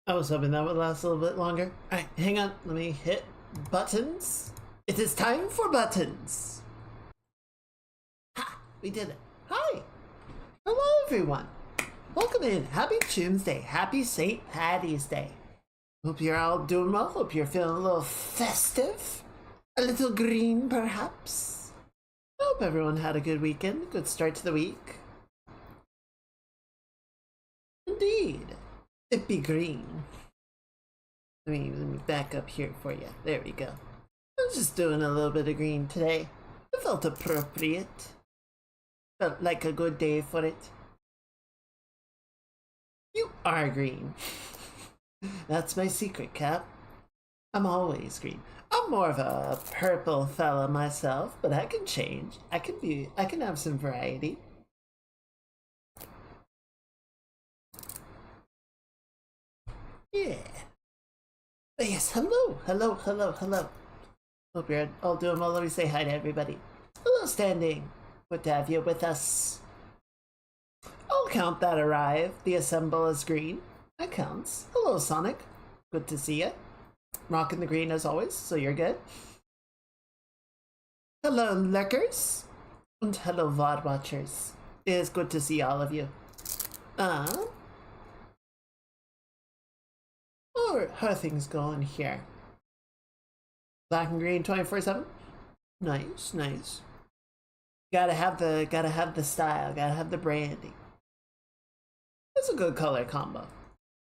I was hoping that would last a little bit longer. Alright, hang on. Let me hit buttons. It is time for buttons. Ha! We did it. Hi! Hello, everyone. Welcome in. Happy Choomsday. Happy St. Patty's Day. Hope you're all doing well. Hope you're feeling a little festive. A little green, perhaps. I hope everyone had a good weekend. Good start to the week. Indeed. It be green. Let me back up here for you. There we go. I'm just doing a little bit of green today. It felt appropriate. Felt like a good day for it. You are green. That's my secret, Cap. I'm always green. I'm more of a purple fella myself, but I can change. I can have some variety. Yeah. But yes, hello. Hope you're all doing well. Let me say hi to everybody. Hello, Standing. Good to have you with us. I'll count that arrive. The assemble is green. That counts. Hello, Sonic. Good to see you. Rocking the green as always, so you're good. Hello, Lurkers. And hello, VOD watchers. It is good to see all of you. How are things going here? Black and green 24/7. Nice. Gotta have the style. Gotta have the branding. It's a good color combo.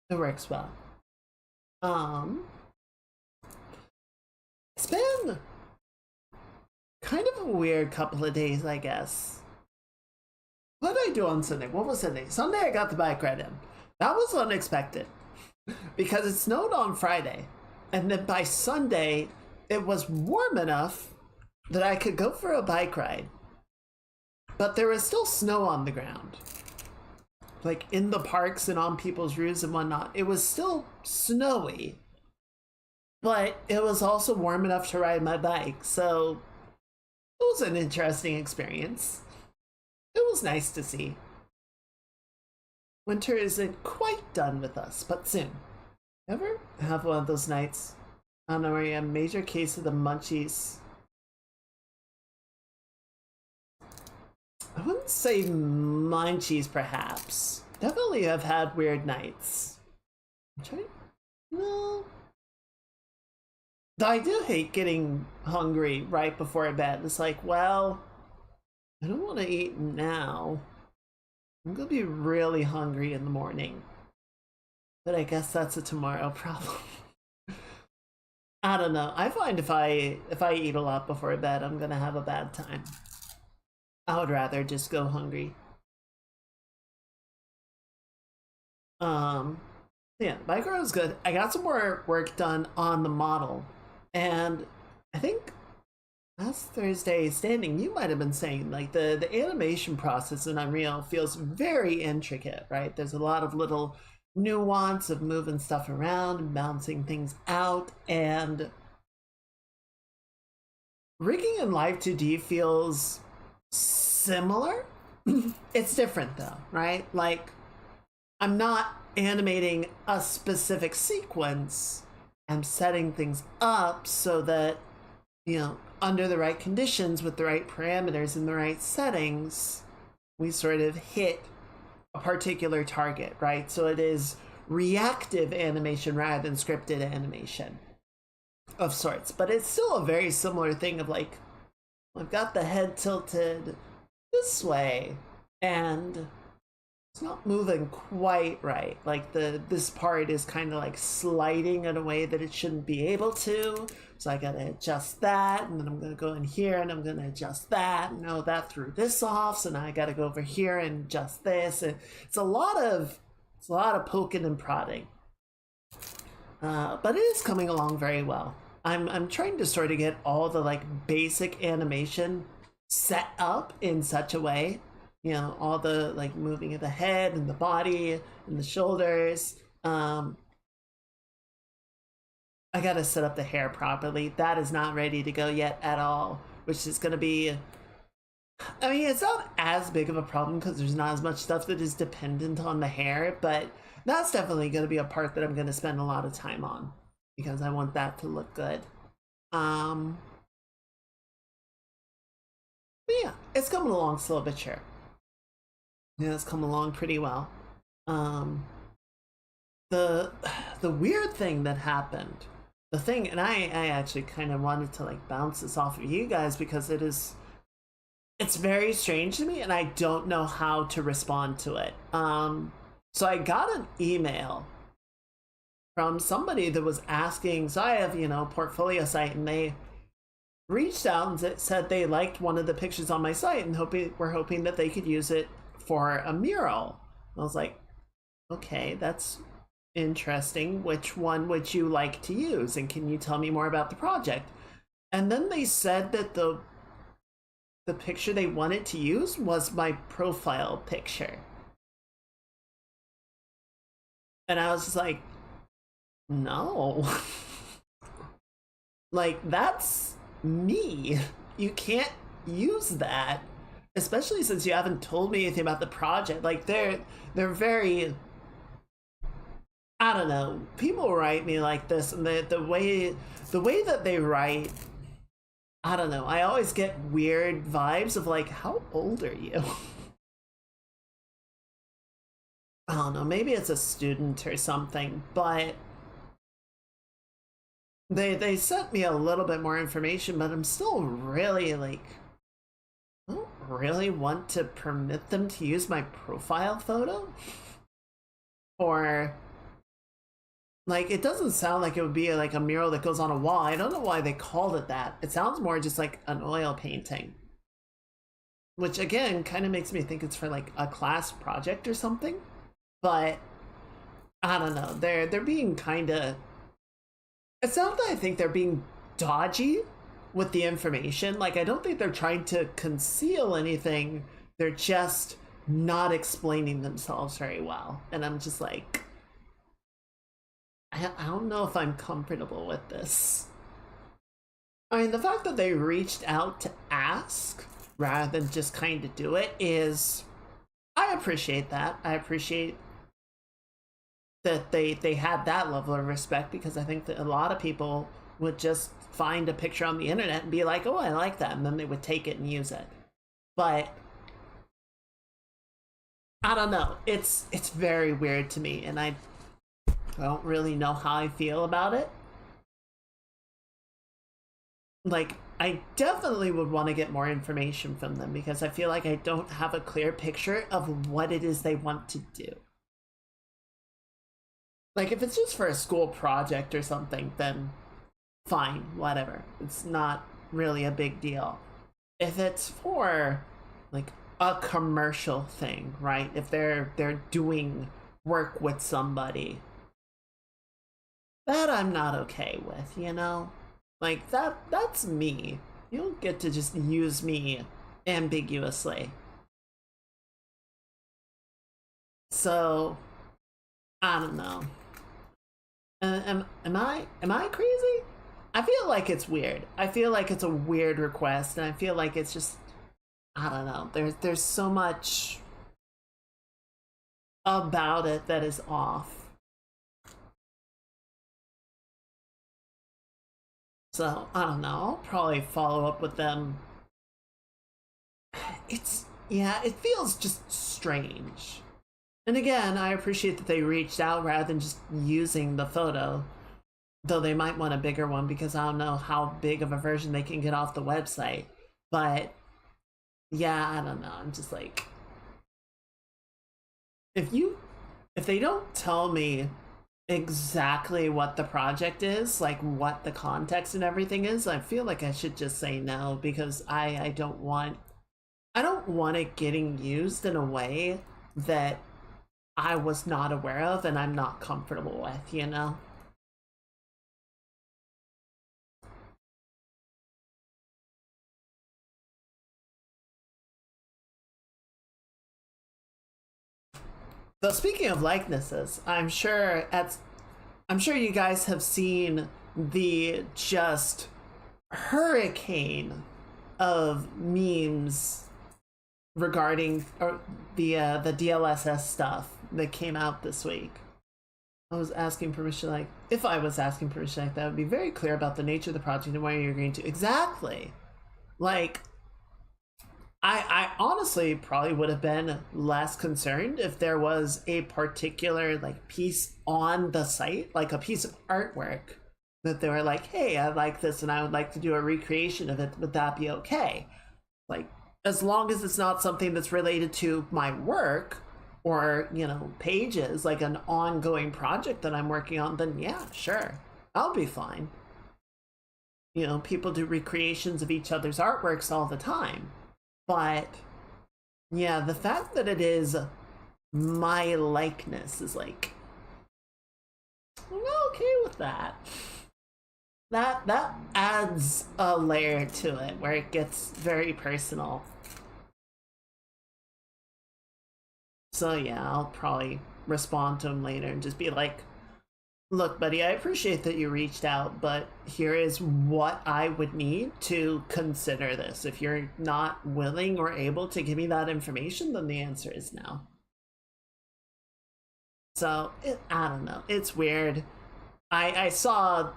It works well. It's been kind of a weird couple of days, I guess. What did I do on Sunday? What was Sunday? Sunday I got the bike ride in. That was unexpected because it snowed on Friday, and then by Sunday it was warm enough that I could go for a bike ride, but there was still snow on the ground, like in the parks and on people's roofs and whatnot. It was still snowy, but it was also warm enough to ride my bike, so it was an interesting experience. It was nice to see. Winter isn't quite done with us, but soon. Ever have one of those nights? I don't know where you have a major case of the munchies. I wouldn't say munchies, perhaps. Definitely have had weird nights. No. I do hate getting hungry right before bed. It's like, well, I don't want to eat now. I'm gonna be really hungry in the morning. But I guess that's a tomorrow problem. I don't know. I find if I eat a lot before bed, I'm gonna have a bad time. I would rather just go hungry. Yeah, bike ride was good. I got some more work done on the model, and I think last Thursday, Standing, you might have been saying like the animation process in Unreal feels very intricate, right? There's a lot of little nuance of moving stuff around and bouncing things out, and rigging in Live 2D feels similar. It's different though, right? Like, I'm not animating a specific sequence. I'm setting things up so that, you know, under the right conditions with the right parameters and the right settings, we sort of hit a particular target, right? So it is reactive animation rather than scripted animation of sorts. But it's still a very similar thing of like, I've got the head tilted this way and it's not moving quite right. Like this part is kind of like sliding in a way that it shouldn't be able to. So I gotta adjust that, and then I'm gonna go in here and I'm gonna adjust that. No, that threw this off, so now I gotta go over here and adjust this. And it's a lot of poking and prodding. But it is coming along very well. I'm trying to sort of get all the like basic animation set up in such a way, you know, all the like moving of the head and the body and the shoulders. I gotta set up the hair properly. That is not ready to go yet at all, which is gonna be, I mean, it's not as big of a problem because there's not as much stuff that is dependent on the hair, but that's definitely going to be a part that I'm going to spend a lot of time on because I want that to look good. Um, but yeah, it's coming along slow but sure. Yeah, it's coming along pretty well. Um, the the weird thing that happened, the thing, and I actually kind of wanted to like bounce this off of you guys because it's very strange to me and I don't know how to respond to it. So I got an email from somebody that was asking, so I have, portfolio site, and they reached out and said they liked one of the pictures on my site and were hoping that they could use it for a mural. I was like, okay, that's interesting. Which one would you like to use? And can you tell me more about the project? And then they said that the picture they wanted to use was my profile picture. And I was just like, no. Like, that's me. You can't use that. Especially since you haven't told me anything about the project. Like they're very, I don't know. People write me like this, and the way that they write, I don't know. I always get weird vibes of like, how old are you? I don't know. Maybe it's a student or something, but they sent me a little bit more information, but I'm still really like, I don't really want to permit them to use my profile photo. Or like, it doesn't sound like it would be like a mural that goes on a wall. I don't know why they called it that. It sounds more just like an oil painting, which again kind of makes me think it's for like a class project or something. But I don't know. They're being kind of. It's not that I think they're being dodgy with the information. Like, I don't think they're trying to conceal anything. They're just not explaining themselves very well. And I'm just like, I don't know if I'm comfortable with this. I mean, the fact that they reached out to ask rather than just kind of do it is, I appreciate that. I appreciate that they had that level of respect, because I think that a lot of people would just find a picture on the internet and be like, oh, I like that, and then they would take it and use it. But I don't know. It's very weird to me, and I don't really know how I feel about it. Like, I definitely would want to get more information from them because I feel like I don't have a clear picture of what it is they want to do. Like, if it's just for a school project or something, then fine, whatever. It's not really a big deal. If it's for like a commercial thing, right? If they're doing work with somebody, that I'm not okay with, you know? Like that's me. You don't get to just use me ambiguously. So, I don't know. Am I crazy? I feel like it's weird. I feel like it's a weird request, and I feel like it's just, I don't know. There's so much about it that is off. So I don't know. I'll probably follow up with them. It's, yeah, it feels just strange. And again, I appreciate that they reached out rather than just using the photo. Though they might want a bigger one because I don't know how big of a version they can get off the website. But yeah, I don't know. I'm just like, if they don't tell me exactly what the project is, like what the context and everything is, I feel like I should just say no, because I don't want it getting used in a way that I was not aware of and I'm not comfortable with, you know? So speaking of likenesses, I'm sure you guys have seen the just hurricane of memes regarding the DLSS stuff that came out this week. I was asking permission, like, if I was asking permission like that, would be very clear about the nature of the project and why you're agreeing to. Exactly. Like, I honestly probably would have been less concerned if there was a particular like piece on the site, like a piece of artwork that they were like, hey, I like this and I would like to do a recreation of it. Would that be okay? Like, as long as it's not something that's related to my work or, you know, pages, like an ongoing project that I'm working on, then yeah, sure, I'll be fine. You know, people do recreations of each other's artworks all the time. But yeah, the fact that it is my likeness is like, I'm not okay with that. That adds a layer to it where it gets very personal. So yeah, I'll probably respond to him later and just be like, look, buddy, I appreciate that you reached out, but here is what I would need to consider this. If you're not willing or able to give me that information, then the answer is no. So, I don't know. It's weird. I saw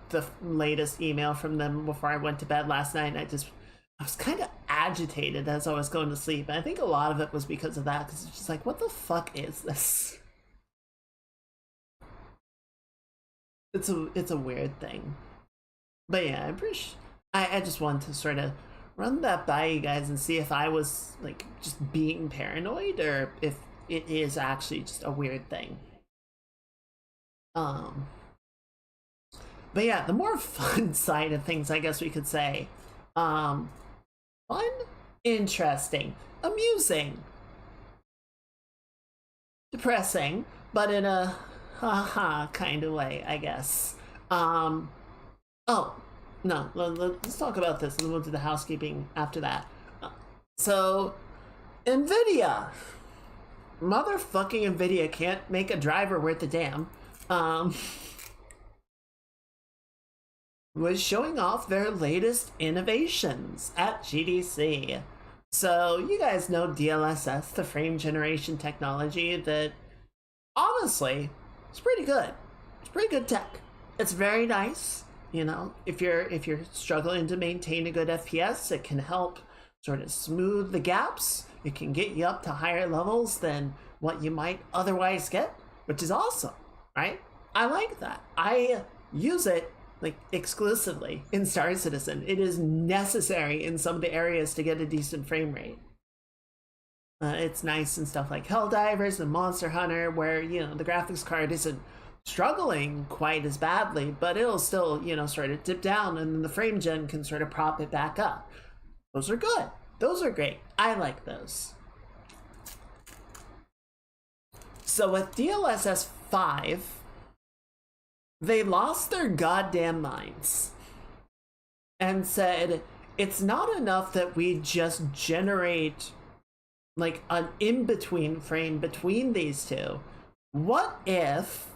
the latest email from them before I went to bed last night, and I was kind of agitated as I was going to sleep. And I think a lot of it was because of that, because it's just like, what the fuck is this? It's a weird thing. But yeah, I just wanted to sort of run that by you guys and see if I was like just being paranoid or if it is actually just a weird thing. Um but yeah, the more fun side of things, I guess we could say. Um Fun, interesting, amusing, depressing, but in a haha kind of way, I guess. Um Oh, no, let's talk about this and then we'll do the housekeeping after that. So, NVIDIA. Motherfucking NVIDIA can't make a driver worth a damn. Um, was showing off their latest innovations at GDC. So, you guys know DLSS, the frame generation technology that honestly, it's pretty good. It's pretty good tech. It's very nice. You know, if you're struggling to maintain a good FPS, it can help sort of smooth the gaps. It can get you up to higher levels than what you might otherwise get, which is awesome, right? I like that. I use it like exclusively in Star Citizen. It is necessary in some of the areas to get a decent frame rate. It's nice and stuff like Helldivers and Monster Hunter, where you know the graphics card isn't struggling quite as badly, but it'll still, you know, sort of dip down and then the frame gen can sort of prop it back up. Those are good. Those are great. I like those. So with DLSS 5, they lost their goddamn minds and said, it's not enough that we just generate like an in-between frame between these two. What if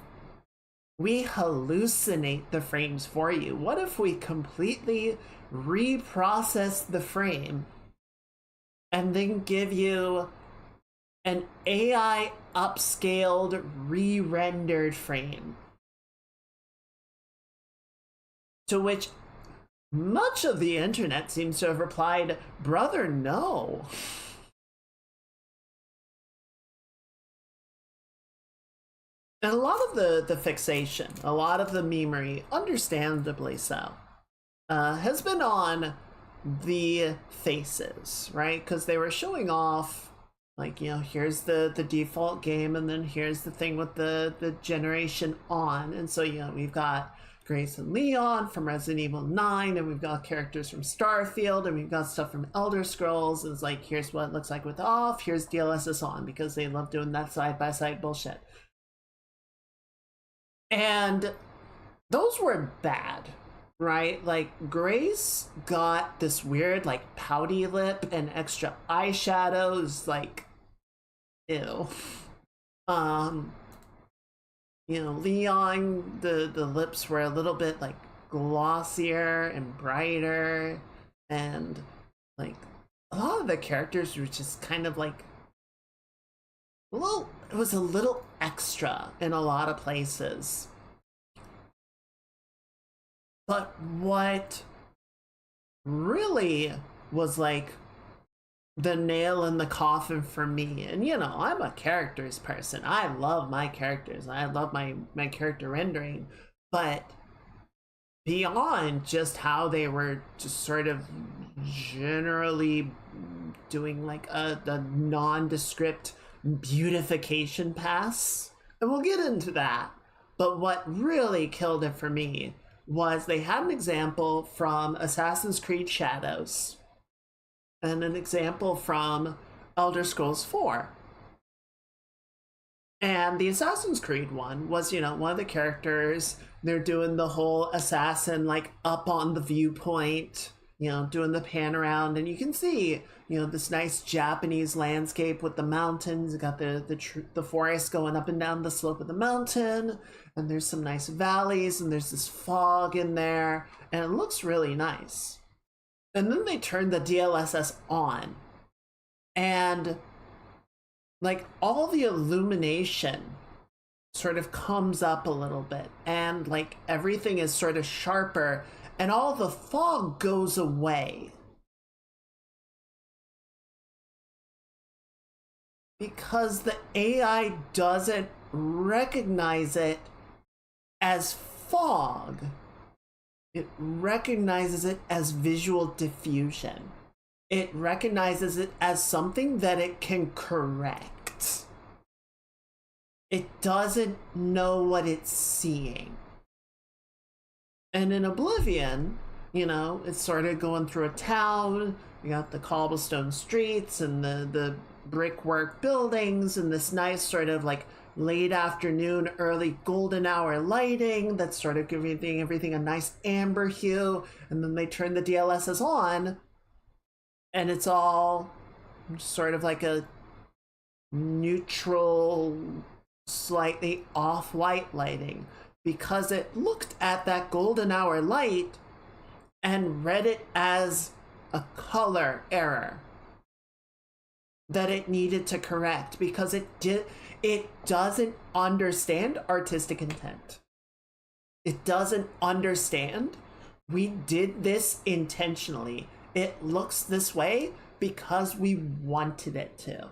we hallucinate the frames for you? What if we completely reprocess the frame and then give you an AI upscaled, re-rendered frame? To which much of the internet seems to have replied, brother, no. And a lot of the fixation, a lot of the memery, understandably so, has been on the faces, right? Because they were showing off, like, you know, here's the default game, and then here's the thing with the generation on. And so, you know, we've got Grace and Leon from Resident Evil 9, and we've got characters from Starfield, and we've got stuff from Elder Scrolls. And it's like, here's what it looks like with off, here's DLSS on, because they love doing that side-by-side bullshit. And those were bad, right? Like, Grace got this weird, like, pouty lip and extra eyeshadows, like, ew. You know, Leon, the lips were a little bit, like, glossier and brighter, and, like, a lot of the characters were just kind of, like, a it was a little extra in a lot of places. But what really was like the nail in the coffin for me, and you know, I'm a characters person. I love my characters. I love my character rendering, but beyond just how they were just sort of generally doing like a nondescript beautification pass, and we'll get into that. But what really killed it for me was they had an example from Assassin's Creed Shadows and an example from Elder Scrolls 4. And the Assassin's Creed one was, you know, one of the characters, they're doing the whole assassin like up on the viewpoint, you know, doing the pan around, and you can see, you know, this nice Japanese landscape with the mountains. You got the forest going up and down the slope of the mountain, and there's some nice valleys, and there's this fog in there, and it looks really nice. And then they turned the DLSS on, and like all the illumination sort of comes up a little bit, and like everything is sort of sharper, and all the fog goes away. Because the AI doesn't recognize it as fog. It recognizes it as visual diffusion. It recognizes it as something that it can correct. It doesn't know what it's seeing. And in Oblivion, you know, it's sort of going through a town. You got the cobblestone streets and the brickwork buildings and this nice sort of like late afternoon, early golden hour lighting that's sort of giving everything a nice amber hue. And then they turn the DLSS on, and it's all sort of like a neutral, slightly off-white lighting, because it looked at that golden hour light and read it as a color error that it needed to correct, because it doesn't understand artistic intent. It doesn't understand we did this intentionally. It looks this way because we wanted it to.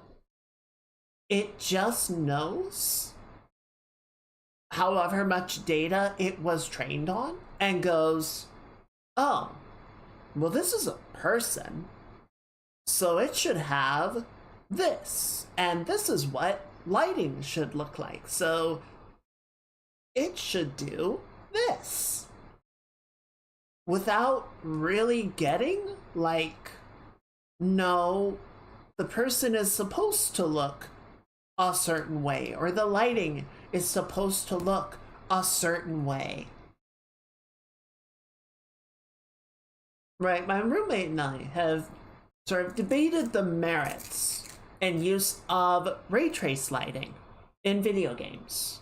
It just knows however much data it was trained on and goes, oh, well, this is a person, so it should have this, and this is what lighting should look like, so it should do this, without really getting like, no, the person is supposed to look a certain way, or the lighting is supposed to look a certain way. Right, my roommate and I have sort of debated the merits and use of ray trace lighting in video games,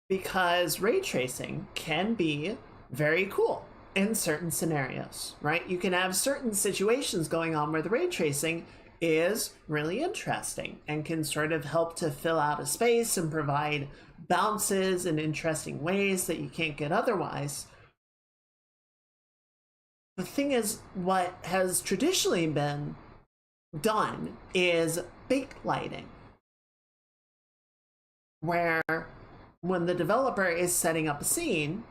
because ray tracing can be very cool in certain scenarios, right? You can have certain situations going on where the ray tracing is really interesting and can sort of help to fill out a space and provide bounces in interesting ways that you can't get otherwise. The thing is, what has traditionally been done is bake lighting, where when the developer is setting up a scene,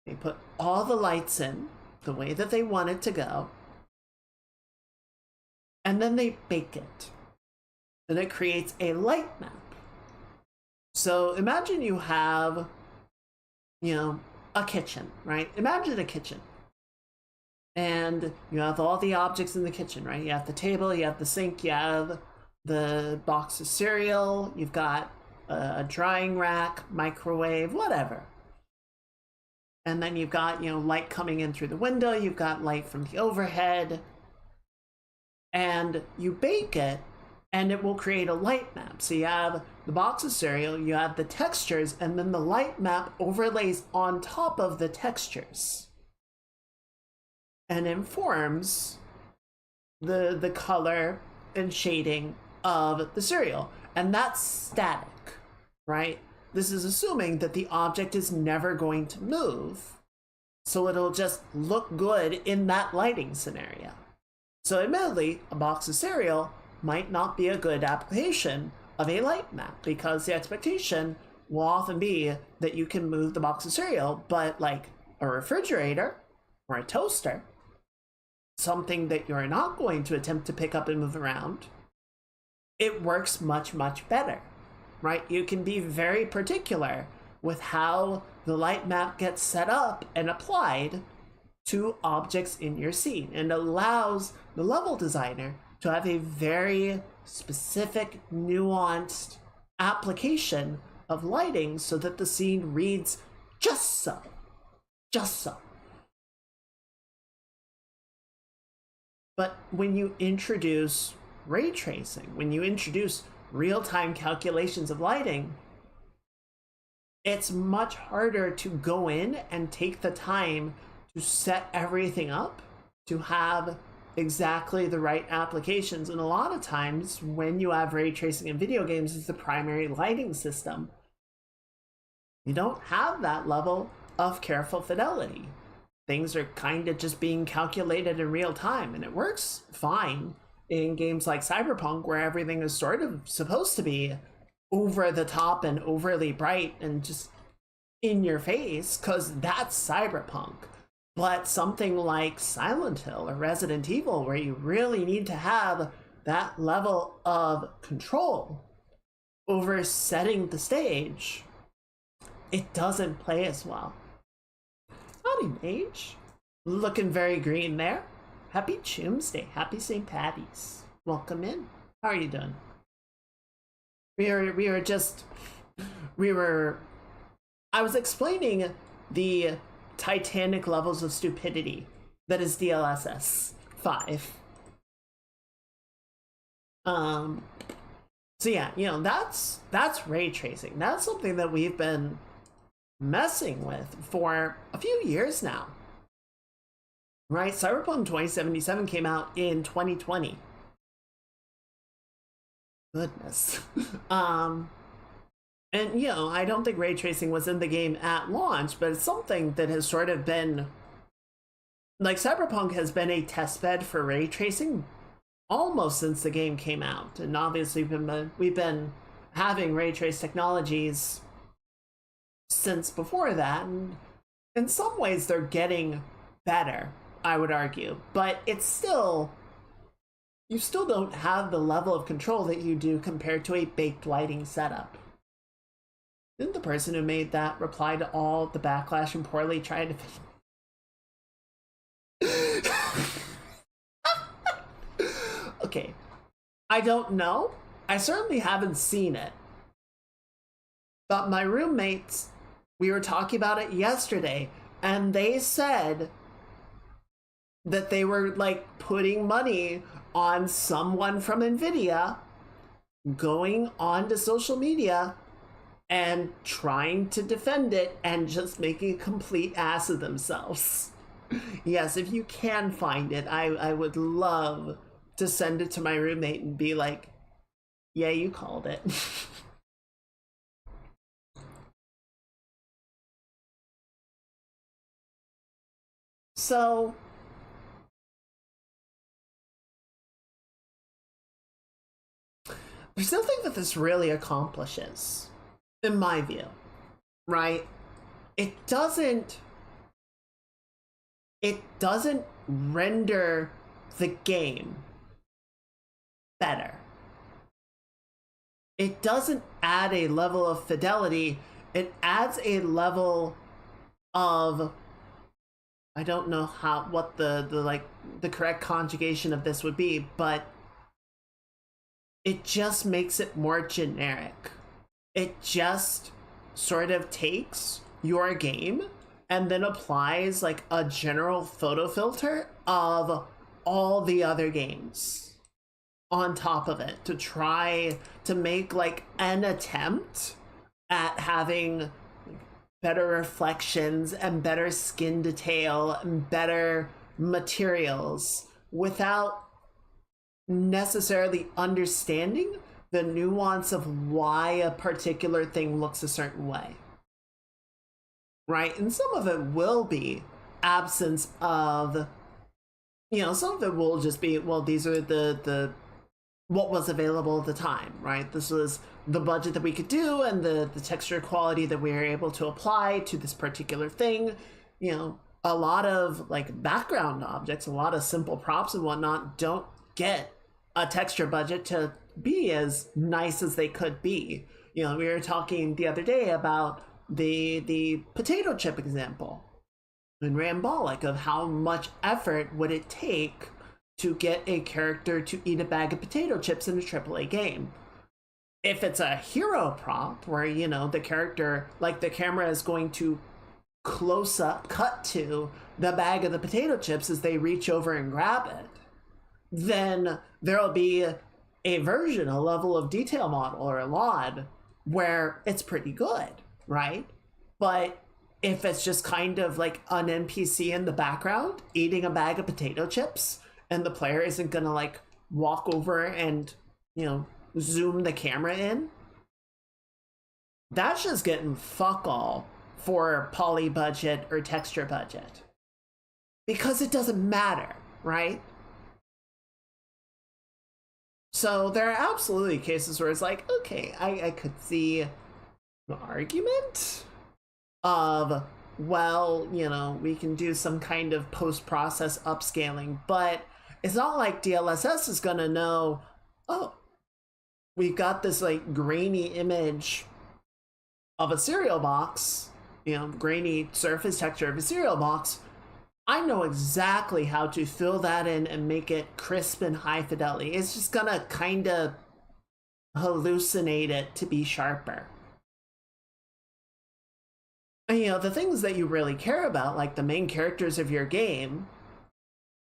they put all the lights in the way that they want it to go, and then they bake it, and it creates a light map. So imagine you have, you know, a kitchen, right? Imagine a kitchen. And you have all the objects in the kitchen, right? You have the table, you have the sink, you have the box of cereal, you've got a drying rack, microwave, whatever. And then you've got, you know, light coming in through the window, you've got light from the overhead. And you bake it, and it will create a light map. So you have the box of cereal, you have the textures, and then the light map overlays on top of the textures and informs the color and shading of the cereal, and that's static, right? This is assuming that the object is never going to move, so it'll just look good in that lighting scenario. So admittedly, a box of cereal might not be a good application of a light map, because the expectation will often be that you can move the box of cereal, but like a refrigerator or a toaster, something that you're not going to attempt to pick up and move around, it works much, much better, right? You can be very particular with how the light map gets set up and applied to objects in your scene, and allows the level designer to have a very specific, nuanced application of lighting so that the scene reads just so. Just so. But when you introduce ray tracing, when you introduce real-time calculations of lighting, it's much harder to go in and take the time to set everything up to have exactly the right applications. And a lot of times when you have ray tracing in video games as the primary lighting system, you don't have that level of careful fidelity. Things are kind of just being calculated in real time, and it works fine in games like Cyberpunk, where everything is sort of supposed to be over the top and overly bright and just in your face, because that's Cyberpunk. But something like Silent Hill or Resident Evil, where you really need to have that level of control over setting the stage, it doesn't play as well. Howdy, Mage. Looking very green there. Happy Choomsday. Happy St. Patty's. Welcome in. How are you doing? I was explaining the Titanic levels of stupidity that is DLSS 5. So yeah, you know, that's ray tracing. That's something that we've been messing with for a few years now, right? Cyberpunk 2077 came out in 2020. Goodness. And you know, I don't think ray tracing was in the game at launch, but it's something that has sort of been, like, Cyberpunk has been a testbed for ray tracing almost since the game came out. And obviously we've been having ray trace technologies since before that, and in some ways they're getting better, I would argue, but it's still, you still don't have the level of control that you do compared to a baked lighting setup. Didn't the person who made that reply to all the backlash and poorly tried to okay, I don't know, I certainly haven't seen it, but my roommates, we were talking about it yesterday, and they said that they were like putting money on someone from Nvidia going onto social media and trying to defend it and just making a complete ass of themselves. Yes, if you can find it, I would love to send it to my roommate and be like, yeah, you called it. So there's nothing that this really accomplishes, in my view, right? It doesn't render the game better. It doesn't add a level of fidelity. It adds a level of, I don't know what the correct conjugation of this would be, but it just makes it more generic. It just sort of takes your game and then applies like a general photo filter of all the other games on top of it to try to make like an attempt at having better reflections and better skin detail and better materials without necessarily understanding the nuance of why a particular thing looks a certain way, right? And some of it will be absence of, some of it will just be, well, these are the what was available at the time, right? This was the budget that we could do and the texture quality that we were able to apply to this particular thing. A lot of like background objects, a lot of simple props and whatnot don't get a texture budget to be as nice as they could be. We were talking the other day about the potato chip example and Rambolic, of how much effort would it take to get a character to eat a bag of potato chips in a AAA game. If it's a hero prop where, the character, like the camera is going to close up, cut to the bag of the potato chips as they reach over and grab it, then there'll be a version, a level of detail model or a LOD where it's pretty good, right? But if it's just kind of like an NPC in the background eating a bag of potato chips, and the player isn't gonna like walk over and, zoom the camera in, that's just getting fuck all for poly budget or texture budget. Because it doesn't matter, right? So there are absolutely cases where it's like, okay, I could see an argument of, well, we can do some kind of post-process upscaling, but it's not like DLSS is gonna know, oh, we've got this like grainy image of a cereal box, grainy surface texture of a cereal box. I know exactly how to fill that in and make it crisp and high fidelity. It's just gonna kind of hallucinate it to be sharper. And, the things that you really care about, like the main characters of your game,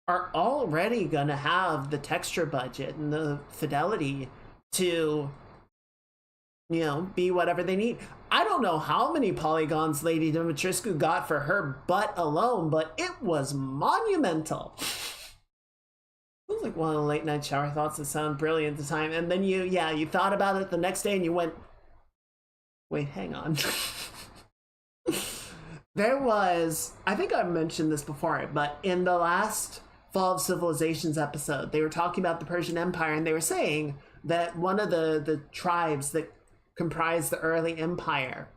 are already going to have the texture budget and the fidelity to, be whatever they need. I don't know how many polygons Lady Dimitrescu got for her butt alone, but it was monumental. It was like one of the late night shower thoughts that sound brilliant at the time. And then you thought about it the next day and you went, wait, hang on. There was, I think I mentioned this before, but in the last Fall of Civilizations episode, they were talking about the Persian Empire, and they were saying that one of the tribes that comprised the early empire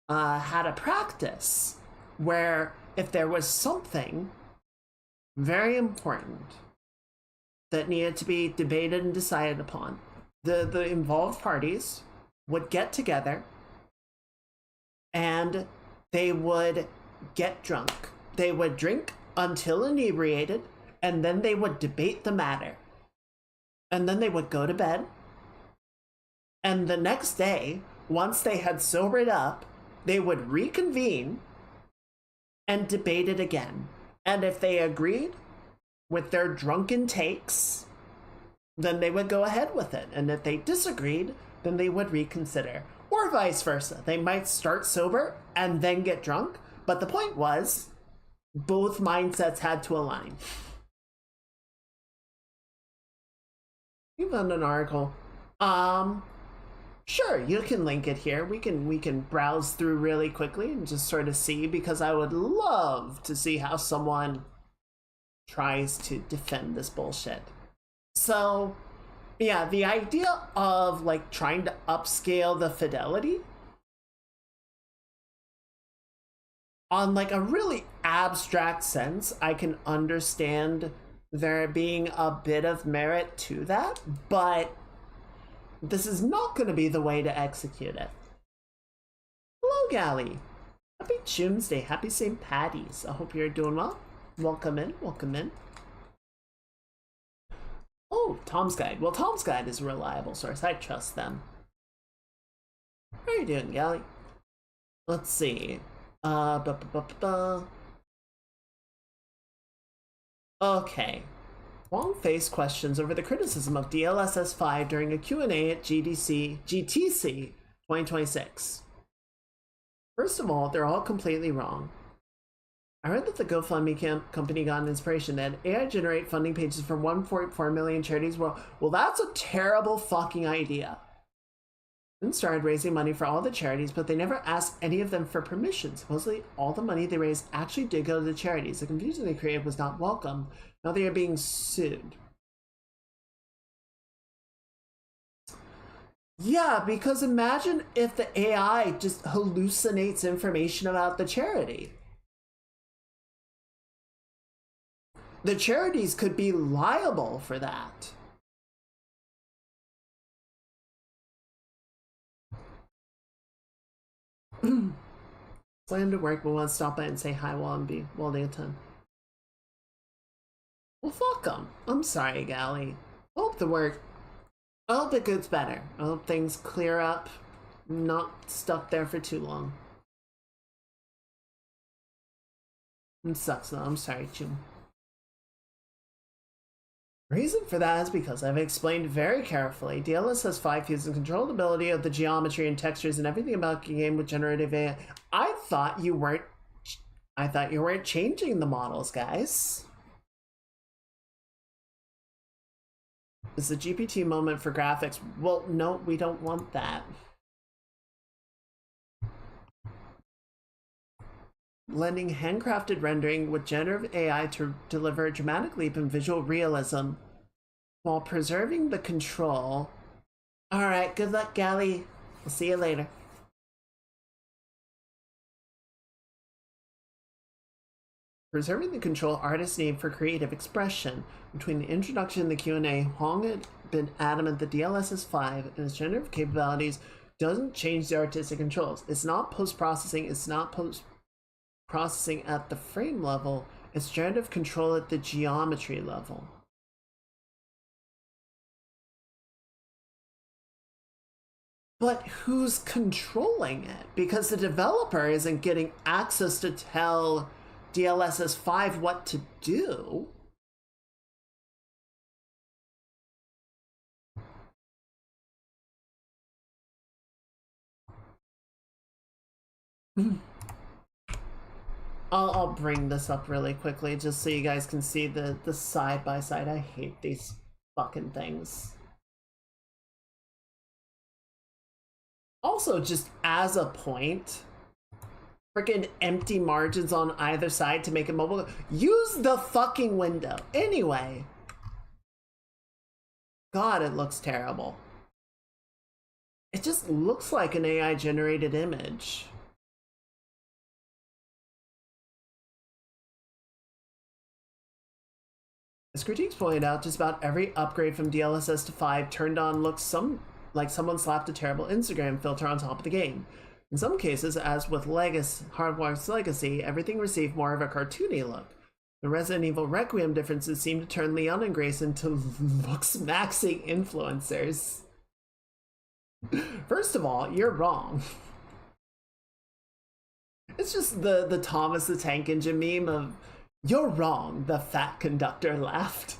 had a practice where if there was something very important that needed to be debated and decided upon, the involved parties would get together and they would get drunk. They would drink until inebriated, and then they would debate the matter. And then they would go to bed. And the next day, once they had sobered up, they would reconvene and debate it again. And if they agreed with their drunken takes, then they would go ahead with it. And if they disagreed, then they would reconsider. Or vice versa. They might start sober and then get drunk. But the point was, both mindsets had to align. You found an article. Sure, you can link it here. We can browse through really quickly and just sort of see, because I would love to see how someone tries to defend this bullshit. So, yeah, the idea of like trying to upscale the fidelity on like a really abstract sense, I can understand there being a bit of merit to that, but this is not going to be the way to execute it. Hello, Gally. Happy Choomsday. Happy St. Patty's. I hope you're doing well. Welcome in. Welcome in. Oh, Tom's Guide. Well, Tom's Guide is a reliable source. I trust them. How are you doing, Gally? Let's see. Okay. Long-faced questions over the criticism of DLSS 5 during a Q&A at GTC 2026. First of all, they're all completely wrong. I read that the GoFundMe company got an inspiration that AI generate funding pages for 1.4 million charities. Well, that's a terrible fucking idea. And started raising money for all the charities, but they never asked any of them for permission. Supposedly, all the money they raised actually did go to the charities. The confusion they created was not welcome. Now they are being sued. Yeah, because imagine if the AI just hallucinates information about the charity. The charities could be liable for that. Slam to work, but want to stop by and say hi while they attend. Well, fuck them. I'm sorry, Gally. I hope I hope it gets better. I hope things clear up. I'm not stuck there for too long. It sucks though. I'm sorry, Choom. Reason for that is because I've explained very carefully. DLSS 5 uses controllability of the geometry and textures and everything about the game with generative AI. I thought you weren't changing the models, guys. It's a GPT moment for graphics. Well, no, we don't want that. Blending handcrafted rendering with generative AI to deliver a dramatic leap in visual realism while preserving the control. Alright, good luck, Gally. We'll see you later. Preserving the control artists need for creative expression. Between the introduction and the Q&A, Hong had been adamant that DLSS 5 and its generative capabilities doesn't change the artistic controls. It's not post-processing, it's not post-processing at the frame level, it's generative control at the geometry level. But who's controlling it? Because the developer isn't getting access to tell DLSS 5 what to do. I'll bring this up really quickly just so you guys can see the side by side. I hate these fucking things. Also, just as a point, freaking empty margins on either side to make it mobile. Use the fucking window. Anyway. God, it looks terrible. It just looks like an AI generated image. As critiques pointed out, just about every upgrade from DLSS to 5 turned on looks like someone slapped a terrible Instagram filter on top of the game. In some cases, as with Hardwire's Legacy, everything received more of a cartoony look. The Resident Evil Requiem differences seem to turn Leon and Grace into looks-maxing influencers. First of all, you're wrong. It's just the Thomas the Tank Engine meme of, you're wrong, the fat conductor laughed.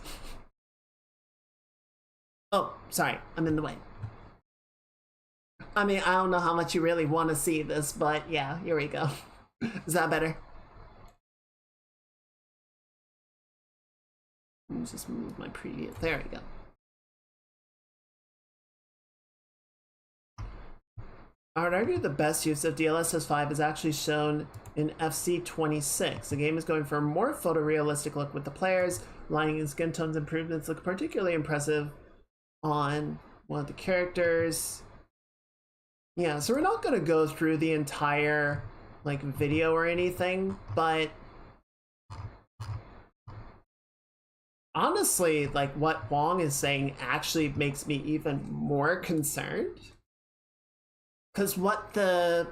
Oh, sorry, I'm in the way. I mean, I don't know how much you really want to see this, but yeah, here we go. Is that better? Let me just move my preview. There we go. I would argue the best use of DLSS 5 is actually shown in FC26. The game is going for a more photorealistic look with the players. Lighting and skin tones improvements look particularly impressive on one of the characters. Yeah, so we're not going to go through the entire like video or anything, but honestly, like what Huang is saying actually makes me even more concerned. Because what the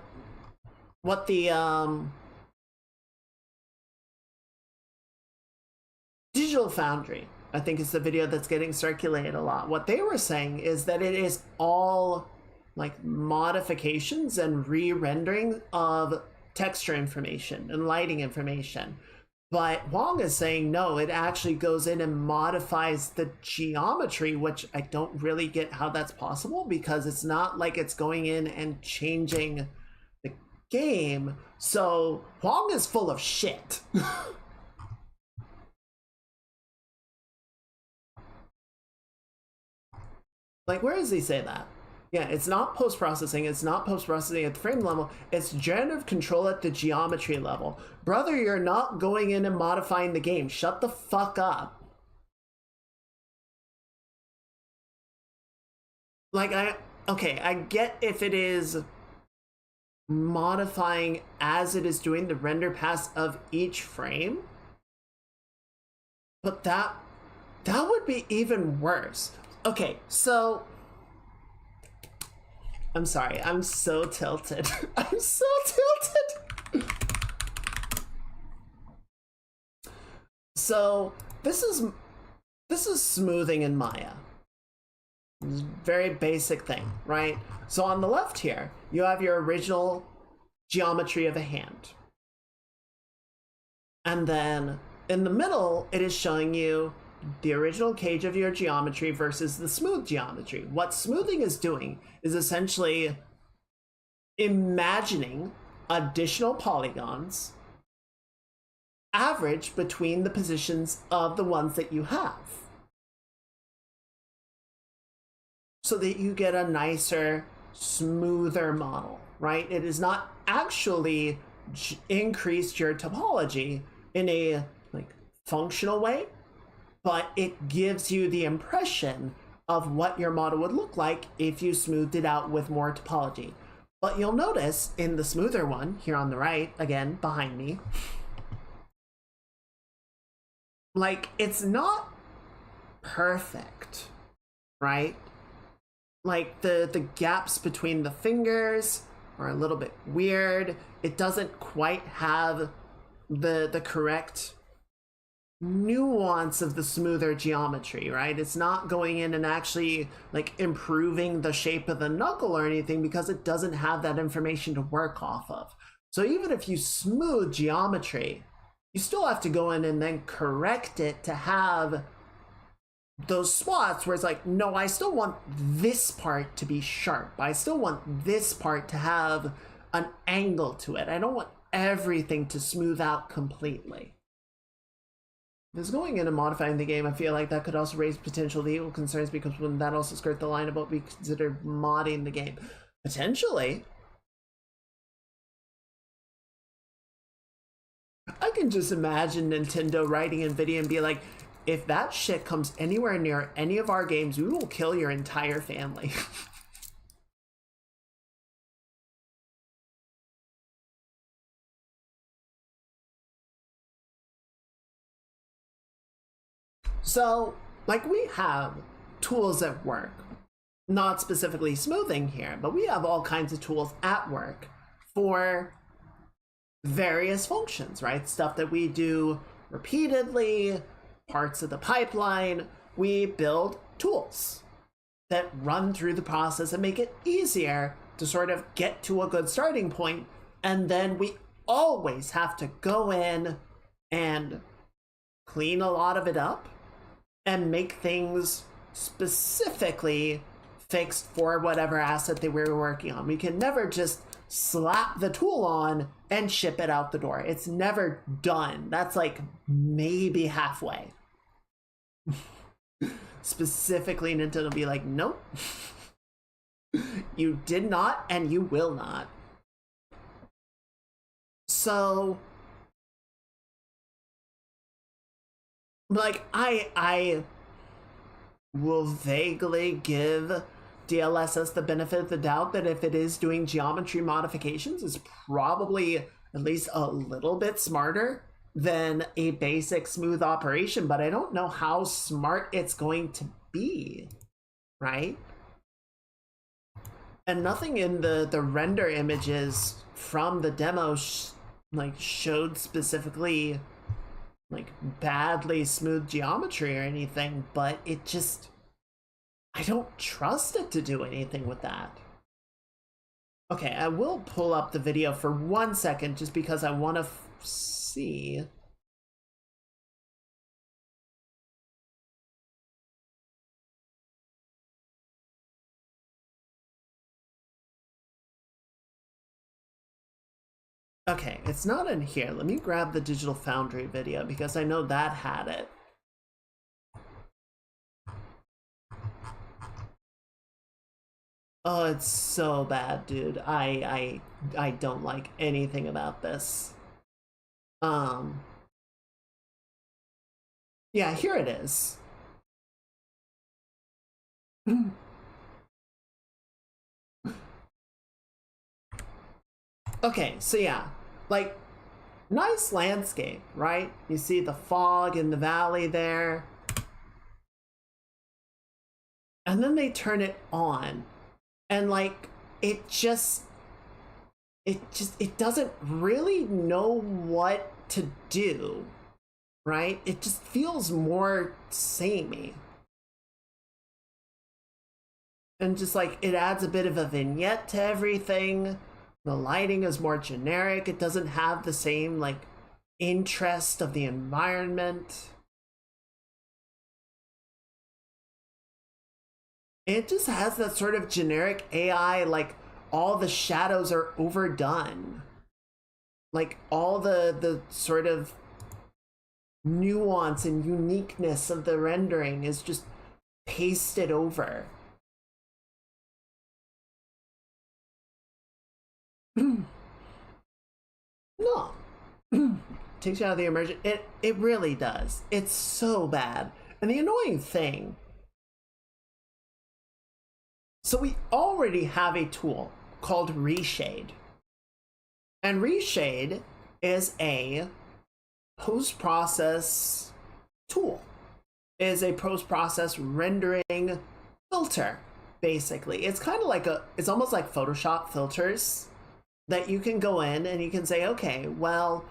Digital Foundry, I think is the video that's getting circulated a lot. What they were saying is that it is all like modifications and re-rendering of texture information and lighting information. But Huang is saying no, it actually goes in and modifies the geometry, which I don't really get how that's possible, because it's not like it's going in and changing game. So Huang is full of shit. Like, where does he say that? Yeah, it's not post-processing. It's not post-processing at the frame level. It's generative control at the geometry level. Brother, you're not going in and modifying the game. Shut the fuck up. Like, okay, I get if it is modifying as it is doing the render pass of each frame, but that would be even worse. Okay, so I'm sorry, I'm so tilted. I'm so tilted. So this is smoothing in Maya. Very basic thing, right? So on the left here, you have your original geometry of a hand. And then in the middle, it is showing you the original cage of your geometry versus the smooth geometry. What smoothing is doing is essentially imagining additional polygons averaged between the positions of the ones that you have, so that you get a nicer, smoother model, right? It is not actually increased your topology in a like functional way, but it gives you the impression of what your model would look like if you smoothed it out with more topology. But you'll notice in the smoother one here on the right, again behind me, like it's not perfect, right? Like the gaps between the fingers are a little bit weird. It doesn't quite have the correct nuance of the smoother geometry, right? It's not going in and actually like improving the shape of the knuckle or anything because it doesn't have that information to work off of. So even if you smooth geometry, you still have to go in and then correct it to have those spots where it's like, no, I still want this part to be sharp. I still want this part to have an angle to it. I don't want everything to smooth out completely. Because going in and modifying the game, I feel like that could also raise potential legal concerns, because wouldn't that also skirt the line of what we consider modding the game? Potentially. I can just imagine Nintendo writing NVIDIA and be like, if that shit comes anywhere near any of our games, we will kill your entire family. So, like, we have tools at work, not specifically smoothing here, but we have all kinds of tools at work for various functions, right? Stuff that we do repeatedly, parts of the pipeline. We build tools that run through the process and make it easier to sort of get to a good starting point. And then we always have to go in and clean a lot of it up and make things specifically fixed for whatever asset that we were working on. We can never just slap the tool on and ship it out the door. It's never done. That's like maybe halfway. Specifically, Nintendo will be like, nope. You did not and you will not. So like I will vaguely give DLSS the benefit of the doubt that if it is doing geometry modifications, it's probably at least a little bit smarter than a basic smooth operation, but I don't know how smart it's going to be, right? And nothing in the render images from the demo showed specifically like badly smooth geometry or anything, but it just, I don't trust it to do anything with that. Okay, I will pull up the video for 1 second just because I want to see. Okay, it's not in here. Let me grab the Digital Foundry video because I know that had it. Oh, it's so bad, dude. I don't like anything about this. Um yeah, here it is. Okay, so yeah, like nice landscape, right? You see the fog in the valley there. And then they turn it on. And like it doesn't really know what to do, right? It just feels more samey. And just like it adds a bit of a vignette to everything. The lighting is more generic. It doesn't have the same like interest of the environment. It just has that sort of generic AI, like all the shadows are overdone. Like all the sort of nuance and uniqueness of the rendering is just pasted over. No. Takes you out of the immersion. It really does. It's so bad. And the annoying thing, so we already have a tool called Reshade. And Reshade is a post-process tool. It is a post-process rendering filter, basically. It's kind of like it's almost like Photoshop filters that you can go in and you can say, okay, well,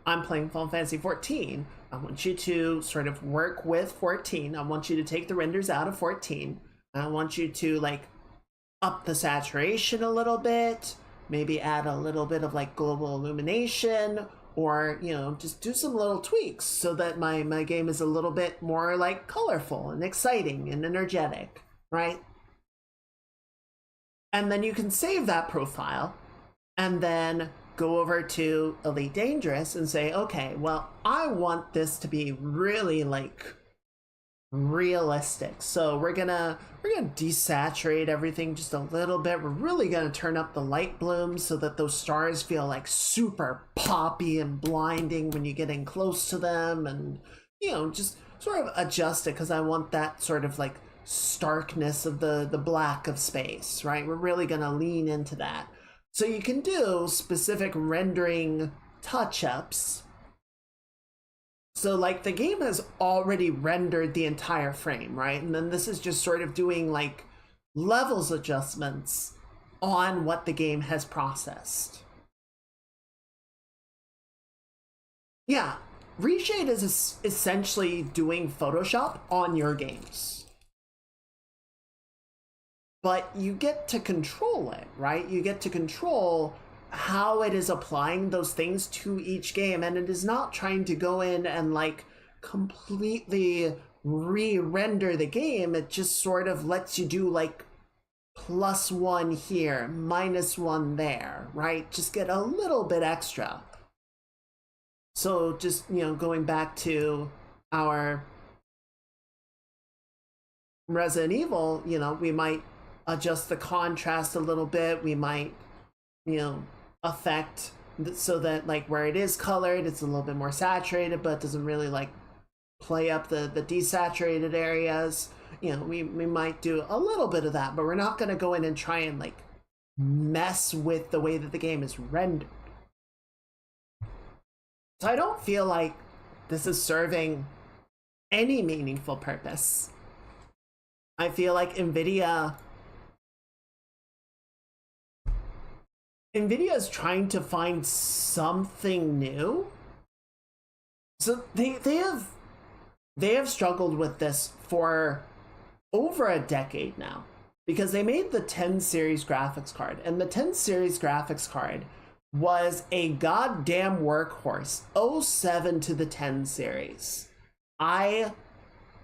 I'm playing Final Fantasy 14. I want you to sort of work with 14. I want you to take the renders out of 14. I want you to like up the saturation a little bit, maybe add a little bit of like global illumination, or just do some little tweaks so that my game is a little bit more like colorful and exciting and energetic, right? And then you can save that profile and then go over to Elite Dangerous and say, okay, well, I want this to be really like realistic. So we're gonna desaturate everything just a little bit. We're really gonna turn up the light bloom so that those stars feel like super poppy and blinding when you're getting close to them, and just sort of adjust it because I want that sort of like starkness of the black of space, right? We're really gonna lean into that. So you can do specific rendering touch-ups. So like the game has already rendered the entire frame, right? And then this is just sort of doing like levels adjustments on what the game has processed. Yeah, Reshade is essentially doing Photoshop on your games. But you get to control it, right? You get to control how it is applying those things to each game, and it is not trying to go in and like completely re-render the game. It just sort of lets you do like +1 here, -1 there, right? Just get a little bit extra. So just going back to our Resident Evil, we might adjust the contrast a little bit. We might affect so that like where it is colored, it's a little bit more saturated, but doesn't really like play up the desaturated areas. We might do a little bit of that, but we're not going to go in and try and like mess with the way that the game is rendered. So I don't feel like this is serving any meaningful purpose. I feel like Nvidia is trying to find something new. So they have struggled with this for over a decade now, because they made the 10 series graphics card, and the 10 series graphics card was a goddamn workhorse. 07 to the 10 series. I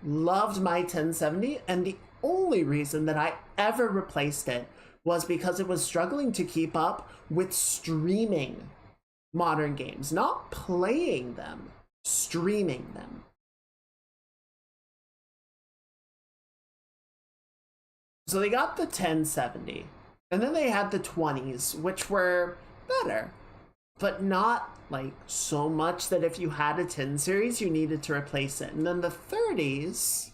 loved my 1070, and the only reason that I ever replaced it was because it was struggling to keep up with streaming modern games, not playing them, streaming them. So they got the 1070, and then they had the 20s, which were better, but not like so much that if you had a 10 series, you needed to replace it. And then the 30s,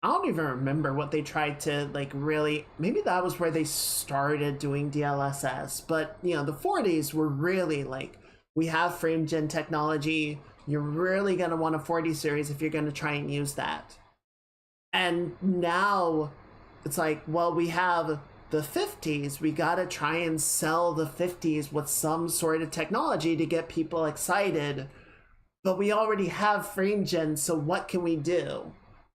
I don't even remember what they tried to like really, maybe that was where they started doing DLSS, but you know, the 40s were really like, we have frame gen technology. You're really going to want a 40 series if you're going to try and use that. And now it's like, well, we have the 50s. We got to try and sell the 50s with some sort of technology to get people excited. But we already have frame gen, so what can we do?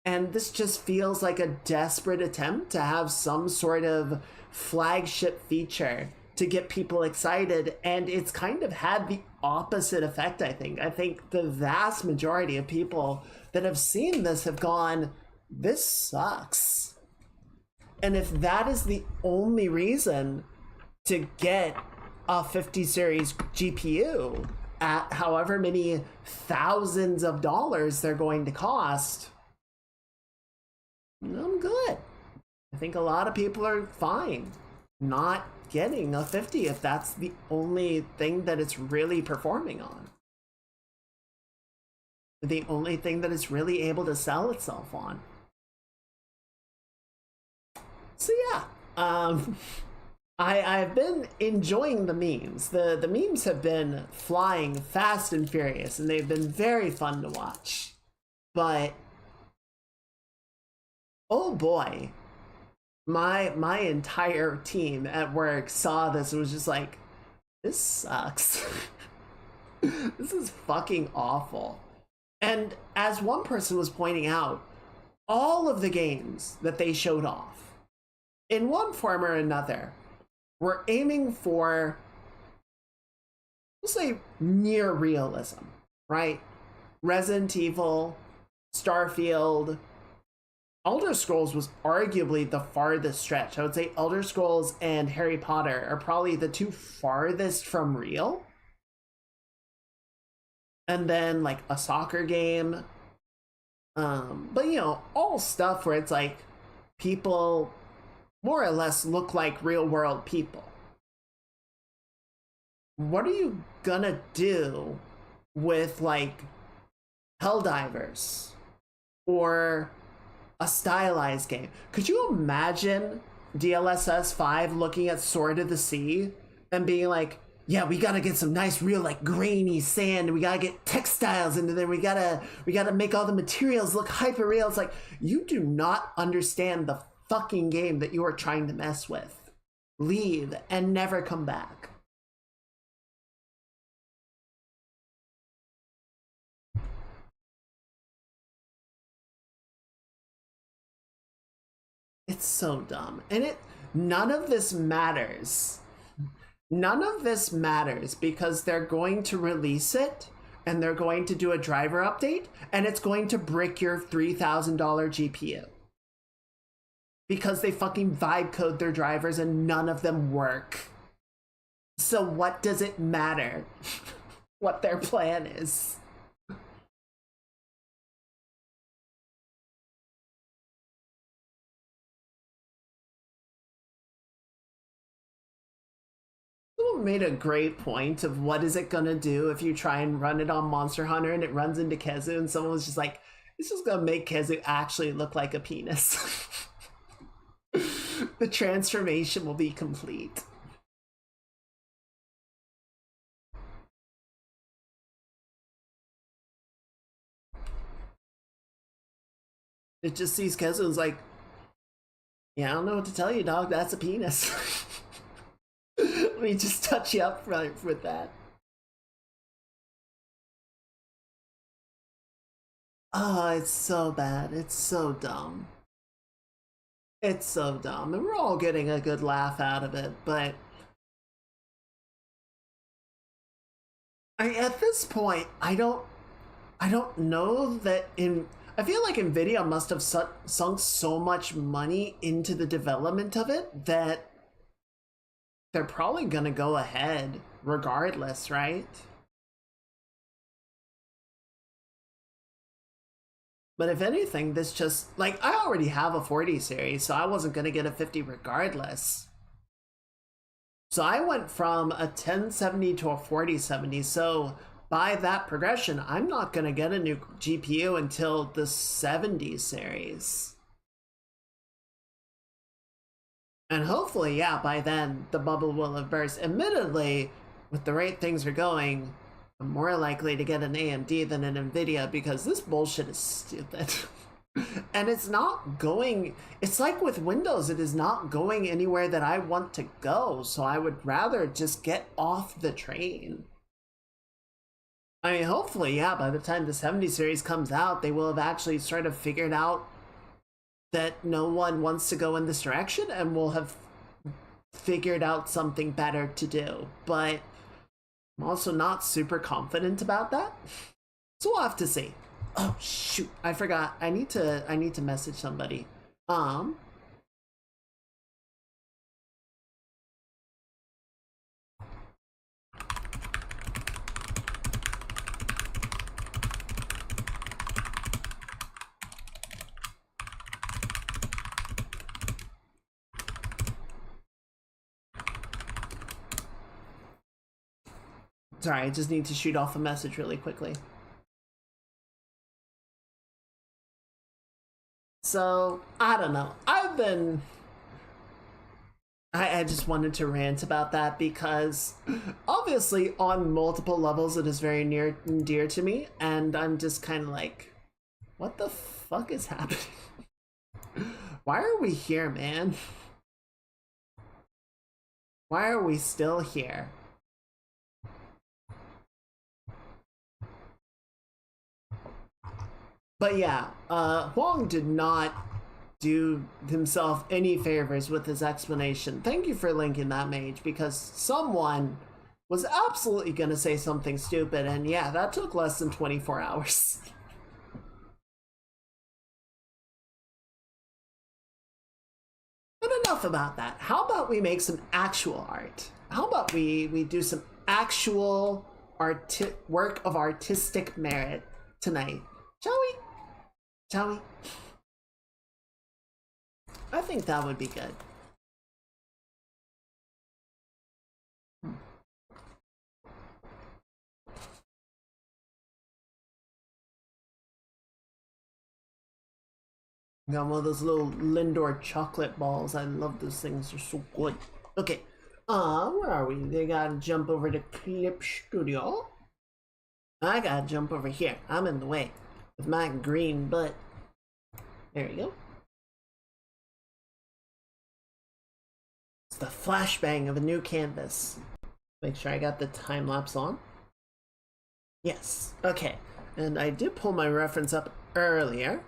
And this just feels like a desperate attempt to have some sort of flagship feature to get people excited. And it's kind of had the opposite effect, I think. I think the vast majority of people that have seen this have gone, this sucks. And if that is the only reason to get a 50 series GPU at however many thousands of dollars they're going to cost, I'm good. I think a lot of people are fine not getting a 50 if that's the only thing that it's really performing on. The only thing that it's really able to sell itself on. So yeah, I've been enjoying the memes. The memes have been flying fast and furious, and they've been very fun to watch. But oh boy, my entire team at work saw this and was just like, this sucks. This is fucking awful. And as one person was pointing out, all of the games that they showed off, in one form or another, were aiming for, we'll say, near realism, right? Resident Evil, Starfield, Elder Scrolls was arguably the farthest stretch. I would say Elder Scrolls and Harry Potter are probably the two farthest from real. And then like a soccer game. But you know, all stuff where it's like people more or less look like real world people. What are you gonna do with like Helldivers or a stylized game? Could you imagine DLSS 5 looking at Sword of the Sea and being like, yeah, we gotta get some nice real like grainy sand, and we gotta get textiles into there, we gotta make all the materials look hyper real. It's like, you do not understand the fucking game that you are trying to mess with. Leave and never come back. It's so dumb. And none of this matters. None of this matters because they're going to release it and they're going to do a driver update and it's going to brick your $3,000 GPU. Because they fucking vibe code their drivers and none of them work. So what does it matter what their plan is? Someone made a great point of what is it gonna do if you try and run it on Monster Hunter and it runs into Kezu, and someone was just like, it's just gonna make Kezu actually look like a penis. The transformation will be complete. It just sees Kezu and is like, yeah, I don't know what to tell you, dog. That's a penis. Let me just touch you up front with that. Oh, it's so bad. It's so dumb. It's so dumb. And we're all getting a good laugh out of it, but at this point, I don't know that I feel like Nvidia must have sunk so much money into the development of it that they're probably gonna go ahead regardless, right? But if anything, this just, like, I already have a 40 series, so I wasn't gonna get a 50 regardless. So I went from a 1070 to a 4070, so by that progression, I'm not gonna get a new GPU until the 70 series. And hopefully, yeah, by then the bubble will have burst. Admittedly, with the rate things are going, I'm more likely to get an AMD than an NVIDIA because this bullshit is stupid. And it's not going, it's like with Windows, it is not going anywhere that I want to go. So I would rather just get off the train. I mean, hopefully, yeah, by the time the 70 series comes out, they will have actually sort of figured out that no one wants to go in this direction and will have figured out something better to do. But I'm also not super confident about that. So we'll have to see. Oh shoot, I forgot. I need to message somebody. Sorry, I just need to shoot off a message really quickly. So, I don't know. I just wanted to rant about that because obviously on multiple levels it is very near and dear to me, and I'm just kind of like, what the fuck is happening? Why are we here, man? Why are we still here? But yeah, Huang did not do himself any favors with his explanation. Thank you for linking that, Mage, because someone was absolutely going to say something stupid, and yeah, that took less than 24 hours. But enough about that. How about we make some actual art? How about we do some actual work of artistic merit tonight? Shall we? Shall we? I think that would be good. Got one of those little Lindor chocolate balls. I love those things. They're so good. Okay. Where are we? They gotta jump over to Clip Studio. I gotta jump over here. I'm in the way with my green butt. There we go. It's the flashbang of a new canvas. Make sure I got the time lapse on. Yes. Okay. And I did pull my reference up earlier.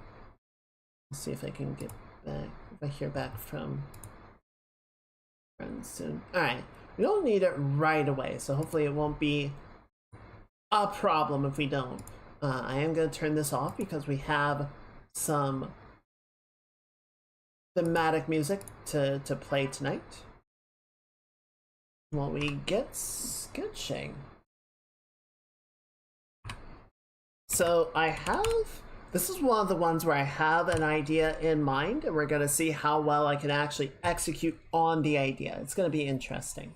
Let's see if I can get back, if I hear back from friends soon. Alright, we don't need it right away, so hopefully it won't be a problem if we don't. I am going to turn this off because we have some thematic music to play tonight while we get sketching. So I have, this is one of the ones where I have an idea in mind, and we're going to see how well I can actually execute on the idea. It's going to be interesting.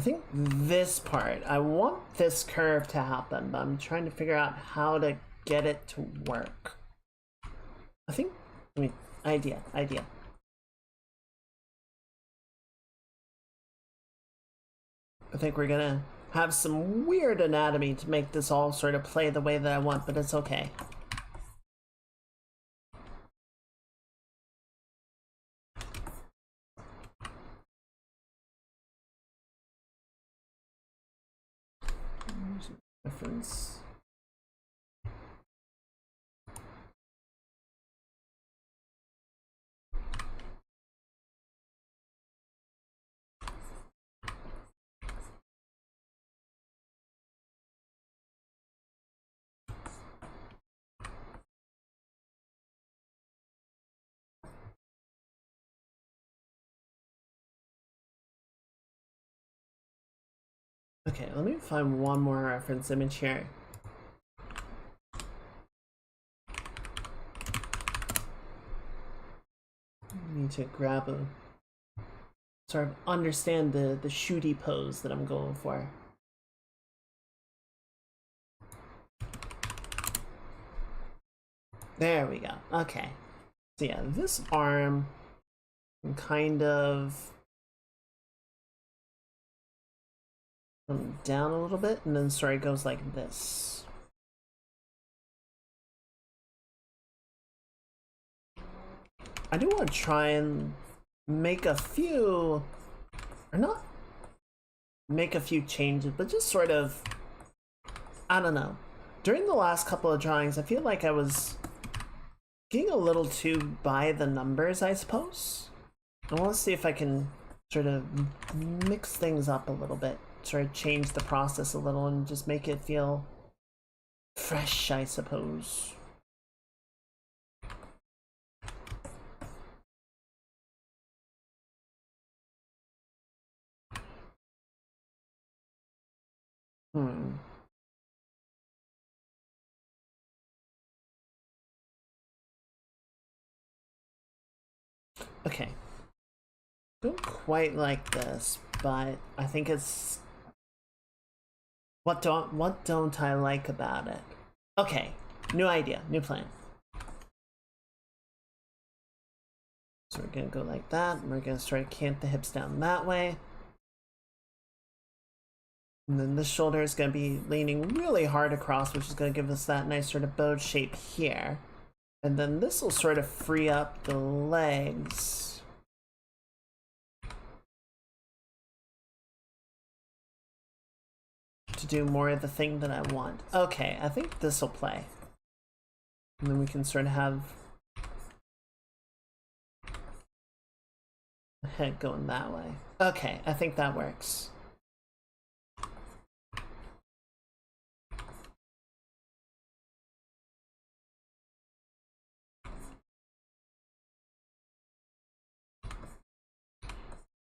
think this part, I want this curve to happen, but I'm trying to figure out how to get it to work. Idea. I think we're gonna have some weird anatomy to make this all sort of play the way that I want, but it's okay. Reference. Okay, let me find one more reference image here. I need to grab a sort of understand the shooty pose that I'm going for. There we go. Okay. So yeah, this arm can kind of come down a little bit, and then sort of goes like this. I do want to try and make a few, or not make a few changes, but just sort of, I don't know. During the last couple of drawings, I feel like I was getting a little too by the numbers, I suppose. I want to see if I can sort of mix things up a little bit, sort of change the process a little and just make it feel fresh, I suppose. Okay. Don't quite like this, but I think it's what don't I like about it? Okay, new idea, new plan. So we're gonna go like that, and we're gonna sort of cant the hips down that way. And then this shoulder is gonna be leaning really hard across, which is gonna give us that nice sort of bowed shape here. And then this will sort of free up the legs. To do more of the thing that I want. Okay, I think this will play. And then we can sort of have the head going that way. Okay, I think that works.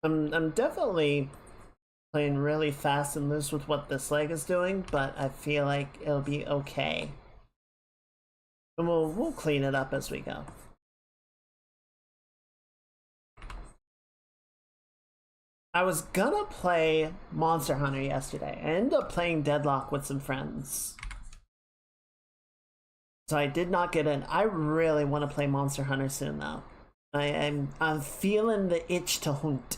I'm definitely playing really fast and loose with what this leg is doing, but I feel like it'll be okay. And we'll clean it up as we go. I was gonna play Monster Hunter yesterday. I ended up playing Deadlock with some friends. So I did not get in. I really want to play Monster Hunter soon though. I'm feeling the itch to hunt.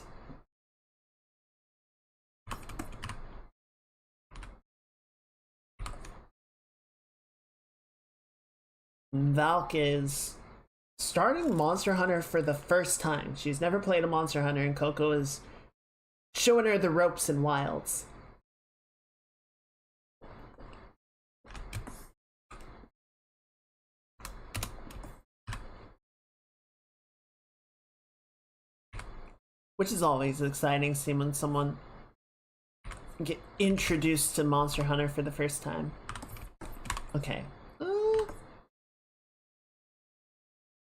Valk is starting Monster Hunter for the first time. She's never played a Monster Hunter, and Coco is showing her the ropes and wilds. Which is always exciting, seeing when someone get introduced to Monster Hunter for the first time. Okay.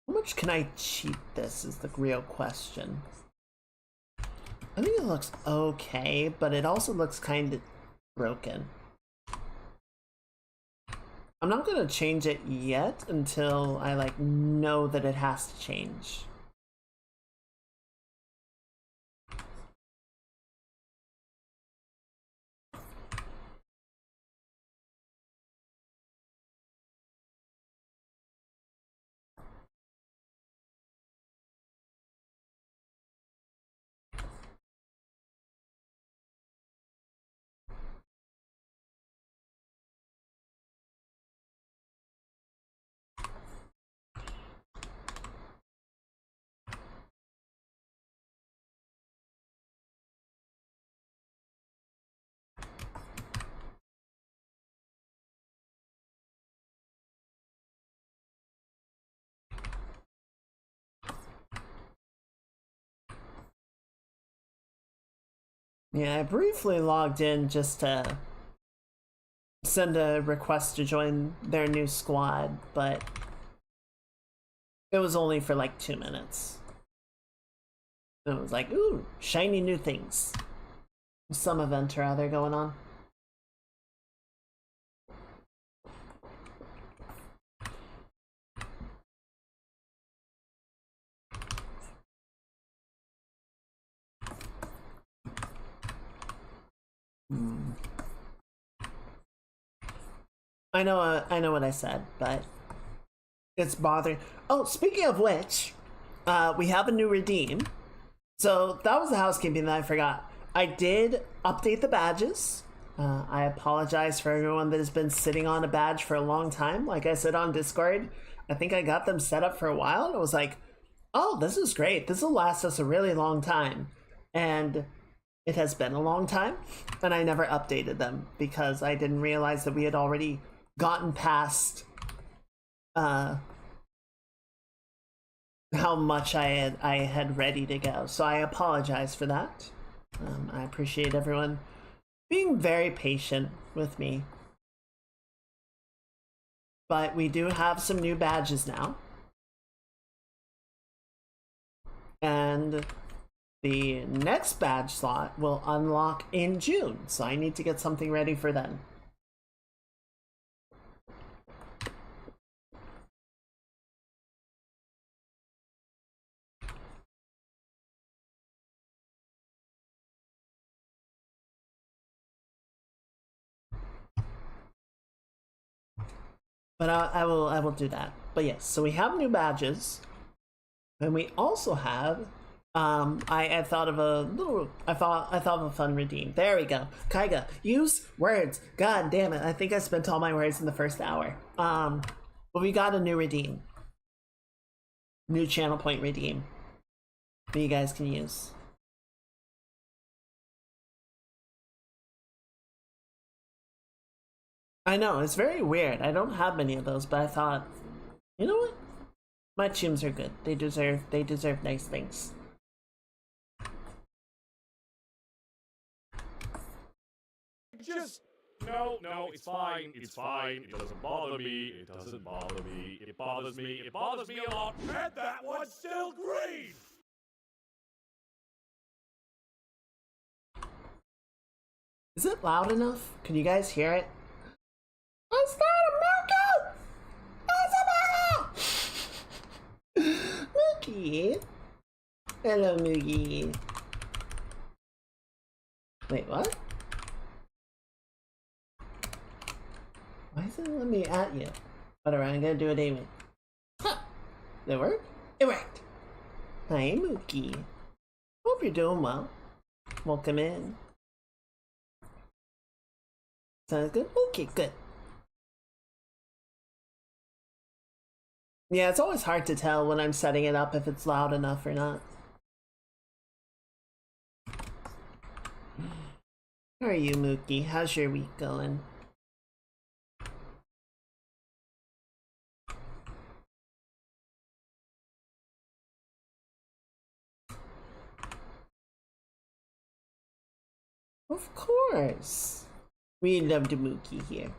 How much can I cheat this is the real question. I think it looks okay, but it also looks kind of broken. I'm not gonna change it yet until I like know that it has to change. Yeah, I briefly logged in just to send a request to join their new squad, but it was only for like 2 minutes. And it was like, ooh, shiny new things. Some event or other going on. I know what I said, but it's bothering. Oh, speaking of which, we have a new redeem. So that was the housekeeping that I forgot. I did update the badges. I apologize for everyone that has been sitting on a badge for a long time. Like I said on Discord, I think I got them set up for a while, and I was like, oh, this is great. This will last us a really long time. And it has been a long time, and I never updated them because I didn't realize that we had already gotten past how much I had ready to go. So I apologize for that. I appreciate everyone being very patient with me. But we do have some new badges now. And the next badge slot will unlock in June, so I need to get something ready for then. But I will do that. But yes, so we have new badges, and we also have I thought of a little I thought of a fun redeem. There we go. Kaiga, use words. God damn it. I think I spent all my words in the first hour. But we got a new redeem. New channel point redeem that you guys can use. I know, it's very weird. I don't have many of those, but I thought, you know what? My chooms are good. They deserve nice things. Just no, it's fine. It's fine. It doesn't bother me. It doesn't bother me. It bothers me. It bothers me a lot. And that one's still green. Is it loud enough? Can you guys hear it? It's not a Mookie! It's a Mookie! Hello, Mookie. Wait, what? Why isn't it letting me at you? Whatever, I'm gonna do it anyway. Huh! Did it work? It worked! Hi, Mookie. Hope you're doing well. Welcome in. Sounds good? Okay, good. Yeah, it's always hard to tell when I'm setting it up if it's loud enough or not. How are you, Mookie? How's your week going? Of course. We love the Mookie here.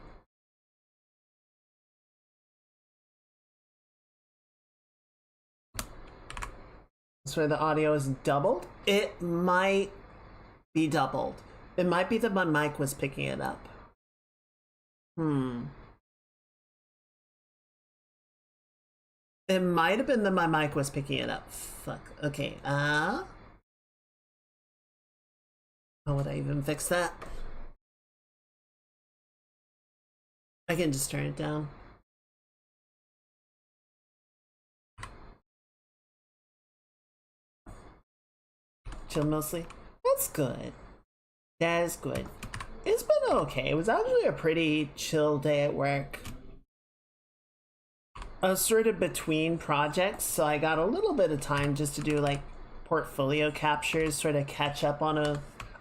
That's where the audio is doubled? It might be doubled. It might be that my mic was picking it up. It might have been that my mic was picking it up. Fuck. Okay, how would I even fix that? I can just turn it down. Chill mostly? That's good. That is good. It's been okay. It was actually a pretty chill day at work. I was sort of between projects, so I got a little bit of time just to do like portfolio captures, sort of catch up on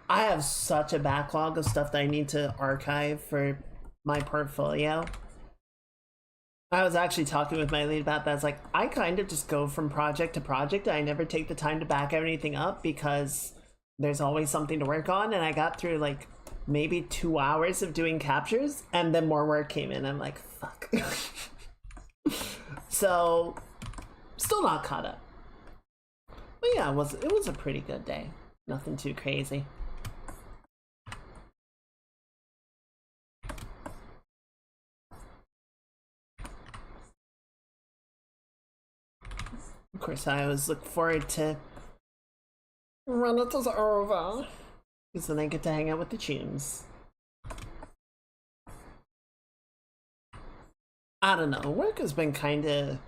I have such a backlog of stuff that I need to archive for my portfolio. I was actually talking with my lead about that. It's like, I kind of just go from project to project. I never take the time to back everything up because there's always something to work on, and I got through like maybe 2 hours of doing captures, and then more work came in. I'm like, fuck. So, still not caught up. But yeah, it was a pretty good day. Nothing too crazy. Of course, I always look forward to when it is over, because then I get to hang out with the Chooms. I don't know. Work has been kind of a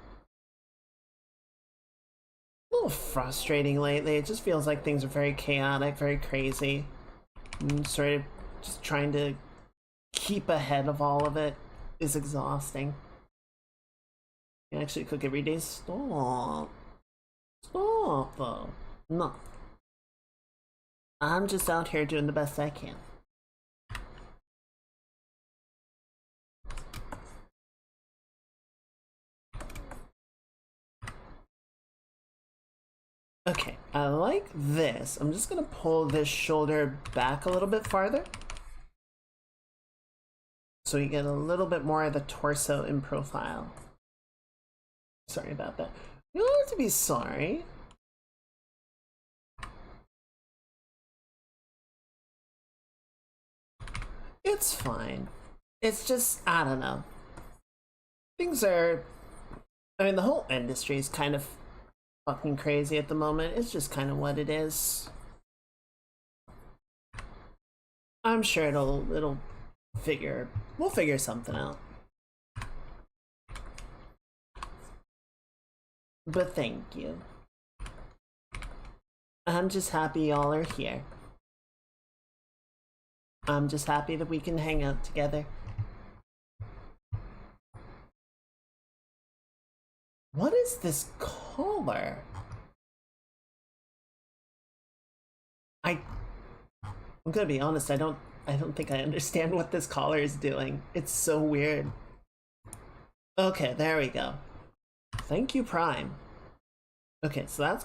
little frustrating lately. It just feels like things are very chaotic, very crazy. I'm sort of just trying to keep ahead of all of it is exhausting. I actually cook every day. Stop. Stop, though. No. I'm just out here doing the best I can. Okay, I like this. I'm just gonna pull this shoulder back a little bit farther, so you get a little bit more of the torso in profile. Sorry about that. You don't have to be sorry. It's fine. It's just, I don't know. Things are, I mean, the whole industry is kind of fucking crazy at the moment. It's just kind of what it is. I'm sure we'll figure something out. But thank you. I'm just happy y'all are here. I'm just happy that we can hang out together. What is this collar? I'm gonna be honest, I don't think I understand what this collar is doing. It's so weird. Okay, there we go. Thank you, Prime. Okay, so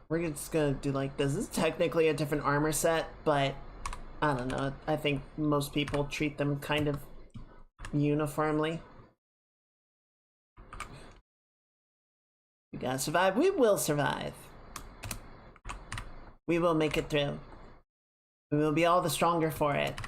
we're just gonna do like this. This is technically a different armor set, but I don't know. I think most people treat them kind of uniformly. We gotta survive. We will survive. We will make it through. We will be all the stronger for it.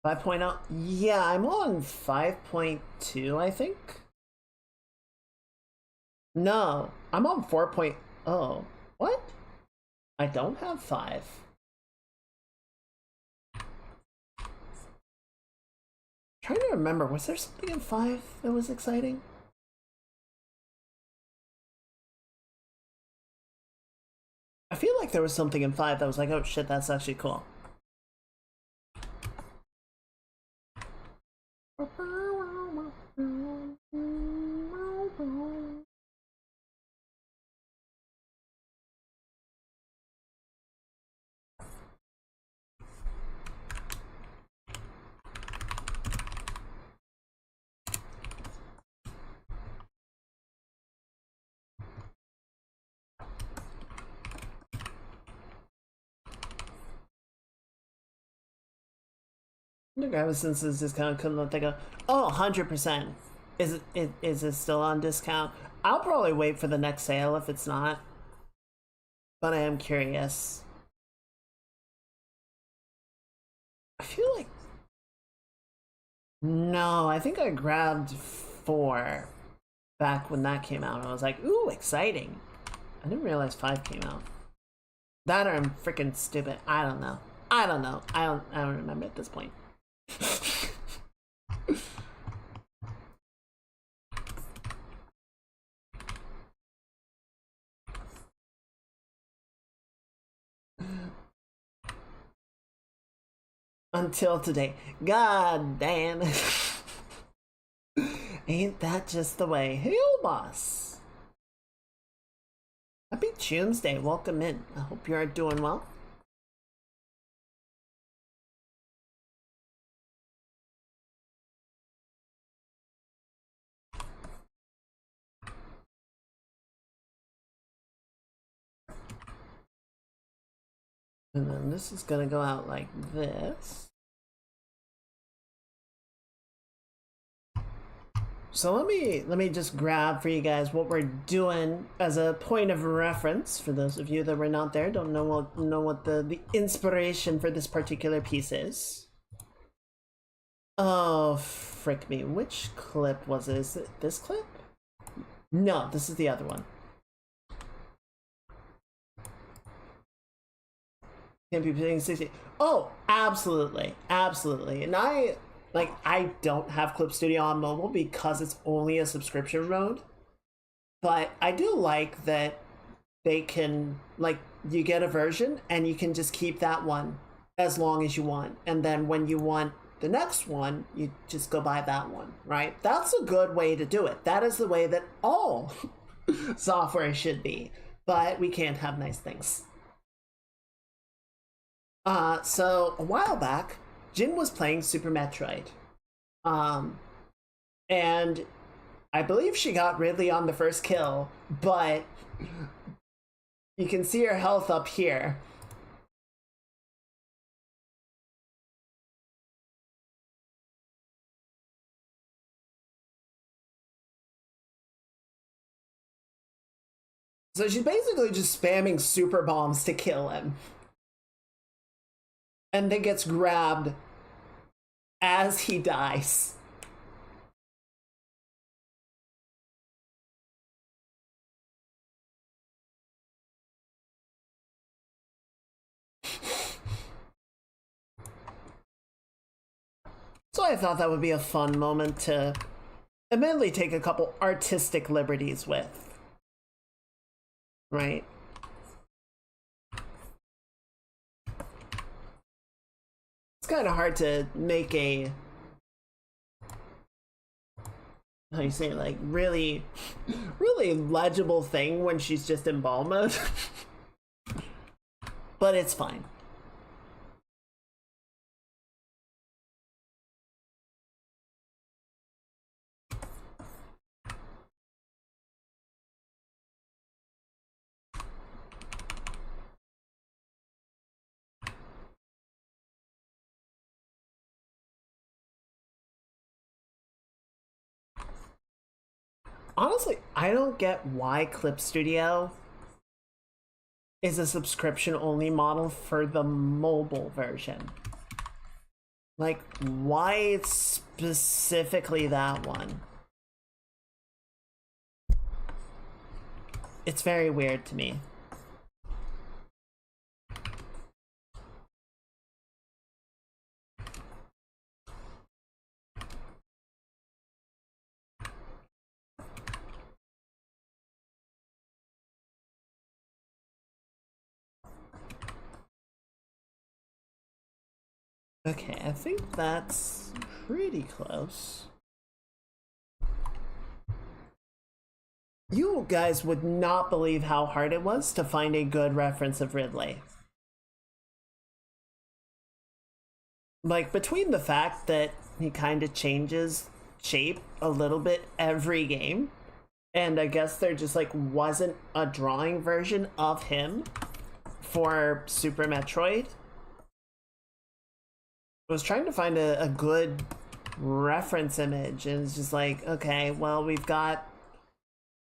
Five 5.0? Yeah, I'm on 5.2, I think. No, I'm on 4.0. What? I don't have 5. Trying to remember, was there something in 5 that was exciting? I feel like there was something in 5 that was like, oh shit, that's actually cool. Ever since this discount couldn't let that go. Oh, 100%. Is it still on discount? I'll probably wait for the next sale if it's not. But I am curious. I feel like no, I think I grabbed 4 back when that came out. I was like, ooh, exciting. I didn't realize 5 came out. That or I'm freaking stupid. I don't know. I don't remember at this point. Until today. God damn. Ain't that just the way? Hey, boss. Happy Choomsday. Welcome in. I hope you are doing well. And then this is gonna go out like this. So let me just grab for you guys what we're doing as a point of reference for those of you that were not there, don't know what the inspiration for this particular piece is. Oh, frick me. Which clip was it? Is it this clip? No, this is the other one. Can't be paying 60. Oh, absolutely. Absolutely. And I don't have Clip Studio on mobile because it's only a subscription mode. But I do like that they can, like, you get a version and you can just keep that one as long as you want. And then when you want the next one, you just go buy that one, right? That's a good way to do it. That is the way that all software should be. But we can't have nice things. So a while back, Jin was playing Super Metroid. And I believe she got Ridley on the first kill, but you can see her health up here. So she's basically just spamming super bombs to kill him. And then gets grabbed as he dies. So I thought that would be a fun moment to admittedly take a couple artistic liberties with. Right? It's kind of hard to make a, how you say, like, really legible thing when she's just in ball mode. But it's fine. Honestly, I don't get why Clip Studio is a subscription only model for the mobile version. Like, why specifically that one? It's very weird to me. Okay, I think that's pretty close. You guys would not believe how hard it was to find a good reference of Ridley. Like, between the fact that he kind of changes shape a little bit every game, and I guess there just like wasn't a drawing version of him for Super Metroid. I was trying to find a good reference image, and it's just like, okay, well, we've got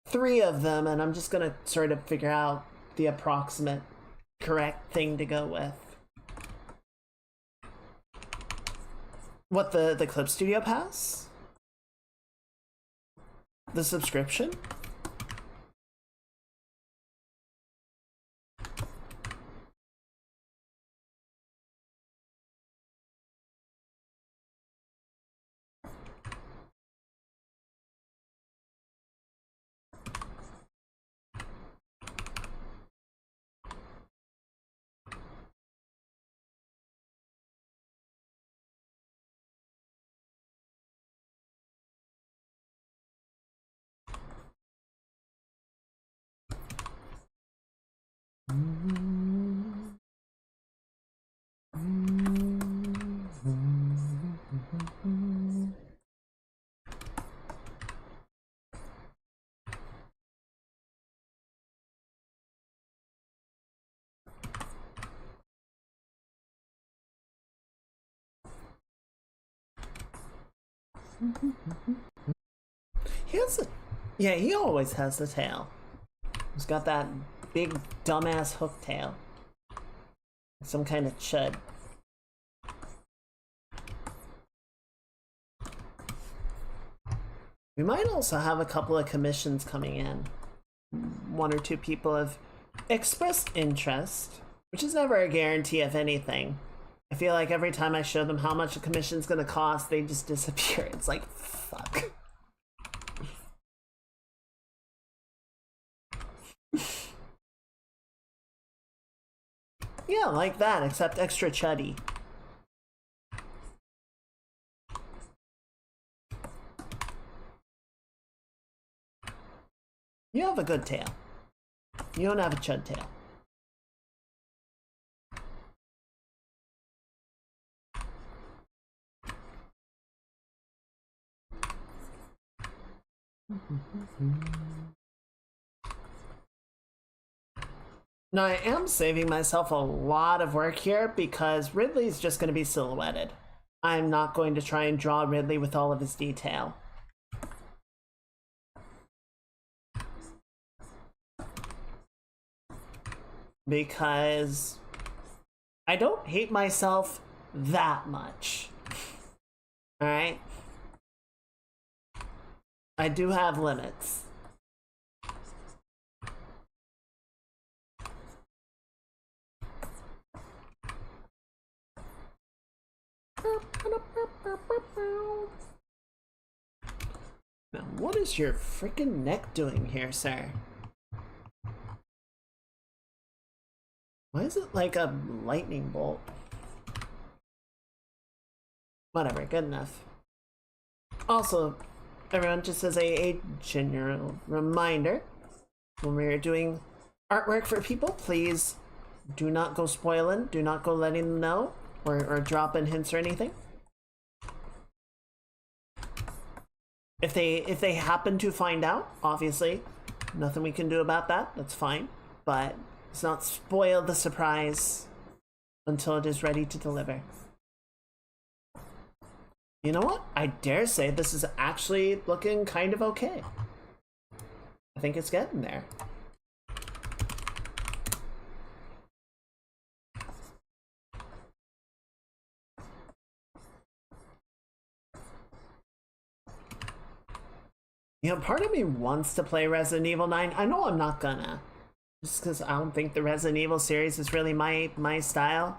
3 of them, and I'm just gonna sort of figure out the approximate correct thing to go with. What, the Clip Studio Pass? The subscription? He has a... Yeah, he always has the tail. He's got that big dumbass hook tail. Some kind of chud. We might also have a couple of commissions coming in. One or two people have expressed interest, which is never a guarantee of anything. I feel like every time I show them how much a commission's gonna cost, they just disappear. It's like, fuck. Yeah, like that, except extra chuddy. You have a good tail. You don't have a chud tail. Now, I am saving myself a lot of work here because Ridley's just going to be silhouetted. I'm not going to try and draw Ridley with all of his detail. Because I don't hate myself that much. Alright? I do have limits. Now, what is your freaking neck doing here, sir? Why is it like a lightning bolt? Whatever, good enough. Also, everyone, just as a general reminder, when we're doing artwork for people, please do not go spoiling, do not go letting them know, or dropping hints or anything. If they happen to find out, obviously, nothing we can do about that, that's fine. But let's not spoil the surprise until it is ready to deliver. You know what? I dare say this is actually looking kind of okay. I think it's getting there. You know, part of me wants to play Resident Evil 9. I know I'm not gonna. Just because I don't think the Resident Evil series is really my style.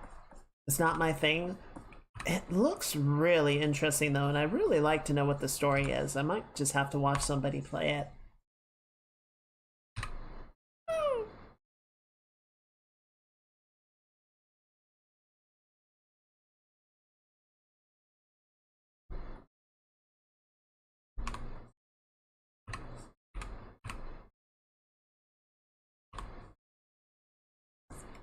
It's not my thing. It looks really interesting though, and I really like to know what the story is. I might just have to watch somebody play it.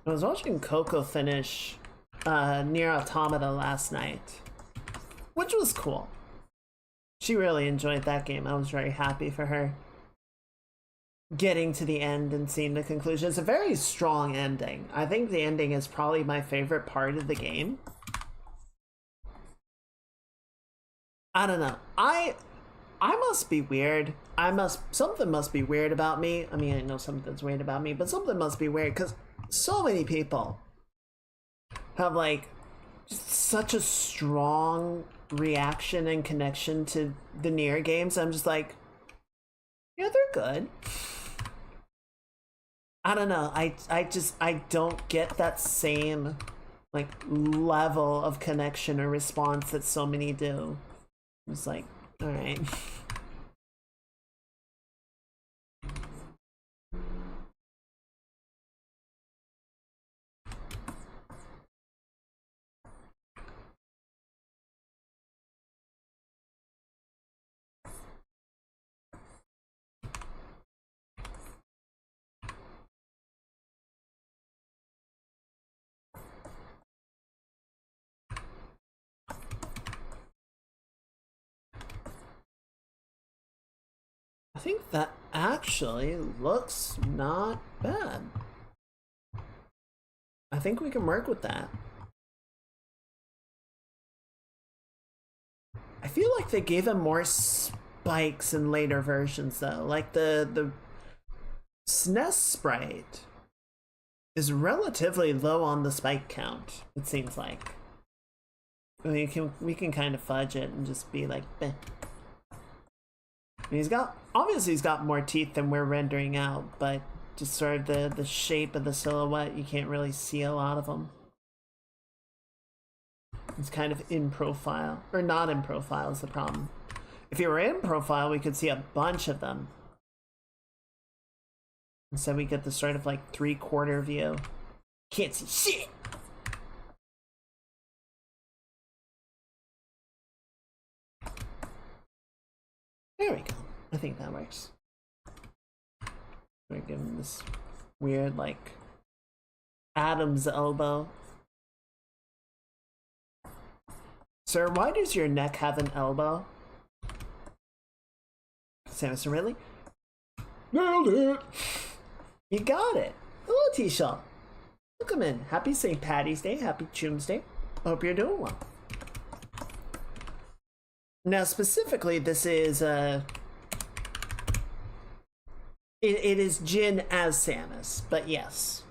I was watching Coco finish Nier Automata last night, which was cool. She really enjoyed that game. I was very happy for her. Getting to the end and seeing the conclusion. It's a very strong ending. I think the ending is probably my favorite part of the game. I don't know. I must be weird. Something must be weird about me. I mean, I know something's weird about me, but something must be weird because so many people have like such a strong reaction and connection to the Nier games. I'm just like, yeah, they're good. I don't know. I don't get that same like level of connection or response that so many do. It's like, all right. I think that actually looks not bad. I think we can work with that. I feel like they gave him more spikes in later versions though. Like the SNES sprite is relatively low on the spike count, it seems like. I mean, we can kind of fudge it and just be like, eh. I mean, he's got more teeth than we're rendering out, but just sort of the shape of the silhouette, you can't really see a lot of them. It's kind of in profile, or not in profile is the problem. If you were in profile, we could see a bunch of them. Instead, we get the sort of like 3/4 view. Can't see shit! There we go. I think that works. We're giving this weird, like, Adam's elbow. Sir, why does your neck have an elbow? Samus, really? Nailed it! You got it! Hello, T-Shaw. Welcome in. Happy St. Patty's Day. Happy Choomsday. Hope you're doing well. Now, specifically, this is, it is Jin as Samus, but yes.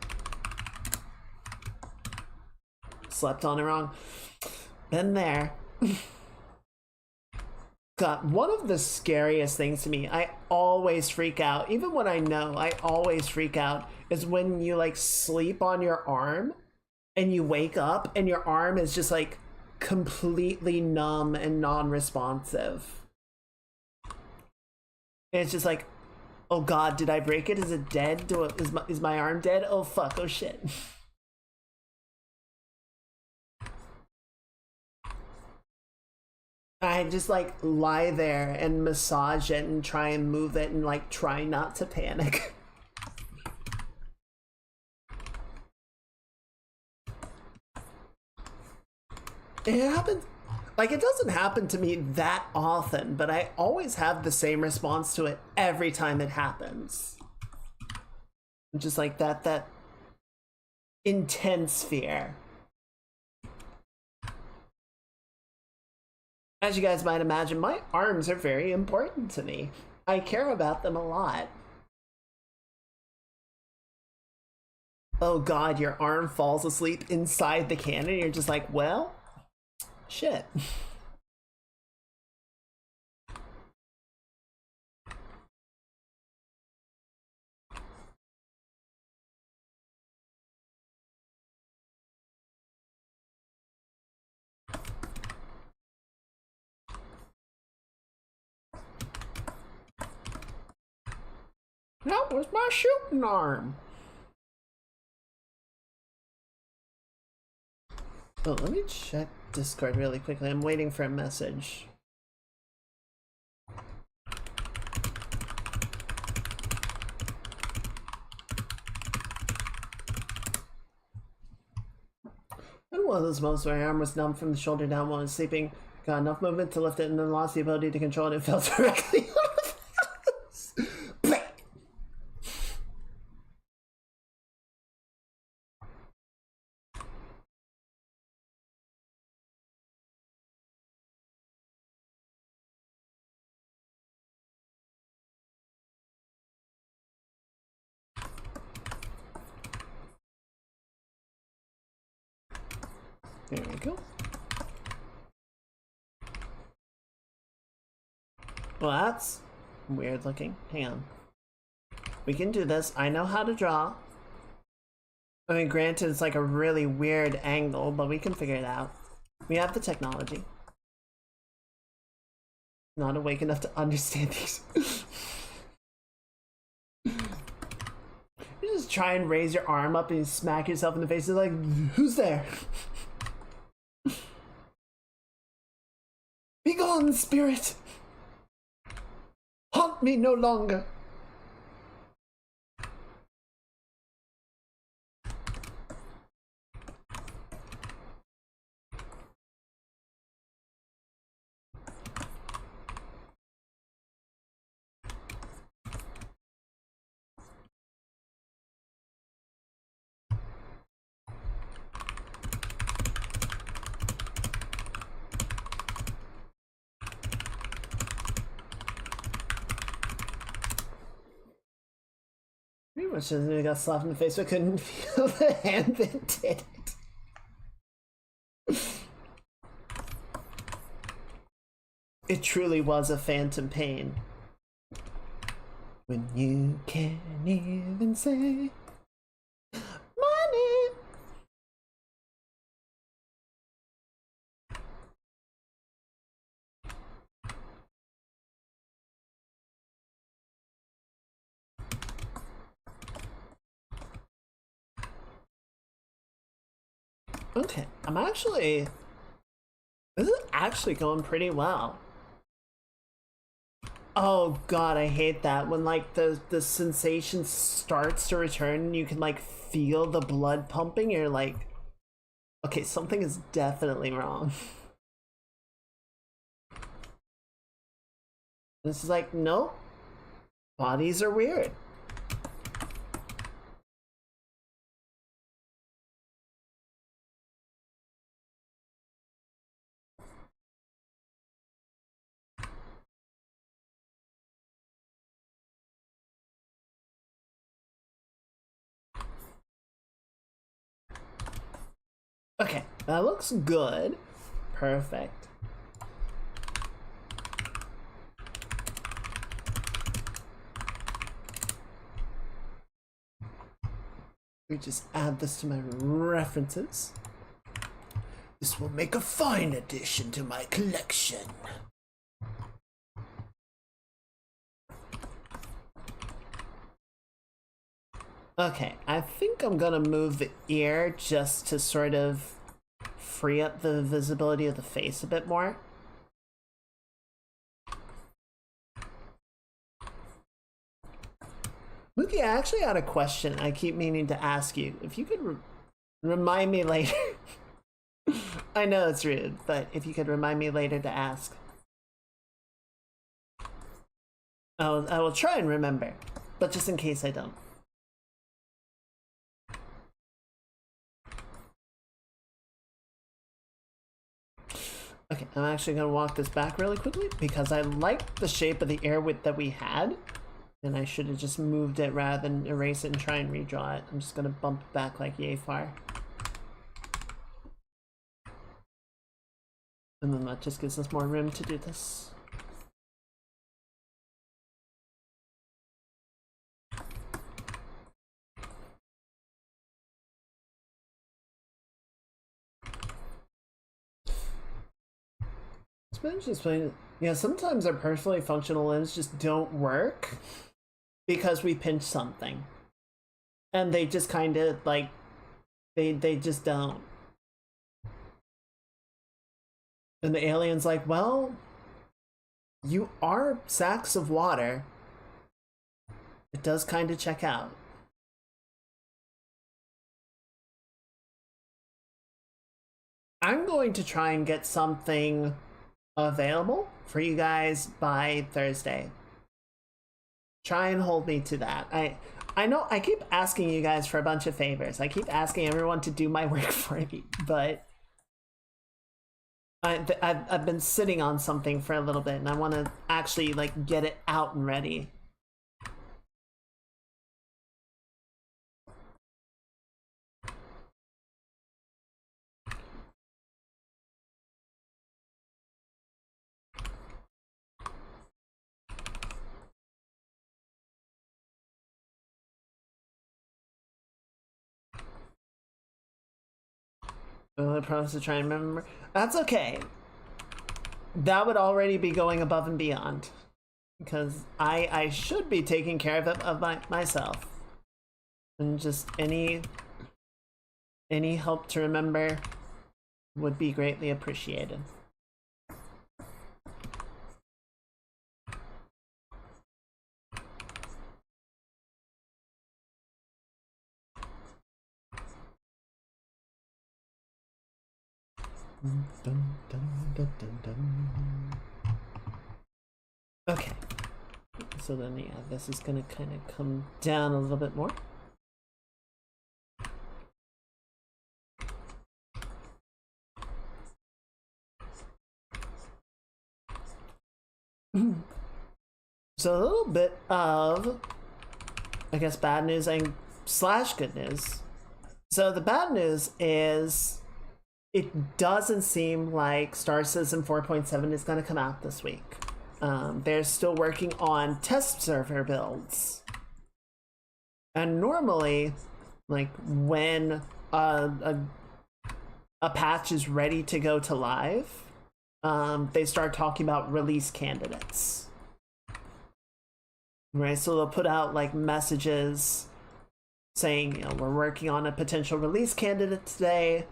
Slept on it wrong. Been there. God, one of the scariest things to me, I always freak out, even when I know, I always freak out, is when you, like, sleep on your arm, and you wake up, and your arm is just, like, completely numb and non-responsive. And it's just like, oh god, did I break it? Is it dead? Is my arm dead? Oh fuck, oh shit. I just like lie there and massage it and try and move it and like try not to panic. It happens, like, it doesn't happen to me that often, but I always have the same response to it every time it happens. Just like that intense fear. As you guys might imagine, my arms are very important to me. I care about them a lot. Oh god, your arm falls asleep inside the cannon, you're just like, well, shit. That was my shooting arm. Oh, let me check Discord really quickly. I'm waiting for a message. And one of those moments where my arm was numb from the shoulder down while I was sleeping. Got enough movement to lift it and then lost the ability to control it and fell directly on the face. There we go. Well, that's weird looking. Hang on. We can do this. I know how to draw. I mean, granted, it's like a really weird angle, but we can figure it out. We have the technology. Not awake enough to understand these. You just try and raise your arm up and you smack yourself in the face. It's like, who's there? Be gone, spirit! Haunt me no longer! Pretty much as we got slapped in the face, I couldn't feel the hand that did it. It truly was a phantom pain. When you can't even say my name. Okay, this is actually going pretty well. Oh god, I hate that when like the sensation starts to return and you can like feel the blood pumping. You're like, okay, something is definitely wrong. This is like, nope, bodies are weird. Okay, that looks good. Perfect. We just add this to my references. This will make a fine addition to my collection. Okay, I think I'm gonna move the ear just to sort of free up the visibility of the face a bit more. Mookie, I actually had a question I keep meaning to ask you. If you could remind me later. I know it's rude, but if you could remind me later to ask. I will try and remember, but just in case I don't. Okay, I'm actually gonna walk this back really quickly because I like the shape of the air width that we had. And I should have just moved it rather than erase it and try and redraw it. I'm just gonna bump it back like yay far. And then that just gives us more room to do this. Yeah, sometimes our personally functional limbs just don't work because we pinch something. And they just kind of like, they just don't. And the alien's like, well, you are sacks of water. It does kind of check out. I'm going to try and get something available for you guys by Thursday. Try and hold me to that. I know I keep asking you guys for a bunch of favors. I keep asking everyone to do my work for me, but I've been sitting on something for a little bit and I want to actually like get it out and ready. I promise to try and remember. That's okay. That would already be going above and beyond. Because I should be taking care of it myself. And just any help to remember would be greatly appreciated. Dun, dun, dun, dun, dun. Okay, so then yeah, this is gonna kind of come down a little bit more. So a little bit of I guess, bad news and slash good news. So the bad news is it doesn't seem like Star Citizen 4.7 is going to come out this week. They're still working on test server builds. And normally, like when a patch is ready to go to live, they start talking about release candidates. Right, so they'll put out like messages saying, you know, we're working on a potential release candidate today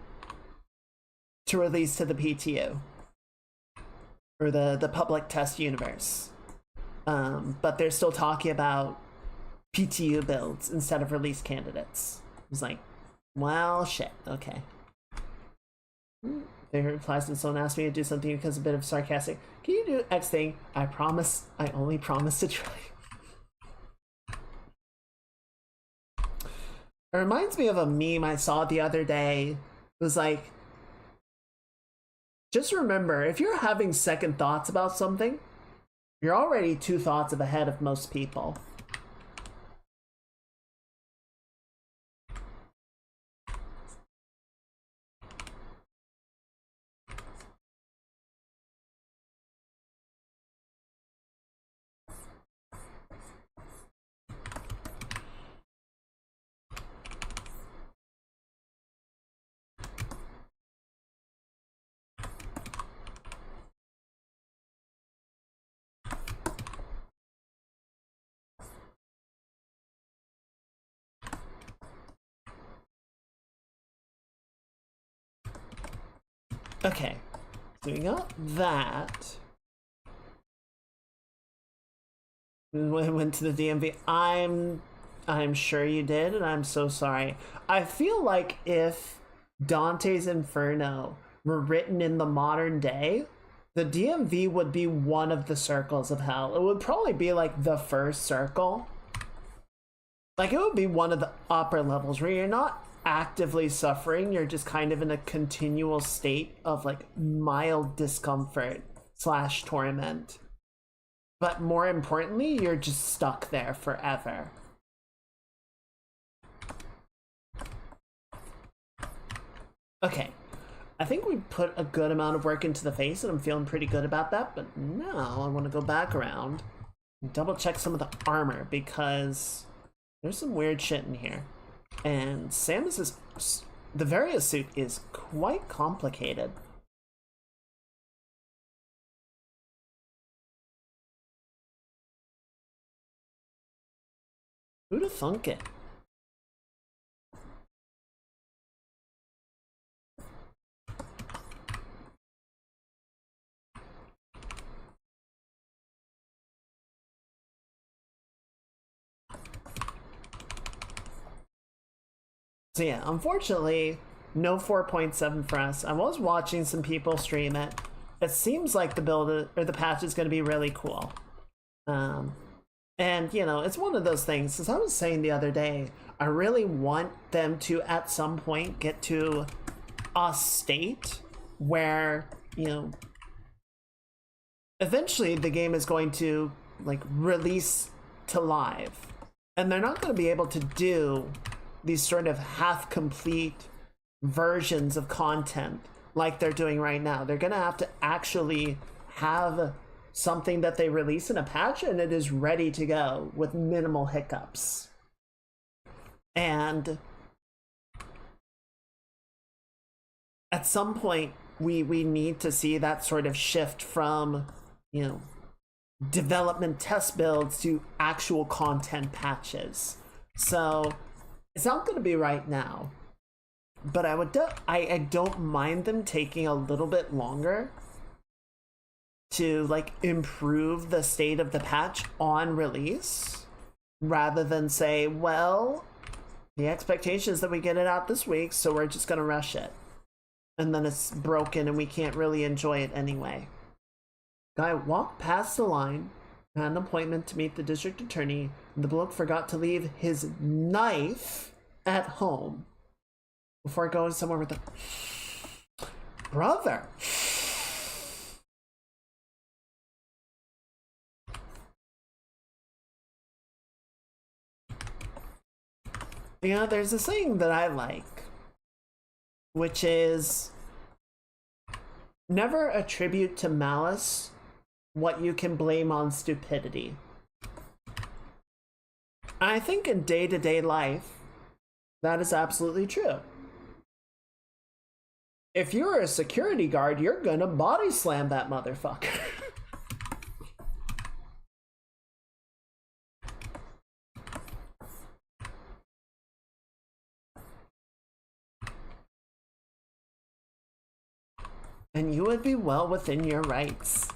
to release to the PTU or the public test universe. But they're still talking about PTU builds instead of release candidates. It's like, well, shit, okay. They replies and someone asked me to do something because a bit of sarcastic. Can you do X thing? I promise. I only promise to try. It reminds me of a meme I saw the other day. It was like, just remember, if you're having second thoughts about something, you're already 2 thoughts ahead of most people. Okay, so we got that. Went to the DMV. I'm sure you did, and I'm so sorry. I feel like if Dante's Inferno were written in the modern day, the DMV would be one of the circles of hell. It would probably be like the first circle. Like it would be one of the upper levels where you're not actively suffering, you're just kind of in a continual state of like mild discomfort / torment. But more importantly, you're just stuck there forever. Okay, I think we put a good amount of work into the face and I'm feeling pretty good about that, but now I want to go back around and double check some of the armor because there's some weird shit in here. And Samus's, the Varia suit is quite complicated. Who'da thunk it? So yeah, unfortunately, no 4.7 for us. I was watching some people stream it. It seems like the build or the patch is going to be really cool. And you know, it's one of those things. As I was saying the other day, I really want them to at some point get to a state where, you know, eventually the game is going to like release to live, and they're not going to be able to do these sort of half-complete versions of content like they're doing right now. They're gonna have to actually have something that they release in a patch and it is ready to go with minimal hiccups. And at some point we need to see that sort of shift from, you know, development test builds to actual content patches. So it's not going to be right now, but I don't mind them taking a little bit longer to like improve the state of the patch on release, rather than say, well, the expectation is that we get it out this week, so we're just going to rush it, and then it's broken and we can't really enjoy it anyway. Guy walked past the line, had an appointment to meet the district attorney. The bloke forgot to leave his knife at home before going somewhere with the brother. You know, there's a saying that I like, which is never attribute to malice what you can blame on stupidity. I think in day-to-day life, that is absolutely true. If you're a security guard, you're gonna body slam that motherfucker. And you would be well within your rights.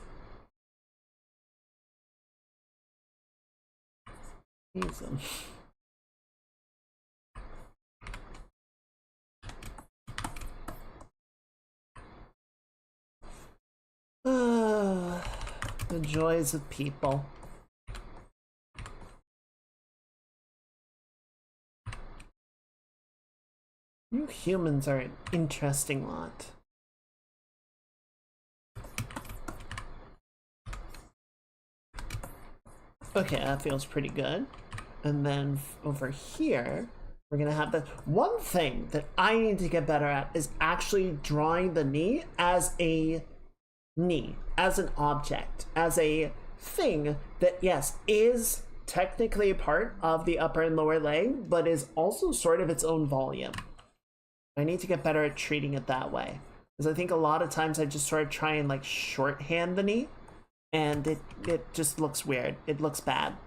Use them. The joys of people. You humans are an interesting lot. Okay, that feels pretty good. And then over here, we're gonna have the one thing that I need to get better at is actually drawing the knee as a knee, as an object, as a thing that, yes, is technically a part of the upper and lower leg, but is also sort of its own volume. I need to get better at treating it that way. Because I think a lot of times I just sort of try and like shorthand the knee, and it just looks weird. It looks bad.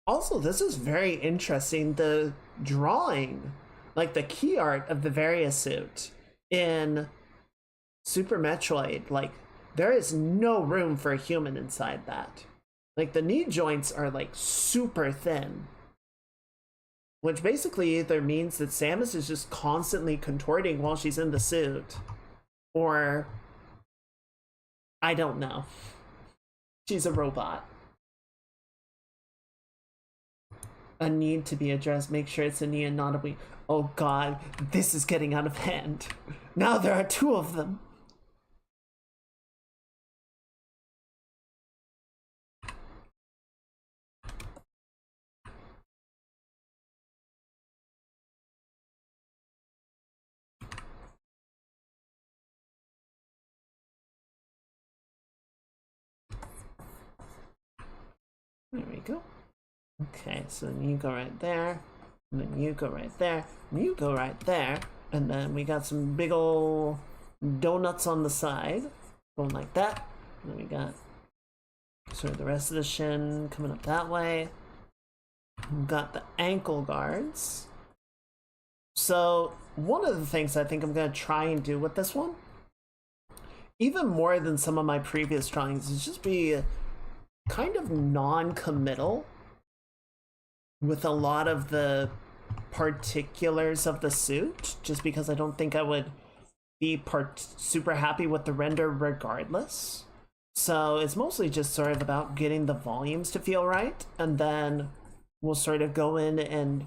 Also, this is very interesting, the drawing, like the key art of the Varia suit in Super Metroid, like there is no room for a human inside that. Like the knee joints are like super thin, which basically either means that Samus is just constantly contorting while she's in the suit, or I don't know. She's a robot. A need to be addressed. Make sure it's a knee and not a weak. Oh god, this is getting out of hand. Now there are two of them. There we go. Okay, so then you go right there, and then you go right there, and you go right there, and then we got some big ol' donuts on the side, going like that, and then we got sort of the rest of the shin coming up that way. We've got the ankle guards. So one of the things I think I'm going to try and do with this one, even more than some of my previous drawings, is just be kind of non-committal with a lot of the particulars of the suit, just because I don't think I would be super happy with the render regardless. So it's mostly just sort of about getting the volumes to feel right, and then we'll sort of go in and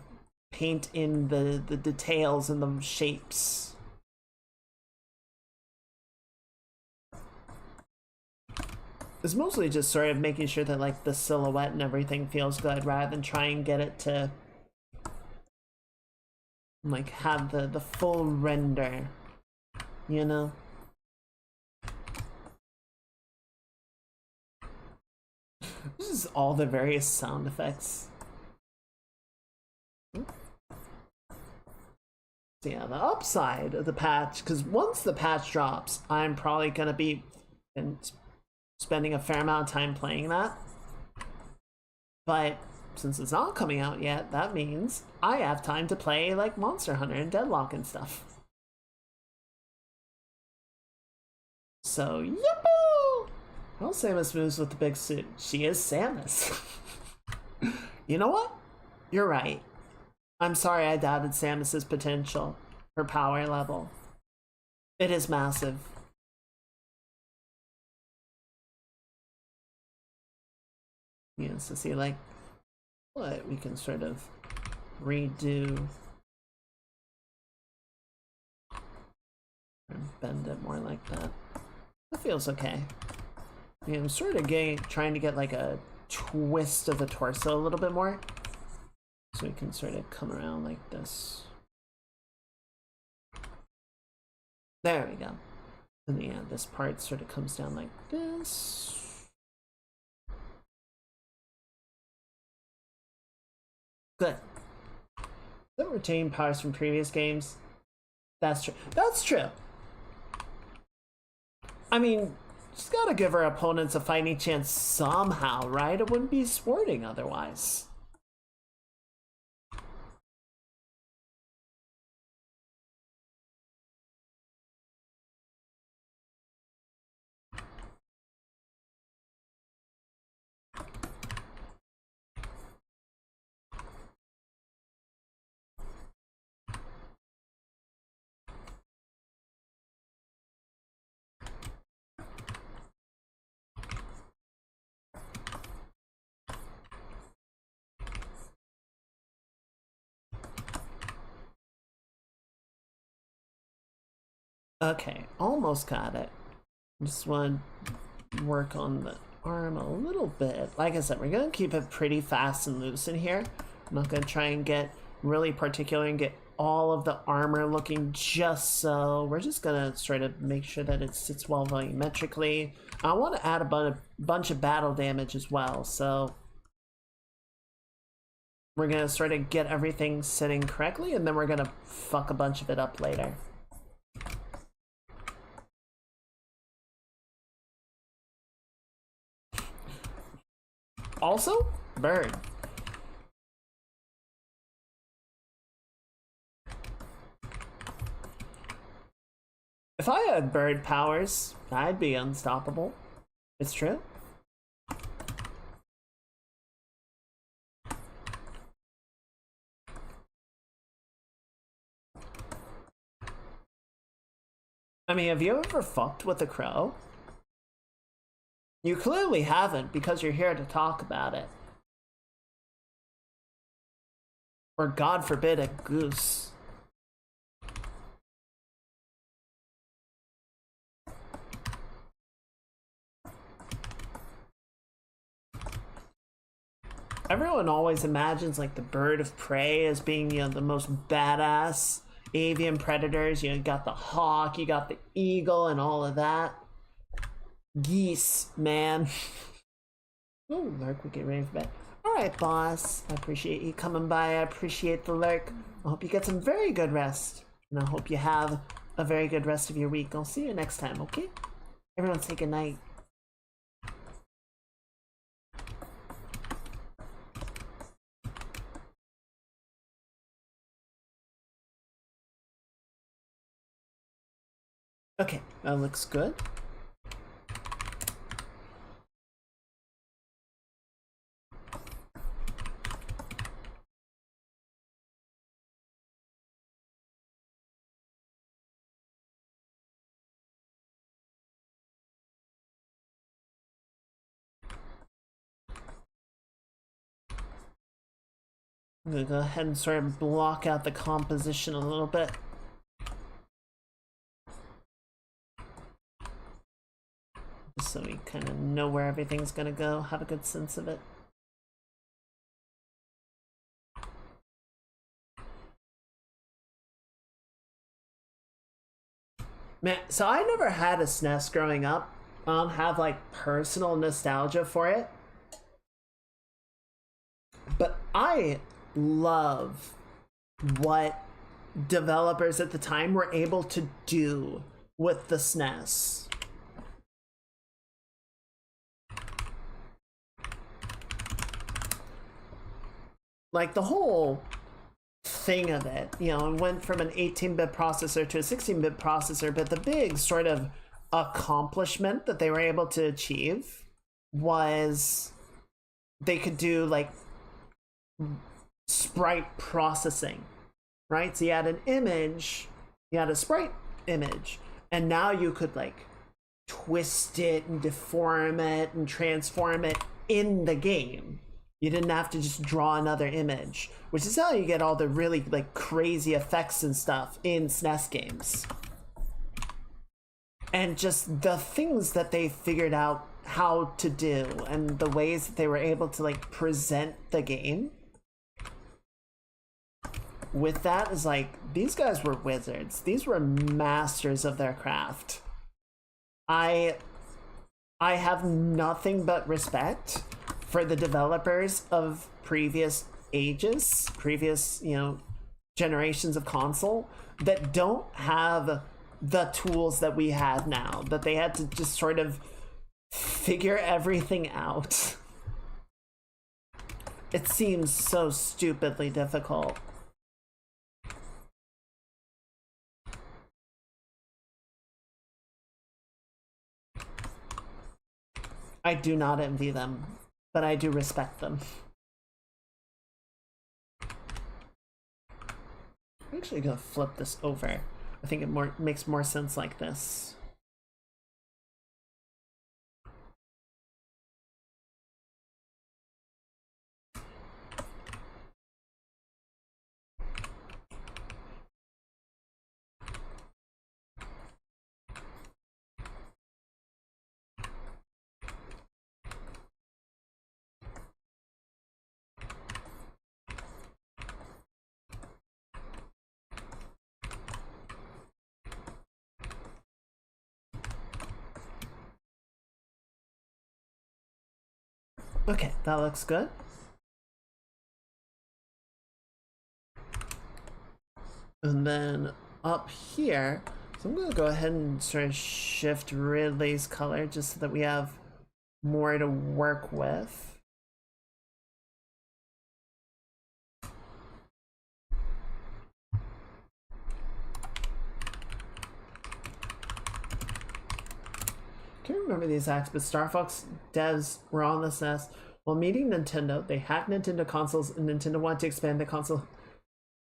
paint in the details and the shapes. It's mostly just sort of making sure that like the silhouette and everything feels good, rather than try and get it to like have the full render, you know? This is all the various sound effects. So yeah, the upside of the patch, because once the patch drops, I'm probably gonna be spending a fair amount of time playing that. But since it's not coming out yet, that means I have time to play like Monster Hunter and Deadlock and stuff. So, yippoo! Well, Samus moves with the big suit. She is Samus. You know what? You're right. I'm sorry I doubted Samus's potential, her power level. It is massive. Yeah, so see like what we can sort of redo or bend it more like that. That feels okay. I'm sort of trying to get like a twist of the torso a little bit more. So we can sort of come around like this. There we go. And yeah, this part sort of comes down like this. Good. Don't retain powers from previous games. That's true. That's true. I mean, just gotta give our opponents a fighting chance somehow, right? It wouldn't be sporting otherwise. Okay, almost got it. Just want to work on the arm a little bit. Like I said, we're going to keep it pretty fast and loose in here. I'm not going to try and get really particular and get all of the armor looking just so. We're just going to sort of make sure that it sits well volumetrically. I want to add a bunch of battle damage as well, so we're going to sort of get everything sitting correctly, and then we're going to fuck a bunch of it up later. Also, bird. If I had bird powers, I'd be unstoppable. It's true. I mean, have you ever fucked with a crow? You clearly haven't, because you're here to talk about it. Or God forbid, a goose. Everyone always imagines like the bird of prey as being, you know, the most badass avian predators. You know, you got the hawk, you got the eagle, and all of that. Geese, man. Oh, Lurk, we get ready for bed. Alright, boss. I appreciate you coming by. I appreciate the Lurk. I hope you get some very good rest. And I hope you have a very good rest of your week. I'll see you next time, okay? Everyone say good night. Okay, that looks good. I'm gonna go ahead and sort of block out the composition a little bit. Just so we kind of know where everything's gonna go, have a good sense of it. Man, so I never had a SNES growing up. I don't have like personal nostalgia for it. But I love what developers at the time were able to do with the SNES. Like the whole thing of it, you know, it went from an 18-bit processor to a 16-bit processor, but the big sort of accomplishment that they were able to achieve was they could do like sprite processing, right? So you had an image, you had a sprite image, and now you could like twist it and deform it and transform it in the game. You didn't have to just draw another image, which is how you get all the really like crazy effects and stuff in SNES games. And just the things that they figured out how to do and the ways that they were able to like present the game with that is like, these guys were wizards. These were masters of their craft. I have nothing but respect for the developers of previous ages, previous, you know, generations of console that don't have the tools that we have now, that they had to just sort of figure everything out. It seems so stupidly difficult. I do not envy them, but I do respect them. I'm actually gonna flip this over. I think it makes more sense like this. Okay, that looks good. And then up here, so I'm gonna go ahead and sort of shift Ridley's color just so that we have more to work with. I can't remember the exact, but Star Fox devs were on this nest. While meeting Nintendo, they hacked Nintendo consoles and Nintendo wanted to expand the console.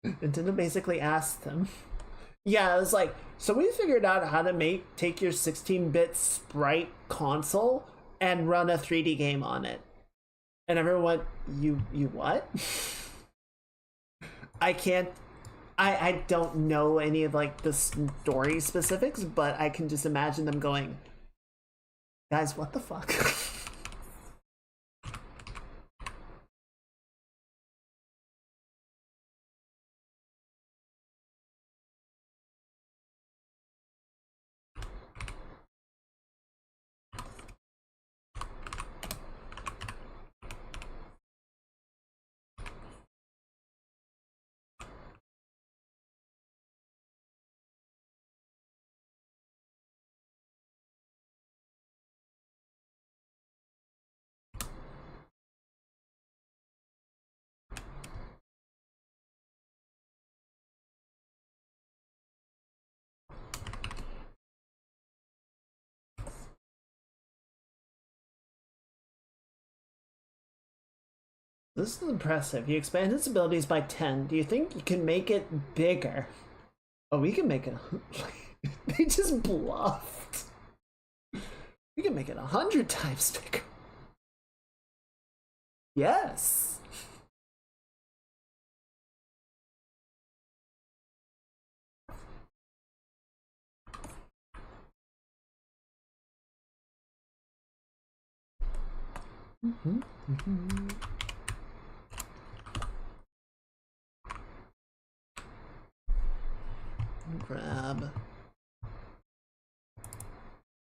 Nintendo basically asked them. Yeah, it was like, so we figured out how to take your 16-bit sprite console and run a 3D game on it. And everyone went, you what? I don't know any of like the story specifics, but I can just imagine them going, guys, what the fuck? This is impressive. You expand its abilities by 10. Do you think you can make it bigger? Oh, we can make it. They just bluffed. We can make it 100 times bigger. Yes.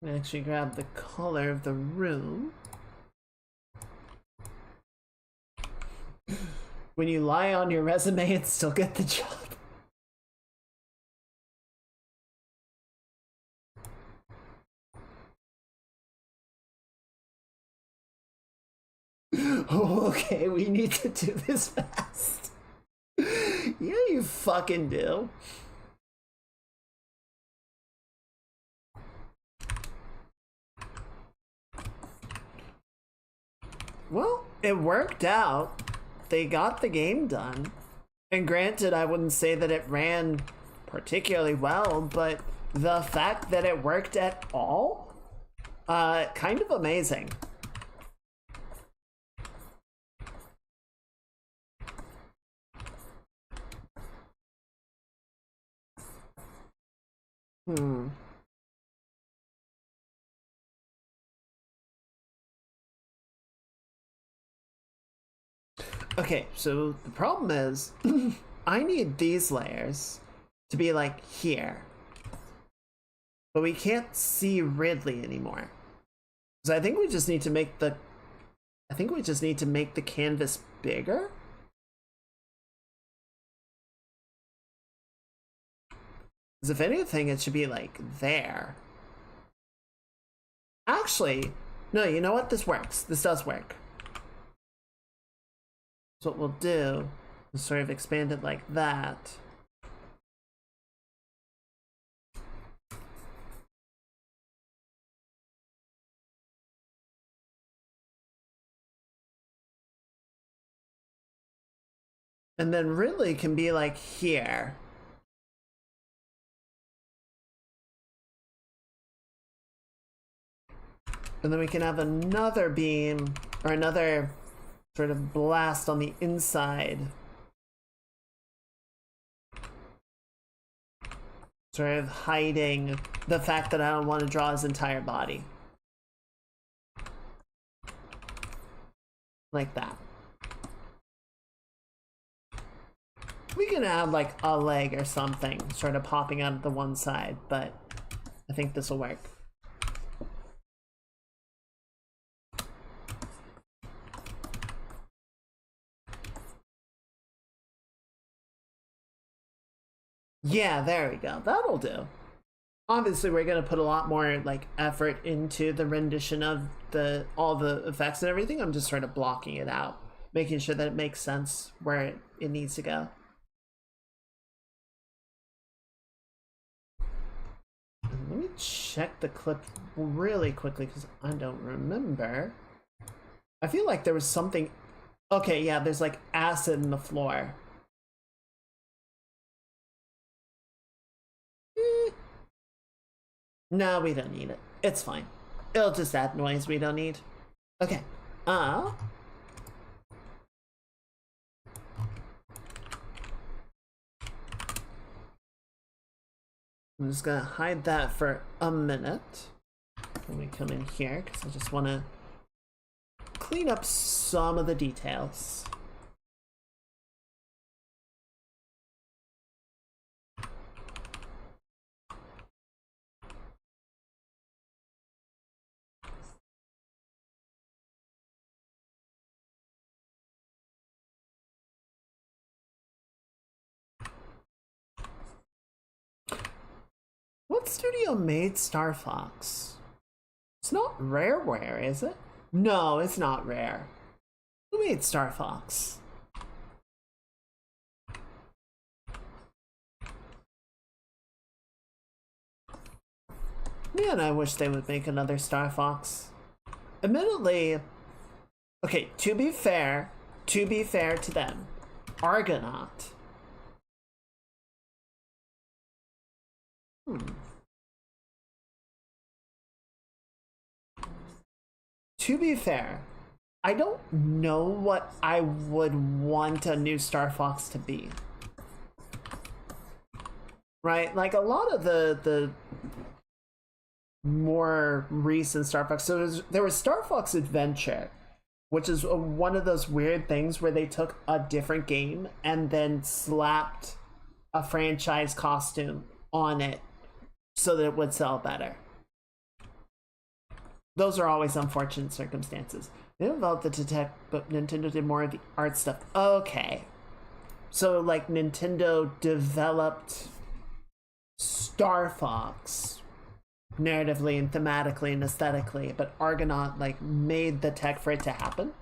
Actually grab the color of the room. When you lie on your resume and still get the job. Oh, okay, we need to do this fast. Yeah, you fucking do. Well, it worked out. They got the game done. And granted, I wouldn't say that it ran particularly well, but the fact that it worked at all, kind of amazing. Okay, so the problem is I need these layers to be like here. But we can't see Ridley anymore. So I think we just need to make the canvas bigger. Because if anything, it should be like there. Actually, no, you know what? This works. This does work. So what we'll do is sort of expand it like that. And then Ridley can be like here. And then we can have another beam or another sort of blast on the inside. Sort of hiding the fact that I don't want to draw his entire body. Like that. We can add like a leg or something sort of popping out of the one side, but I think this will work. Yeah, there we go. That'll do. Obviously, we're gonna put a lot more like effort into the rendition of all the effects and everything. I'm just sort of blocking it out, making sure that it makes sense where it needs to go. Let me check the clip really quickly because I don't remember. I feel like there was something. Okay, yeah, there's like acid in the floor. No, we don't need it. It's fine. It'll just add noise we don't need. Okay. I'm just gonna hide that for a minute. Let me come in here because I just want to clean up some of the details. What studio made Star Fox? It's not Rareware, is it? No, it's not Rare. Who made Star Fox? Man, I wish they would make another Star Fox. Admittedly, okay, to be fair to them, Argonaut. To be fair, I don't know what I would want a new Star Fox to be. Right? Like a lot of the more recent Star Fox. So there was Star Fox Adventure, which is one of those weird things where they took a different game and then slapped a franchise costume on it so that it would sell better. Those are always unfortunate circumstances. They developed the detect, but Nintendo did more of the art stuff. Okay. So, like, Nintendo developed Star Fox narratively and thematically and aesthetically, but Argonaut, like, made the tech for it to happen.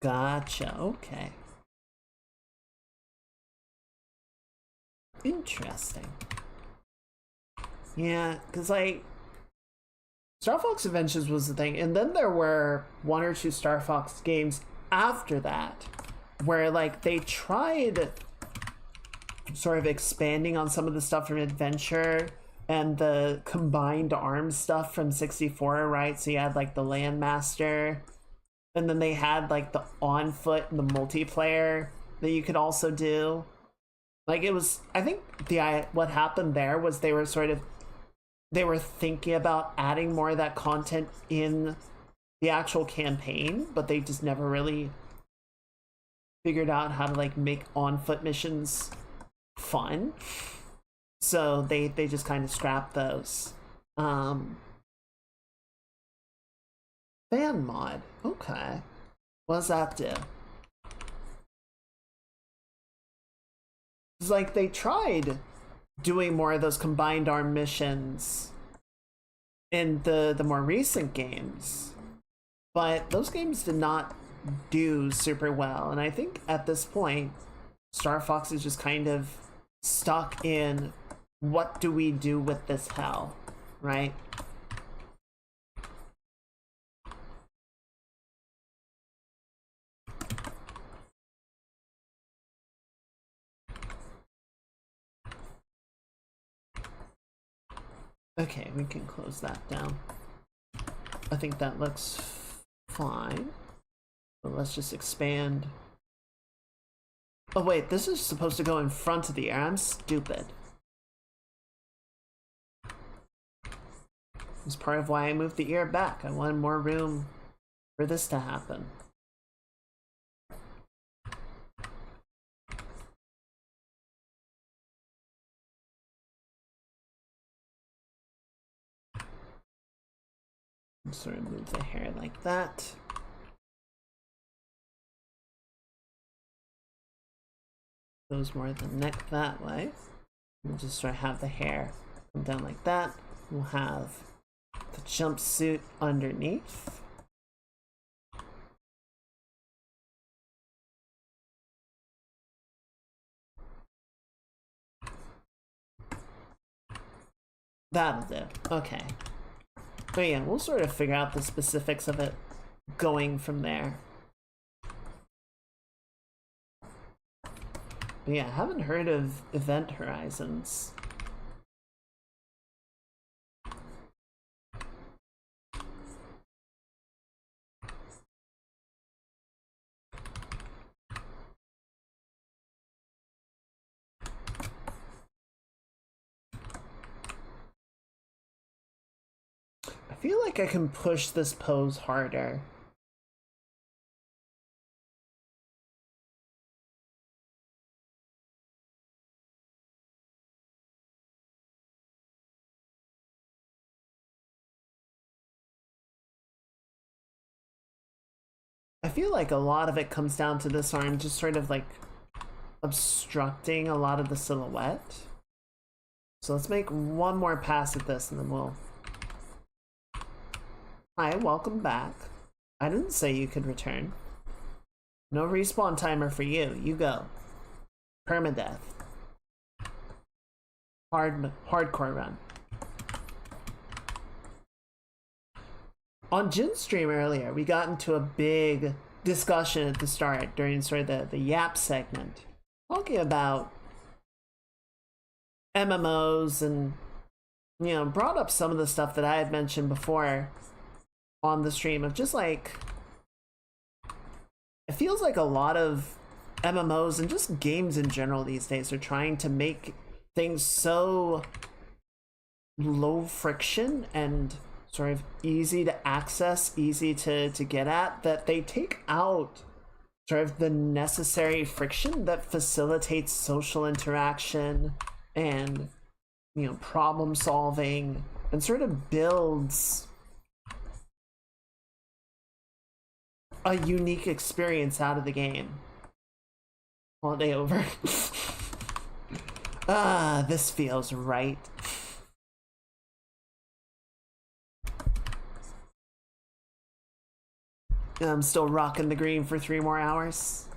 Gotcha, okay. Interesting. Yeah, because, like, Star Fox Adventures was the thing, and then there were one or two Star Fox games after that where, like, they tried sort of expanding on some of the stuff from Adventure and the combined arms stuff from 64, right? So you had like the Landmaster, and then they had like the on foot and the multiplayer that you could also do. Like it was, I think what happened there was they were thinking about adding more of that content in the actual campaign, but they just never really figured out how to like make on foot missions fun. So they just kind of scrapped those. Fan mod. Okay. What does that do? It's like they tried doing more of those combined arm missions in the more recent games, but those games did not do super well. And I think at this point, Star Fox is just kind of stuck in what do we do with this hell, right? Okay, we can close that down. I think that looks fine. But let's just expand. Oh wait, this is supposed to go in front of the air. I'm stupid. It's part of why I moved the ear back. I wanted more room for this to happen. Sort of move the hair like that. Goes more the neck that way. We'll just sort of have the hair come down like that. We'll have the jumpsuit underneath. That'll do. Okay. But yeah, we'll sort of figure out the specifics of it going from there. But yeah, I haven't heard of Event Horizons. I feel like I can push this pose harder. I feel like a lot of it comes down to this arm just sort of like obstructing a lot of the silhouette. So let's make one more pass at this and then we'll... Hi, welcome back. I didn't say you could return. No respawn timer for you. You go. Permadeath. Hardcore run. On Jin's stream earlier, we got into a big discussion at the start during sort of the Yap segment, talking about MMOs and, you know, brought up some of the stuff that I had mentioned before on the stream of just like, it feels like a lot of MMOs and just games in general these days are trying to make things so low friction and sort of easy to access, easy to get at, that they take out sort of the necessary friction that facilitates social interaction and, you know, problem solving, and sort of builds a unique experience out of the game. Holiday over. Ah, this feels right. I'm still rocking the green for 3 more hours.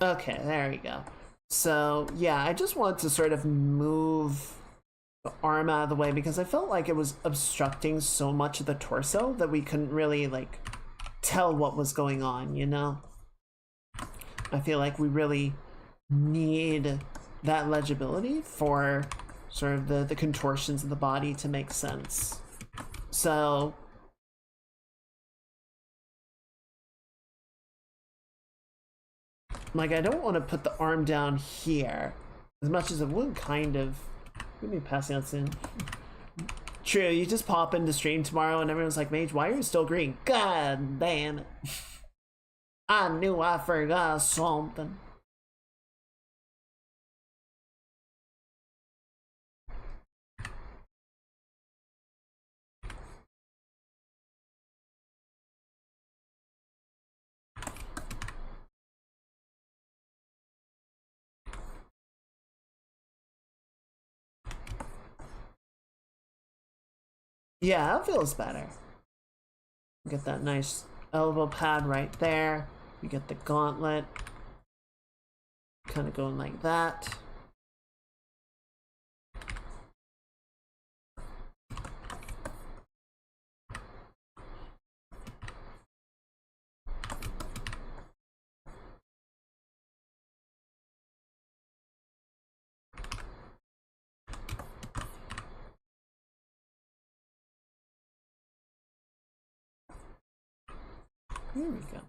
Okay, there we go. So yeah, I just wanted to sort of move the arm out of the way because I felt like it was obstructing so much of the torso that we couldn't really like tell what was going on, you know? I feel like we really need that legibility for sort of the contortions of the body to make sense. So like, I don't want to put the arm down here as much as it would kind of. We'll be passing out soon. True, you just pop into stream tomorrow and everyone's like, Mage, why are you still green? God damn it. I knew I forgot something. Yeah, that feels better. Get that nice elbow pad right there. You get the gauntlet. Kind of going like that. Here we go.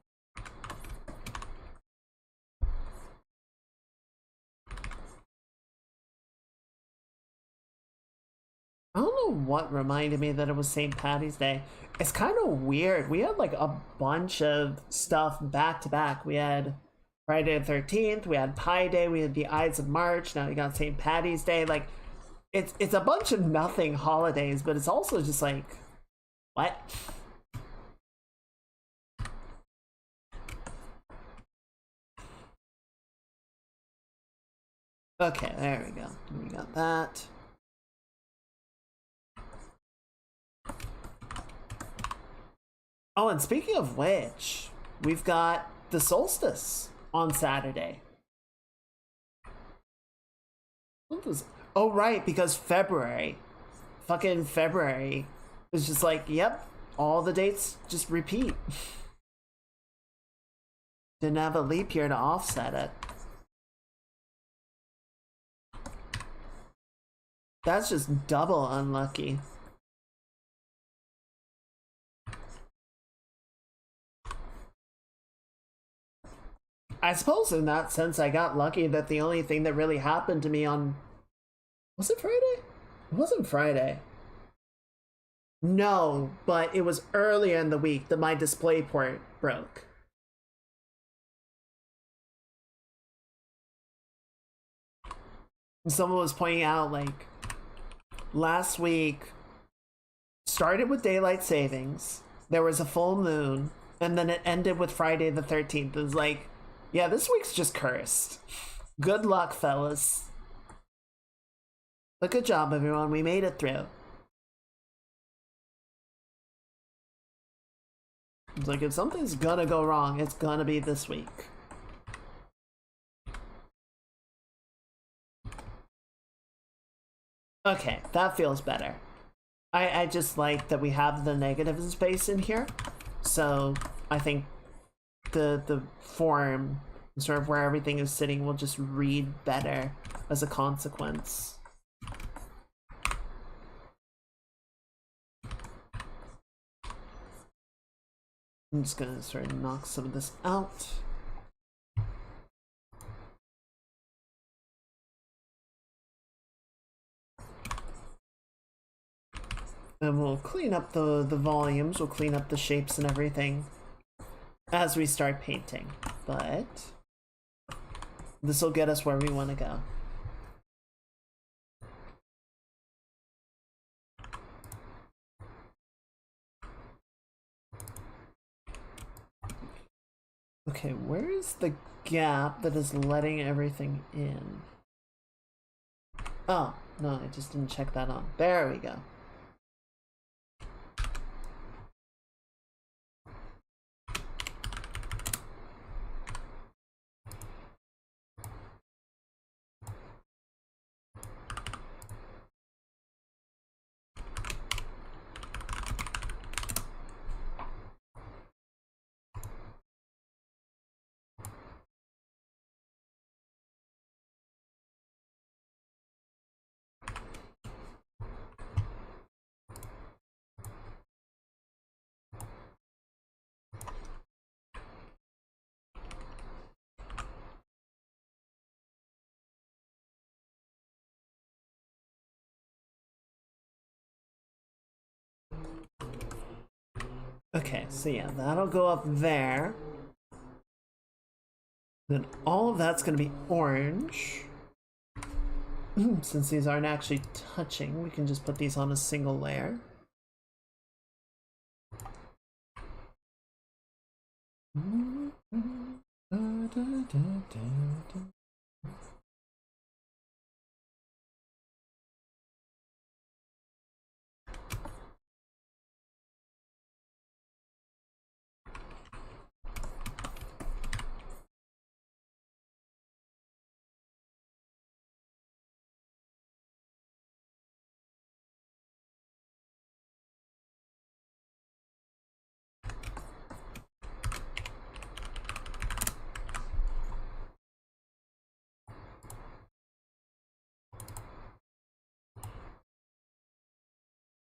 I don't know what reminded me that it was St. Patty's Day. It's kind of weird. We had like a bunch of stuff back to back. We had Friday the 13th, we had Pi Day, we had the Ides of March, now we got St. Patty's Day. Like, it's a bunch of nothing holidays, but it's also just like, what? Okay, there we go. We got that. Oh, and speaking of which, we've got the solstice on Saturday. What was? Oh, right, because February. Fucking February. It's just like, yep, all the dates just repeat. Didn't have a leap year to offset it. That's just double unlucky. I suppose in that sense I got lucky that the only thing that really happened to me on... Was it Friday? It wasn't Friday. No, but it was earlier in the week that my display port broke. Someone was pointing out, like, last week started with daylight savings, there was a full moon, and then it ended with Friday the 13th. It was like, yeah, this week's just cursed. Good luck, fellas. But good job, everyone. We made it through. It's like, if something's gonna go wrong, it's gonna be this week. Okay, that feels better. I just like that we have the negative space in here. So I think the form, sort of where everything is sitting, will just read better as a consequence. I'm just gonna sort of knock some of this out. And we'll clean up the volumes, we'll clean up the shapes and everything as we start painting. But this will get us where we want to go. Okay, where is the gap that is letting everything in? Oh, no, I just didn't check that on. There we go. Okay, so yeah, that'll go up there. Then all of that's going to be orange. Since these aren't actually touching, we can just put these on a single layer.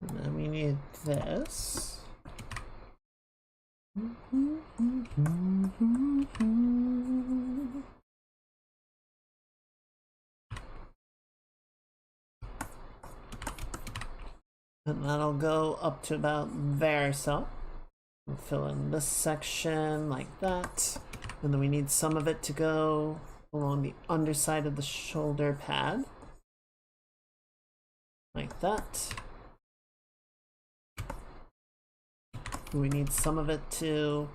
And then we need this. And that'll go up to about there, so we'll fill in this section like that. And then we need some of it to go along the underside of the shoulder pad. Like that. We need some of it to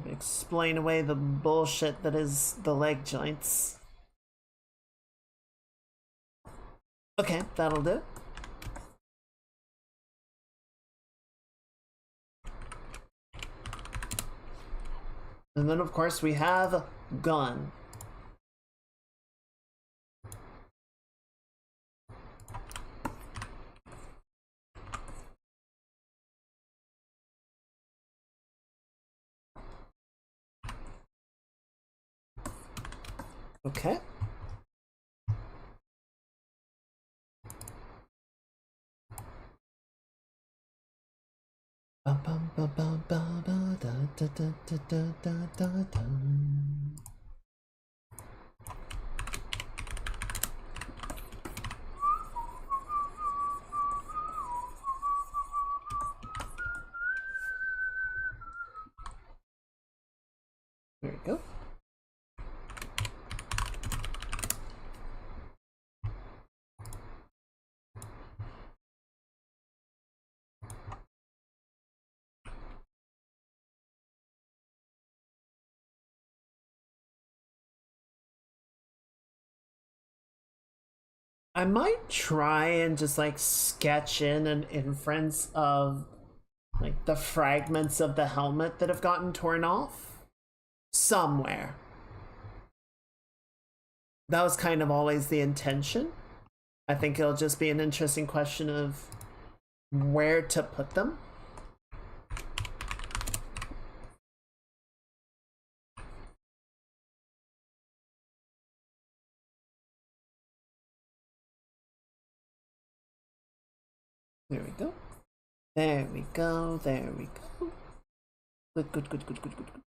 explain away the bullshit that is the leg joints. Okay, that'll do. And then of course we have gun. Okay. There we go. I might try and just like sketch in an inference of like the fragments of the helmet that have gotten torn off somewhere. That was kind of always the intention. I think it'll just be an interesting question of where to put them. There we go. There we go. There we go. Good, good, good, good, good, good, good.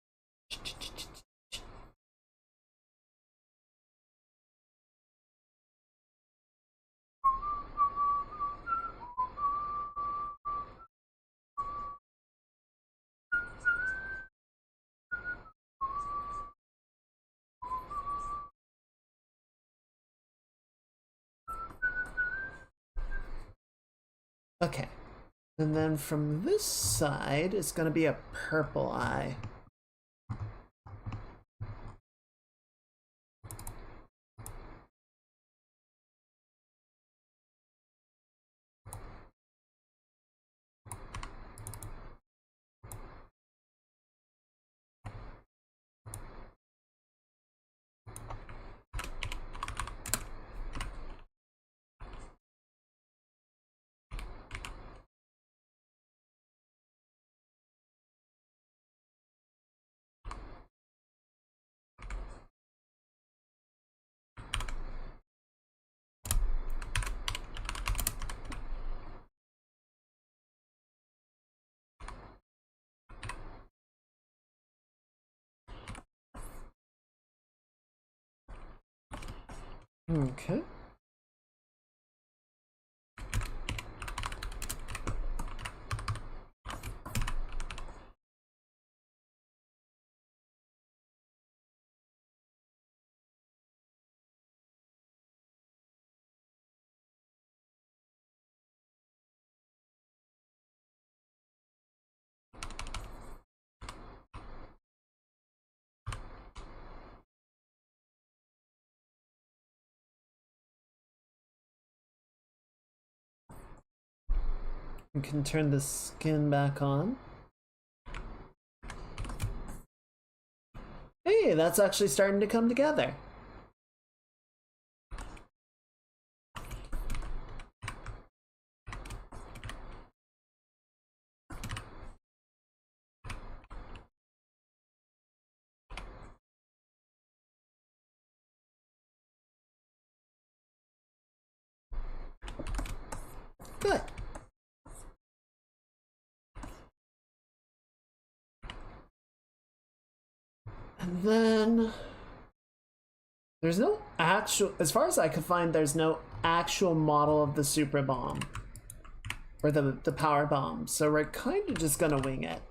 Okay. And then from this side, it's going to be a purple eye. Okay. We can turn the skin back on. Hey, that's actually starting to come together. Good. And then there's no actual, as far as I could find, there's no actual model of the super bomb or the power bomb. So we're kind of just gonna wing it.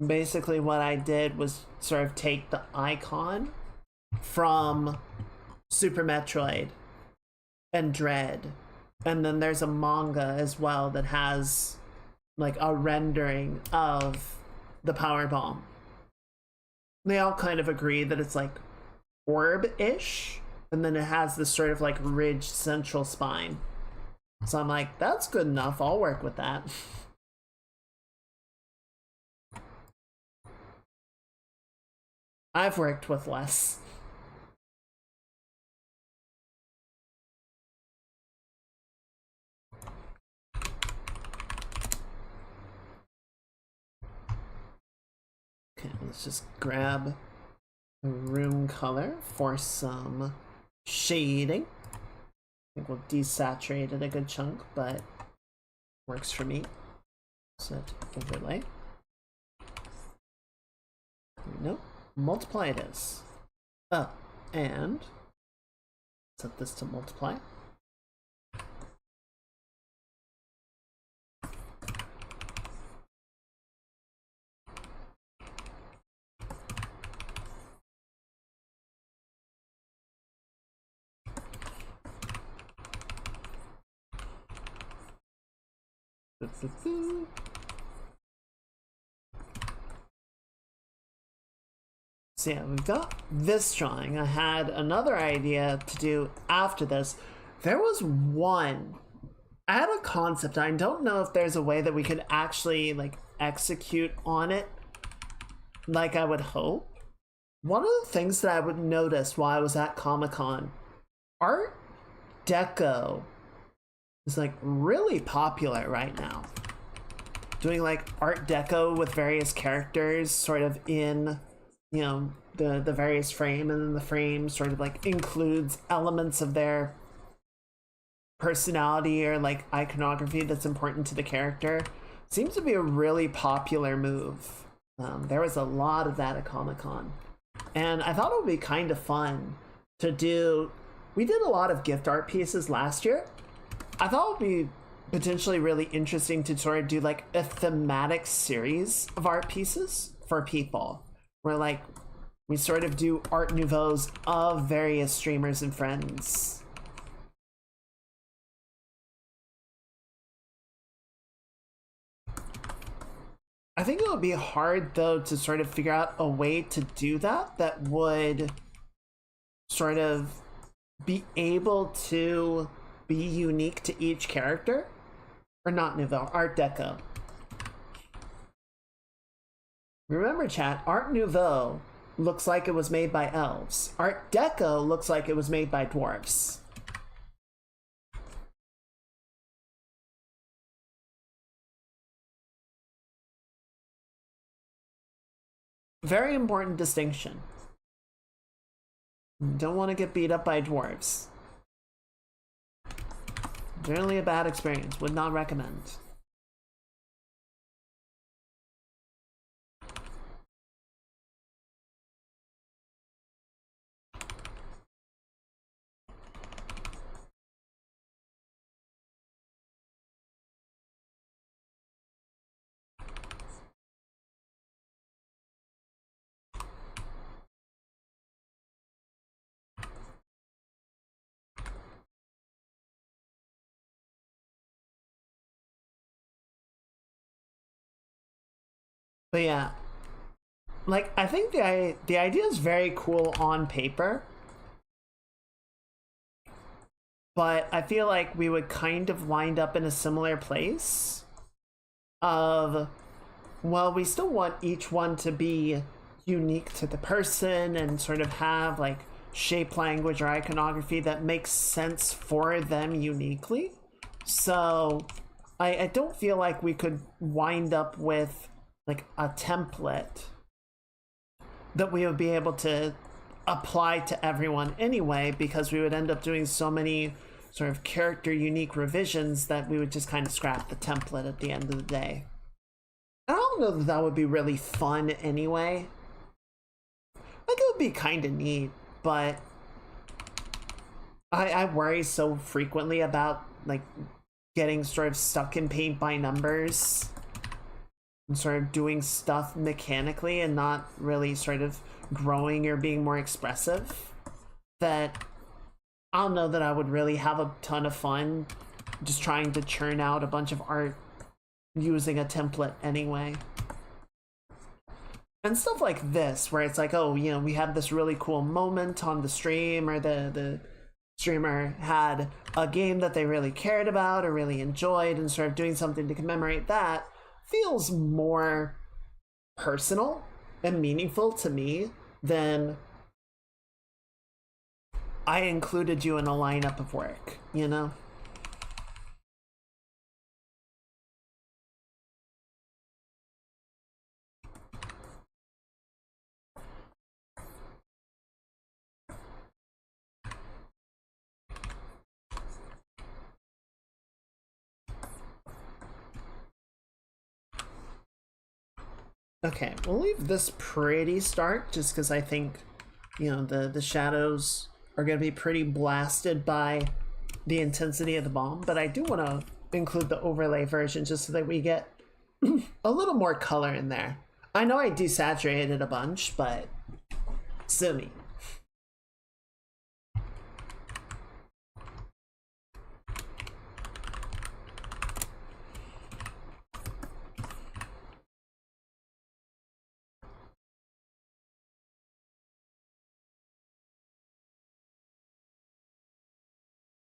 Basically what I did was sort of take the icon from Super Metroid and Dread, and then there's a manga as well that has like a rendering of the power bomb. They all kind of agree that it's like orb-ish, and then it has this sort of like ridged central spine. So I'm like, that's good enough, I'll work with that. I've worked with less. Okay, let's just grab a room color for some shading. I think we'll desaturate it a good chunk, but works for me. Set overlay. Nope. Multiply it is. Oh, and set this to multiply. So yeah, we've got this drawing. I had another idea to do after this. There was one. I had a concept. I don't know if there's a way that we could actually like execute on it like I would hope. One of the things that I would notice while I was at Comic-Con, Art Deco is like really popular right now. Doing like Art Deco with various characters sort of in, you know, the various frame, and then the frame sort of like includes elements of their personality or like iconography that's important to the character. Seems to be a really popular move. There was a lot of that at Comic-Con, and I thought it would be kind of fun to do. We did a lot of gift art pieces last year. I thought it would be potentially really interesting to sort of do like a thematic series of art pieces for people, where like we sort of do Art Nouveaux of various streamers and friends. I think it would be hard though to sort of figure out a way to do that that would sort of be able to be unique to each character. Or not Nouveau, Art Deco. Remember chat, Art Nouveau looks like it was made by elves. Art Deco looks like it was made by dwarves. Very important distinction. Don't want to get beat up by dwarves. Generally a bad experience, would not recommend. But yeah, like I think the idea is very cool on paper, but I feel like we would kind of wind up in a similar place of, well, we still want each one to be unique to the person and sort of have like shape language or iconography that makes sense for them uniquely. So I don't feel like we could wind up with like a template that we would be able to apply to everyone anyway, because we would end up doing so many sort of character unique revisions that we would just kind of scrap the template at the end of the day. I don't know that that would be really fun anyway. Like, it would be kind of neat, but I worry so frequently about like getting sort of stuck in paint by numbers and sort of doing stuff mechanically and not really sort of growing or being more expressive, that I don't know that I would really have a ton of fun just trying to churn out a bunch of art using a template anyway. And stuff like this, where it's like, oh, you know, we had this really cool moment on the stream, or the streamer had a game that they really cared about or really enjoyed, and sort of doing something to commemorate that feels more personal and meaningful to me than I included you in a lineup of work, you know? Okay, we'll leave this pretty stark just because I think, you know, the shadows are going to be pretty blasted by the intensity of the bomb, but I do want to include the overlay version just so that we get a little more color in there. I know I desaturated a bunch, but silly.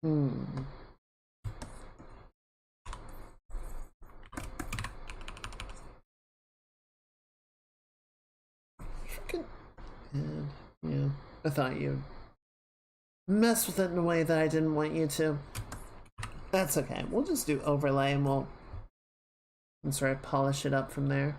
Hmm. Freaking. Yeah, I thought you'd mess with it in a way that I didn't want you to. That's okay. We'll just do overlay and we'll sort of polish it up from there.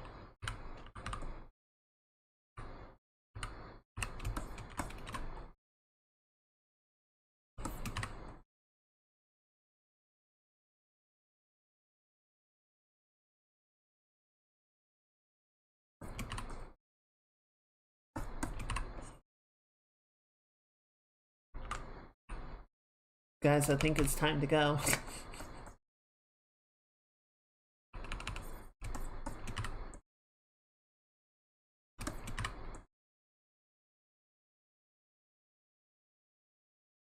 Guys, I think it's time to go.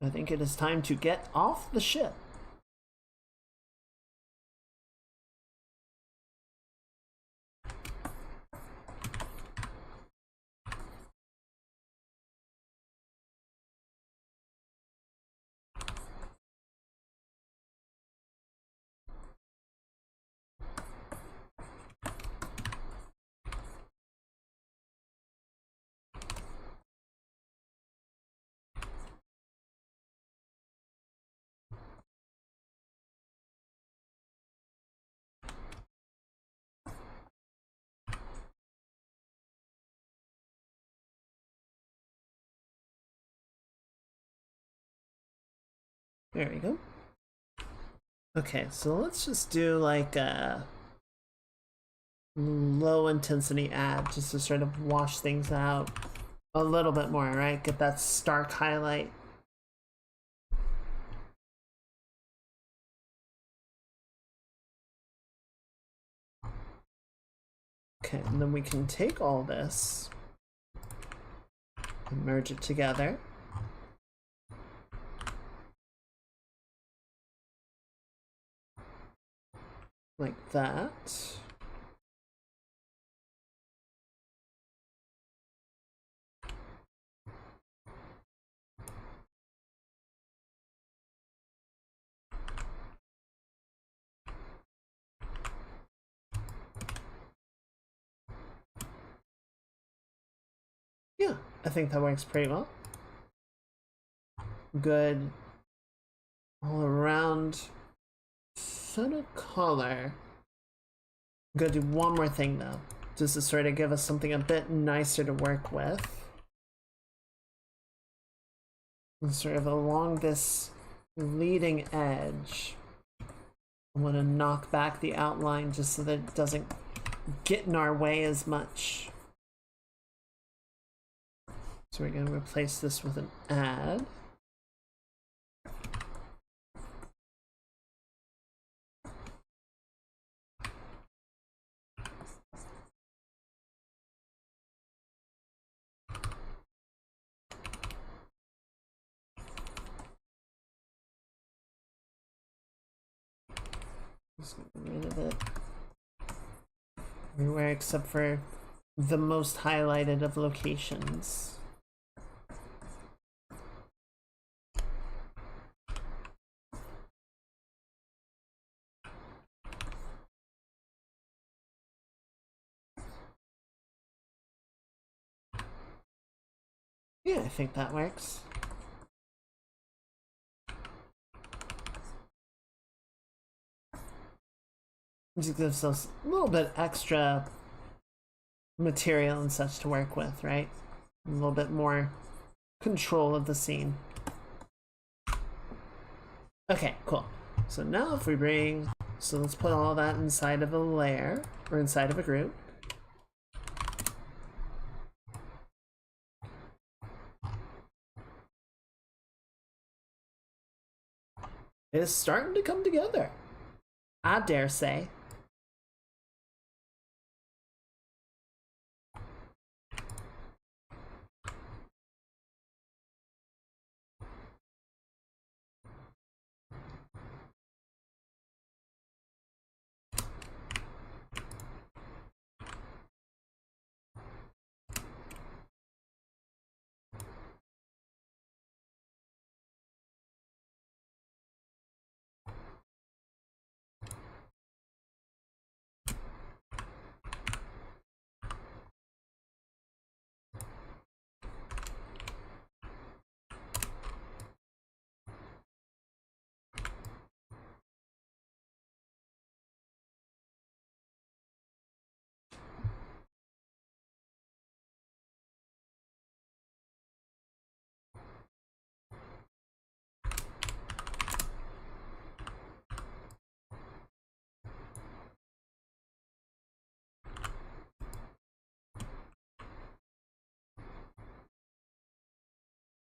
I think it is time to get off the ship. There we go. Okay, so let's just do like a low intensity ad just to sort of wash things out a little bit more, right? Get that stark highlight. Okay, and then we can take all this and merge it together. Like that. I think that works pretty well. Good all around sort of color. I'm gonna do one more thing though, just to sort of give us something a bit nicer to work with. And sort of along this leading edge, I'm gonna knock back the outline just so that it doesn't get in our way as much. So we're gonna replace this with an add. Just get rid of it everywhere except for the most highlighted of locations. Yeah, I think that works. Just gives us a little bit extra material and such to work with, right? A little bit more control of the scene. Okay, cool. So now if we bring, so let's put all that inside of a layer, or inside of a group. It's starting to come together, I dare say.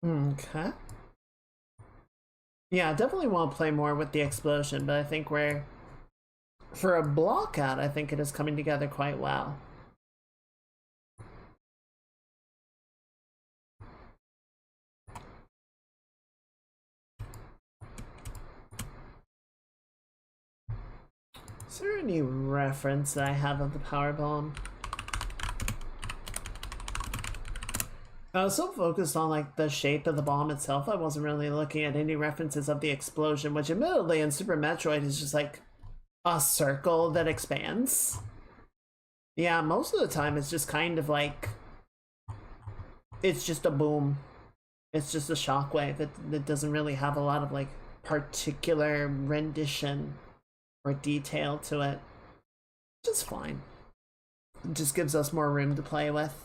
Okay. Yeah, I definitely want to play more with the explosion, but I think we're, for a block out, I think it is coming together quite well. Is there any reference that I have of the power bomb? I was so focused on like the shape of the bomb itself, I wasn't really looking at any references of the explosion, which admittedly in Super Metroid is just like a circle that expands. Yeah, most of the time it's just kind of like, it's just a boom. It's just a shockwave that doesn't really have a lot of like particular rendition or detail to it. Just fine. It just gives us more room to play with.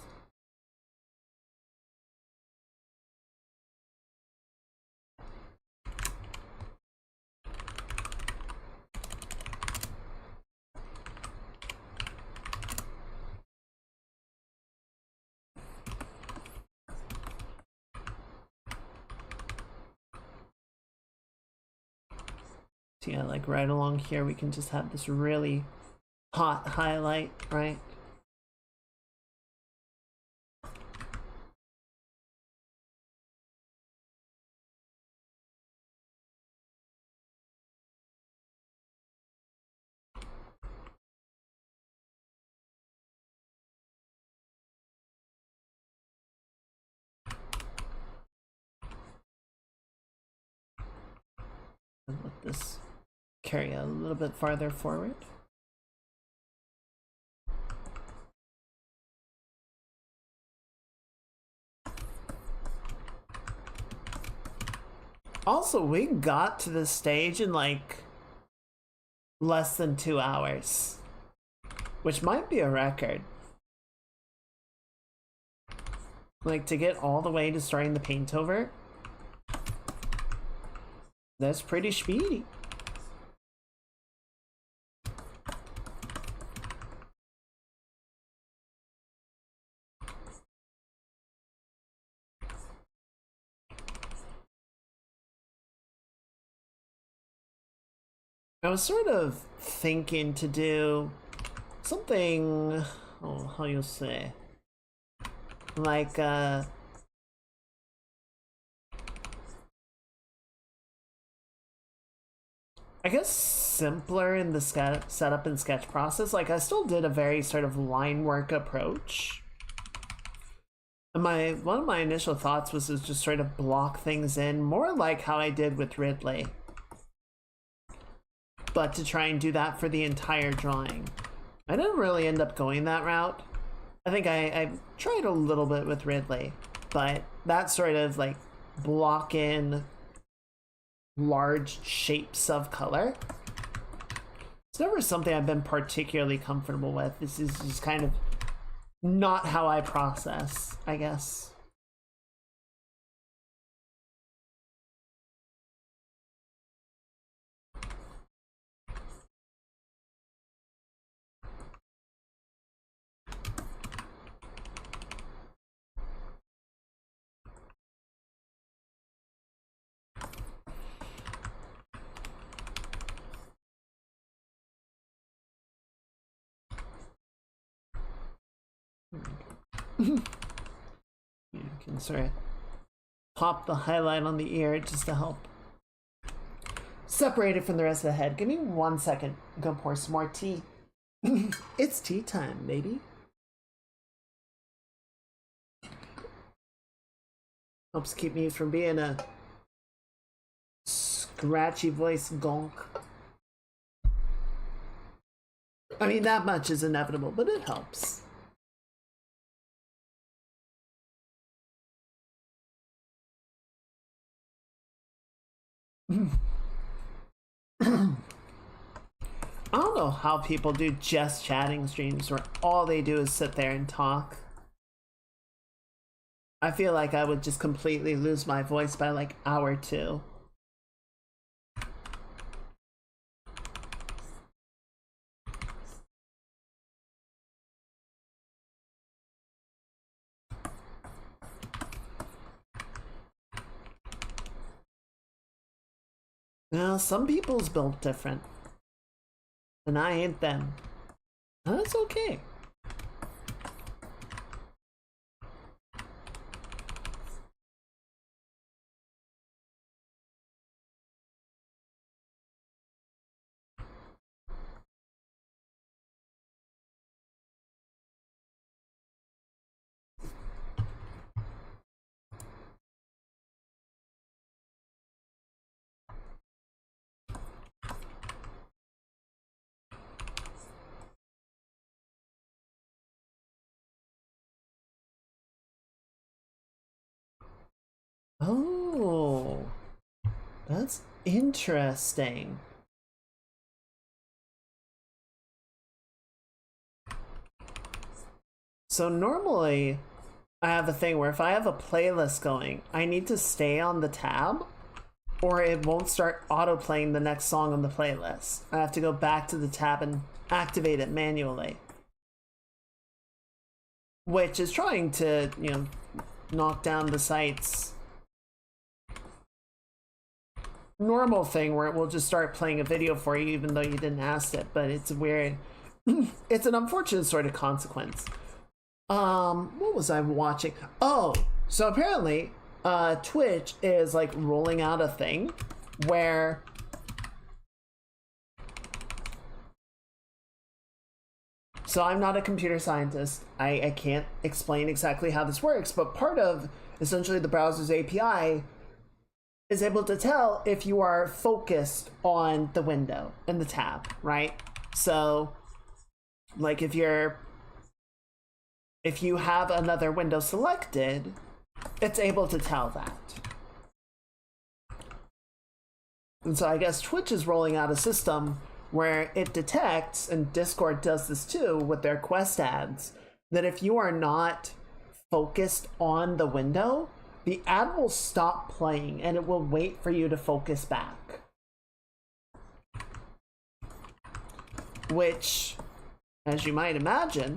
So yeah, like right along here we can just have this really hot highlight, right? And let this carry a little bit farther forward. Also, we got to this stage in like less than 2 hours, which might be a record. Like, to get all the way to starting the paint over, that's pretty speedy. I was sort of thinking to do something, oh, how you say, like, I guess simpler in the setup and sketch process. Like, I still did a very sort of line work approach. And one of my initial thoughts was to just sort of block things in, more like how I did with Ridley. But to try and do that for the entire drawing. I didn't really end up going that route. I think I tried a little bit with Ridley, but that sort of like block in large shapes of color, it's never something I've been particularly comfortable with. This is just kind of not how I process, I guess. You can sort of pop the highlight on the ear just to help separate it from the rest of the head. Give me 1 second. I'm gonna pour some more tea. It's tea time, baby. Helps keep me from being a scratchy voice gonk. I mean, that much is inevitable, but it helps. I don't know how people do just chatting streams where all they do is sit there and talk. I feel like I would just completely lose my voice by like hour 2. Now, some people's built different, and I ain't them. That's okay. Oh, that's interesting. So normally I have a thing where if I have a playlist going, I need to stay on the tab or it won't start auto playing the next song on the playlist. I have to go back to the tab and activate it manually. Which is trying to, knock down the site's normal thing where it will just start playing a video for you even though you didn't ask it, but it's weird. It's an unfortunate sort of consequence. What was I watching? Oh, so apparently Twitch is like rolling out a thing where so I'm not a computer scientist. I can't explain exactly how this works, but part of essentially the browser's API is able to tell if you are focused on the window and the tab, right? So like if you have another window selected, it's able to tell that. And so I guess Twitch is rolling out a system where it detects, and Discord does this too with their Quest ads, that if you are not focused on the window, the ad will stop playing and it will wait for you to focus back. Which, as you might imagine,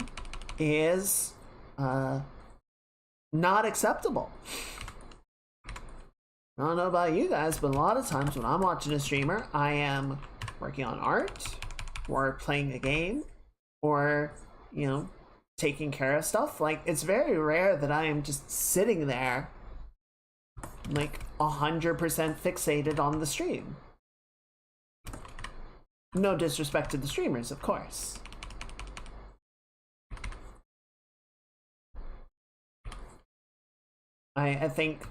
is not acceptable. I don't know about you guys, but a lot of times when I'm watching a streamer, I am working on art, or playing a game, or, you know, taking care of stuff. Like, it's very rare that I am just sitting there, like, 100% fixated on the stream. No disrespect to the streamers, of course. I think,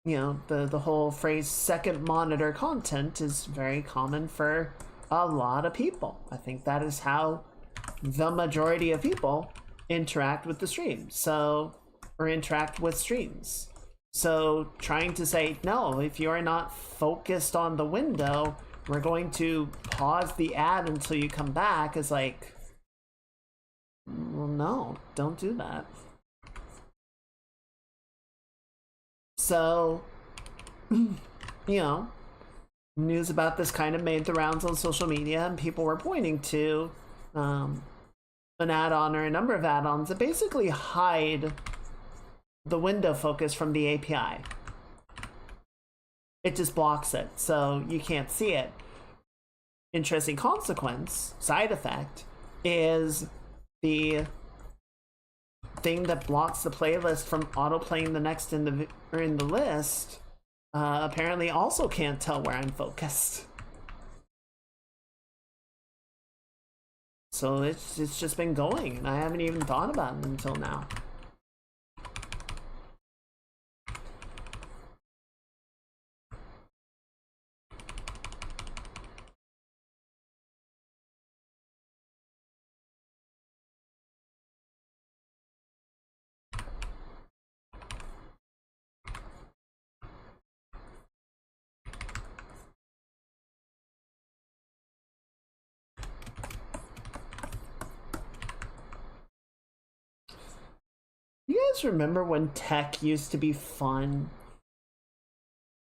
you know, the whole phrase second monitor content is very common for a lot of people. I think that is how the majority of people interact with the stream. So, or interact with streams. So trying to say, no, if you are not focused on the window, we're going to pause the ad until you come back, is like, well, no, don't do that. So, you know, news about this kind of made the rounds on social media, and people were pointing to an add-on or a number of add-ons that basically hide the window focus from the API. It just blocks it, so you can't see it. Interesting consequence, side effect, is the thing that blocks the playlist from auto-playing the next in the list apparently also can't tell where I'm focused. So it's just been going, and I haven't even thought about it until now. You guys remember when tech used to be fun?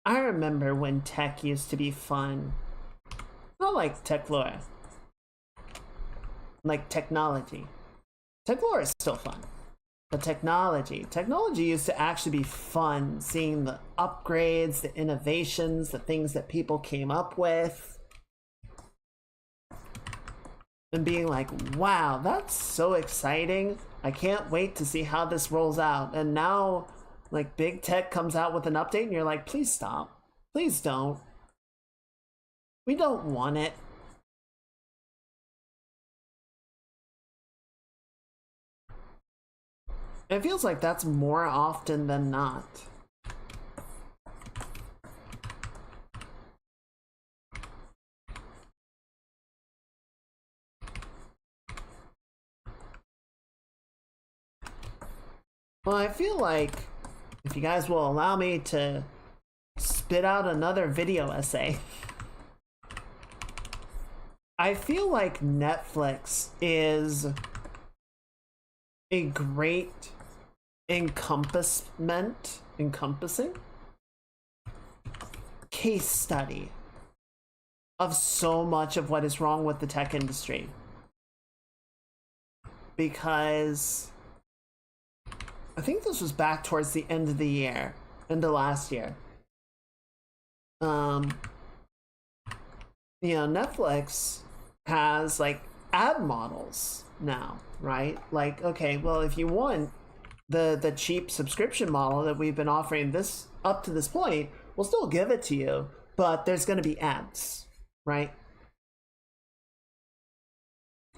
I remember when tech used to be fun. Not like tech lore. Like technology. Tech lore is still fun. But technology used to actually be fun, seeing the upgrades, the innovations, the things that people came up with. And being like, wow, that's so exciting. I can't wait to see how this rolls out. And now, like, big tech comes out with an update and you're like, please stop. Please don't. We don't want it. It feels like that's more often than not. Well, I feel like, if you guys will allow me to spit out another video essay, I feel like Netflix is a great encompassing case study of so much of what is wrong with the tech industry. Because I think this was back towards the end of the year, end of last year. You know, Netflix has like ad models now, right? Like, okay, well, if you want the cheap subscription model that we've been offering this up to this point, we'll still give it to you, but there's going to be ads, right?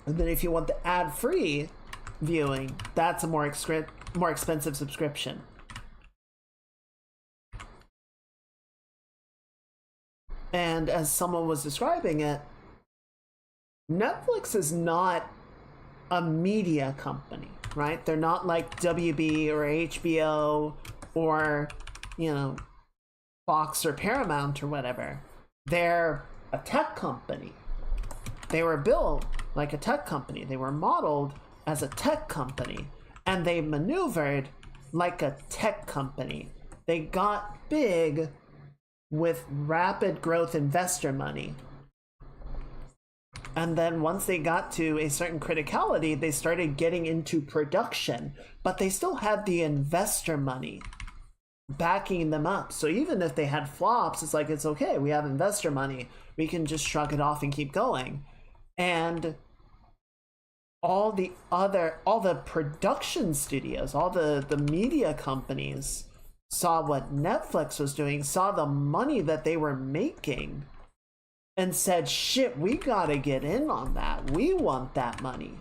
And then if you want the ad-free viewing, that's a more expensive subscription. And as someone was describing it, Netflix is not a media company, right? They're not like WB or HBO or, you know, Fox or Paramount or whatever. they're a tech company. They were built like a tech company. They were modeled as a tech company, and they maneuvered like a tech company. They got big with rapid growth investor money. And then once they got to a certain criticality, they started getting into production, but they still had the investor money backing them up. So even if they had flops, it's like, it's okay. We have investor money. We can just shrug it off and keep going. And all the production studios, all the media companies saw what Netflix was doing, saw the money that they were making, and said, shit, we gotta get in on that. We want that money.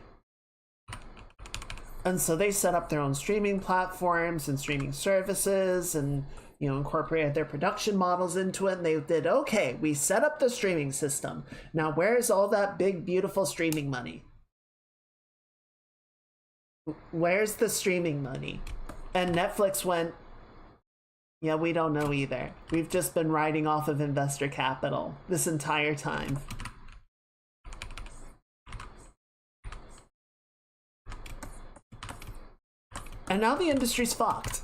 And so they set up their own streaming platforms and streaming services, and incorporated their production models into it. And they did, okay, we set up the streaming system. Now where's all that big, beautiful streaming money? Where's the streaming money? And Netflix went, yeah, we don't know either. We've just been riding off of investor capital this entire time. And now the industry's fucked.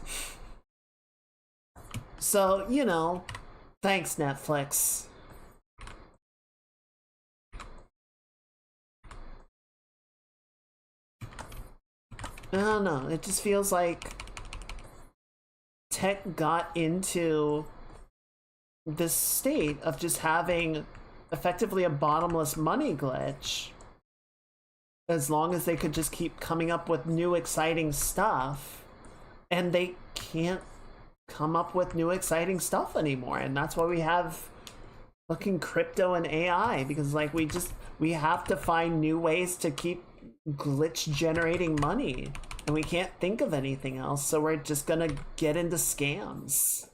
So, thanks, Netflix. I don't know. It just feels like tech got into this state of just having effectively a bottomless money glitch, as long as they could just keep coming up with new exciting stuff, and they can't come up with new exciting stuff anymore. And that's why we have fucking crypto and AI, because we have to find new ways to keep glitch generating money, and we can't think of anything else, so we're just gonna get into scams.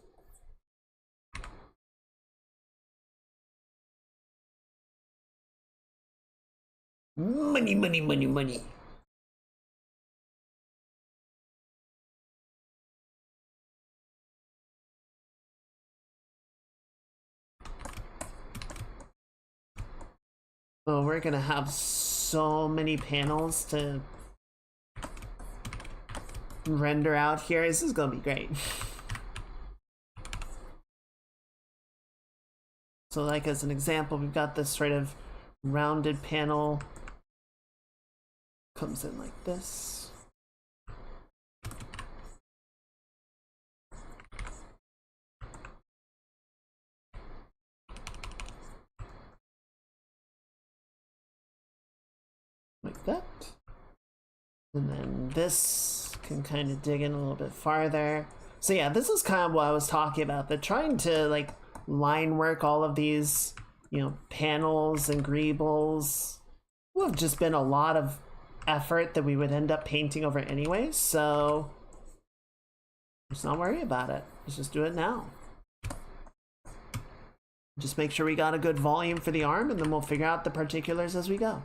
Money, money, money, money. Oh, we're gonna have so many panels to render out here. This is gonna be great. So like, as an example, we've got this sort of rounded panel, comes in like this. Like that. And then this can kind of dig in a little bit farther. So yeah, this is kind of what I was talking about. They're trying to like line work all of these, panels and greebles. Would have just been a lot of effort that we would end up painting over anyway, so let's not worry about it. Let's just do it now. Just make sure we got a good volume for the arm, and then we'll figure out the particulars as we go.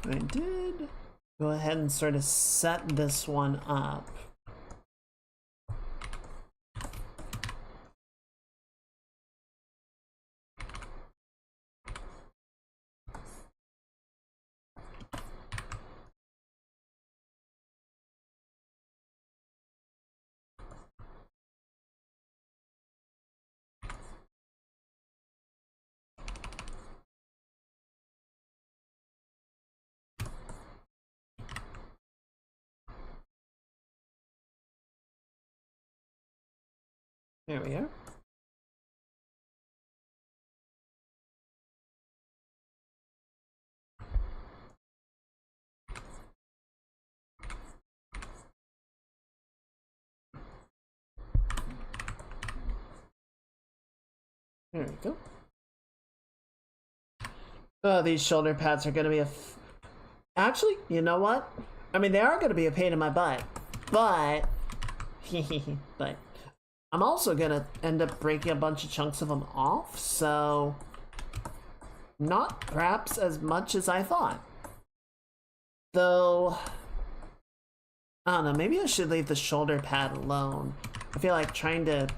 I did go ahead and sort of set this one up. There we are. There we go. Oh, these shoulder pads are gonna be actually, you know what? I mean, they are gonna be a pain in my butt, but but I'm also gonna end up breaking a bunch of chunks of them off, so not perhaps as much as I thought. Though, I don't know, maybe I should leave the shoulder pad alone. I feel like trying to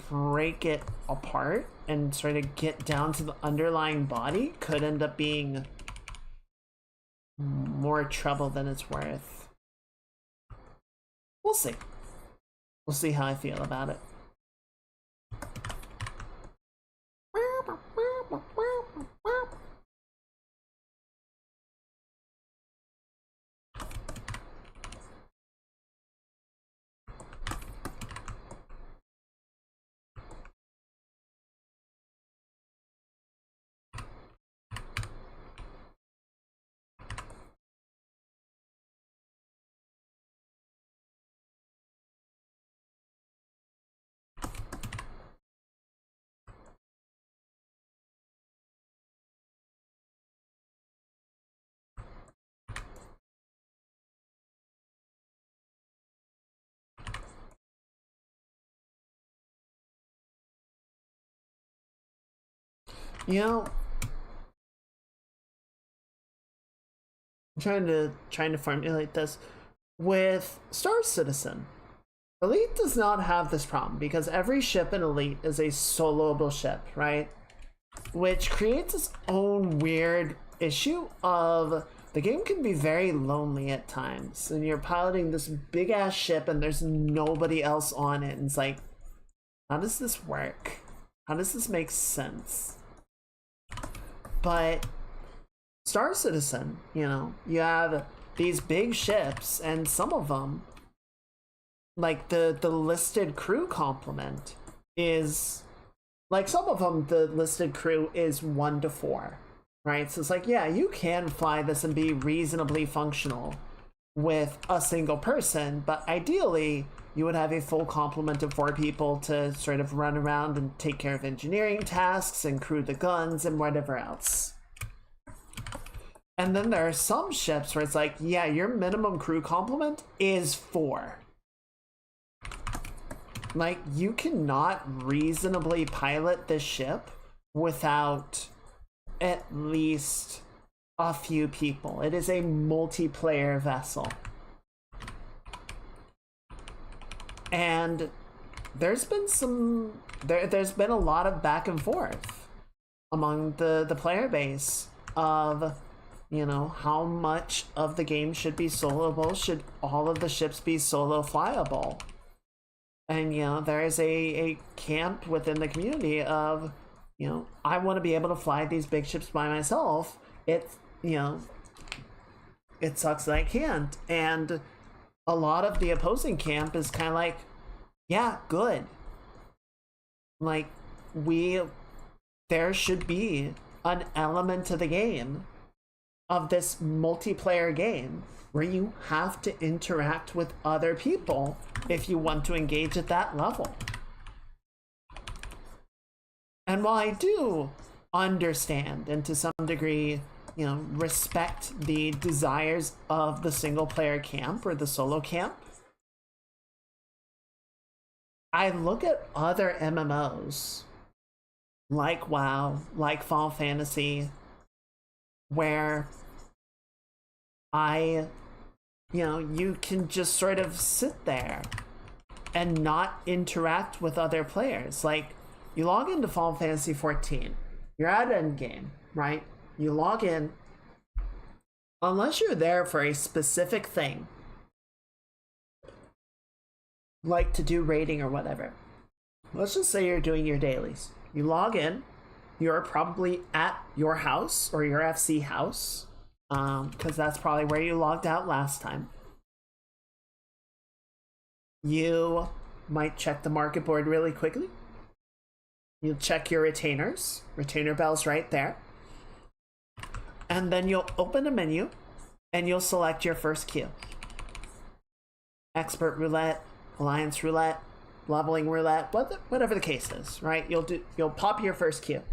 break it apart and sort of get down to the underlying body could end up being more trouble than it's worth. We'll see. We'll see how I feel about it. You know, I'm trying to formulate this with Star Citizen. Elite does not have this problem because every ship in Elite is a soloable ship, right? Which creates its own weird issue of the game can be very lonely at times, and you're piloting this big ass ship and there's nobody else on it, and it's like, how does this work? How does this make sense? But Star Citizen, you know, you have these big ships, and some of them, like the listed crew complement is, like, some of them the listed crew is 1 to 4, right? So it's like, yeah, you can fly this and be reasonably functional with a single person, but ideally you would have a full complement of 4 people to sort of run around and take care of engineering tasks and crew the guns and whatever else. And then there are some ships where it's like, yeah, your minimum crew complement is 4. Like, you cannot reasonably pilot this ship without at least a few people. It is a multiplayer vessel. And there's been there's been a lot of back and forth among the player base of, you know, how much of the game should be soloable, should all of the ships be solo flyable? And, you know, there is a camp within the community of, you know, I want to be able to fly these big ships by myself. It's, you know, it sucks that I can't. And a lot of the opposing camp is kind of like, yeah, good. Like, there should be an element to the game, of this multiplayer game, where you have to interact with other people if you want to engage at that level. And while I do understand and to some degree, you know, respect the desires of the single player camp or the solo camp, I look at other MMOs like WoW, like Final Fantasy, where you know, you can just sort of sit there and not interact with other players. Like, you log into Final Fantasy 14, you're at endgame, right? You log in, unless you're there for a specific thing, like to do raiding or whatever. Let's just say you're doing your dailies. You log in, you're probably at your house or your FC house, because that's probably where you logged out last time. You might check the market board really quickly. You'll check your retainers. Retainer bell's right there. And then you'll open a menu and you'll select your first queue. Expert roulette, alliance roulette, leveling roulette, whatever the case is, right? You'll pop your first queue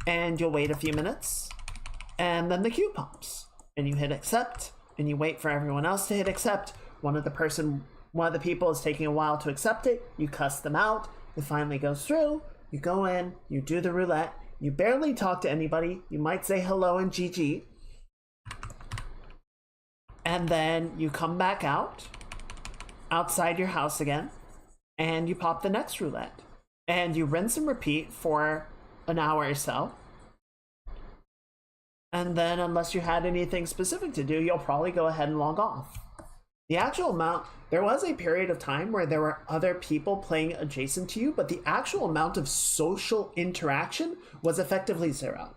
and you'll wait a few minutes and then the queue pops and you hit accept and you wait for everyone else to hit accept. One of the people is taking a while to accept it. You cuss them out. It finally goes through. You go in, you do the roulette. You barely talk to anybody. You might say hello and GG. And then you come back outside your house again, and you pop the next roulette. And you rinse and repeat for an hour or so. And then, unless you had anything specific to do, you'll probably go ahead and log off. The actual amount, there was a period of time where there were other people playing adjacent to you, but the actual amount of social interaction was effectively zero.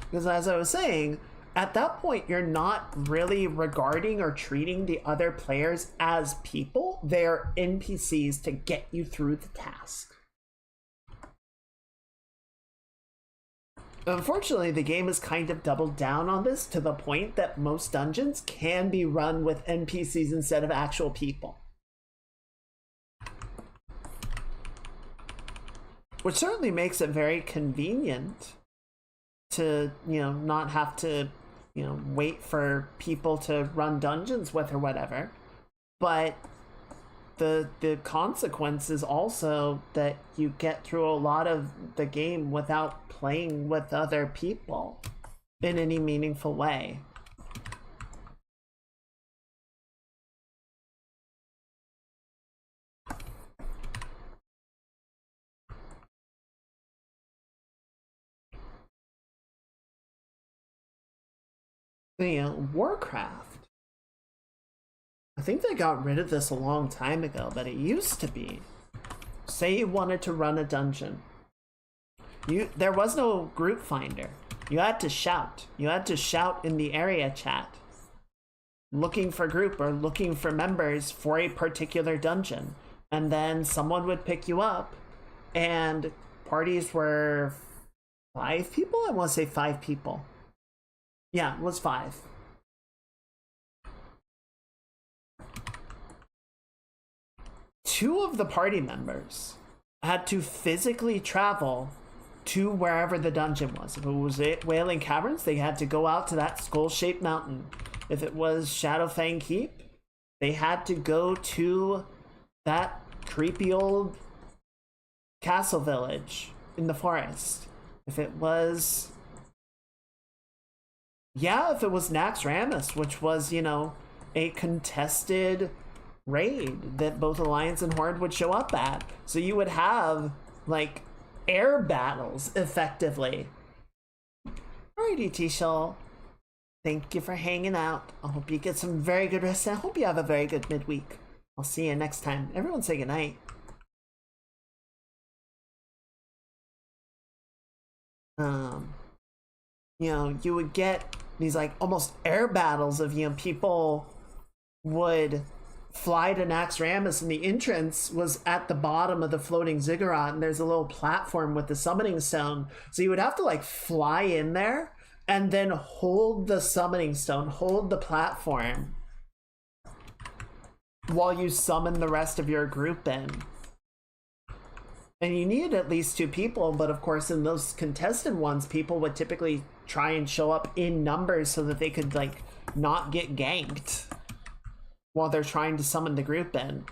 Because as I was saying, at that point, you're not really regarding or treating the other players as people. They're NPCs to get you through the task. Unfortunately, the game has kind of doubled down on this to the point that most dungeons can be run with NPCs instead of actual people. Which certainly makes it very convenient to, not have to, wait for people to run dungeons with or whatever. But the consequence is also that you get through a lot of the game without playing with other people in any meaningful way. Warcraft. I think they got rid of this a long time ago, but it used to be. Say you wanted to run a dungeon. There was no group finder. You had to shout. You had to shout in the area chat, looking for group or looking for members for a particular dungeon. And then someone would pick you up, and parties were 5 people? I want to say 5 people. Yeah, it was 5. Two of the party members had to physically travel to wherever the dungeon was. If it was Wailing Caverns, they had to go out to that skull-shaped mountain. If it was Shadowfang Keep, they had to go to that creepy old castle village in the forest. If it was... Yeah, if it was Naxxramas, which was, a contested raid that both Alliance and Horde would show up at. So you would have, air battles, effectively. Alrighty, T-Shell. Thank you for hanging out. I hope you get some very good rest, and I hope you have a very good midweek. I'll see you next time. Everyone say goodnight. You would get these, almost air battles of, people would fly to Naxxramas, and the entrance was at the bottom of the floating ziggurat, and there's a little platform with the summoning stone. So you would have to fly in there and then hold the summoning stone, hold the platform while you summon the rest of your group in. And you needed at least 2 people, but of course in those contested ones, people would typically try and show up in numbers so that they could not get ganked while they're trying to summon the group in.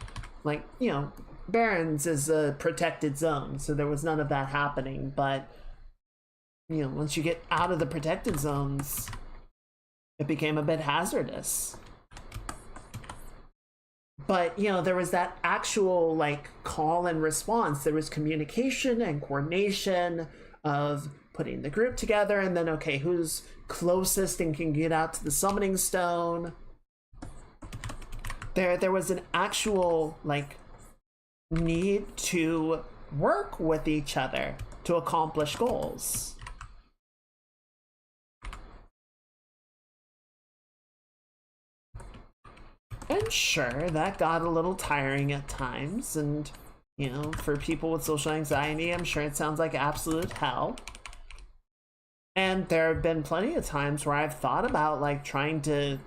Barrens is a protected zone, so there was none of that happening, but once you get out of the protected zones, it became a bit hazardous. But, there was that actual, call and response. There was communication and coordination of putting the group together, and then, okay, who's closest and can get out to the summoning stone? There was an actual, need to work with each other to accomplish goals. And sure, that got a little tiring at times, and you know, for people with social anxiety, I'm sure it sounds like absolute hell. And there have been plenty of times where I've thought about like trying to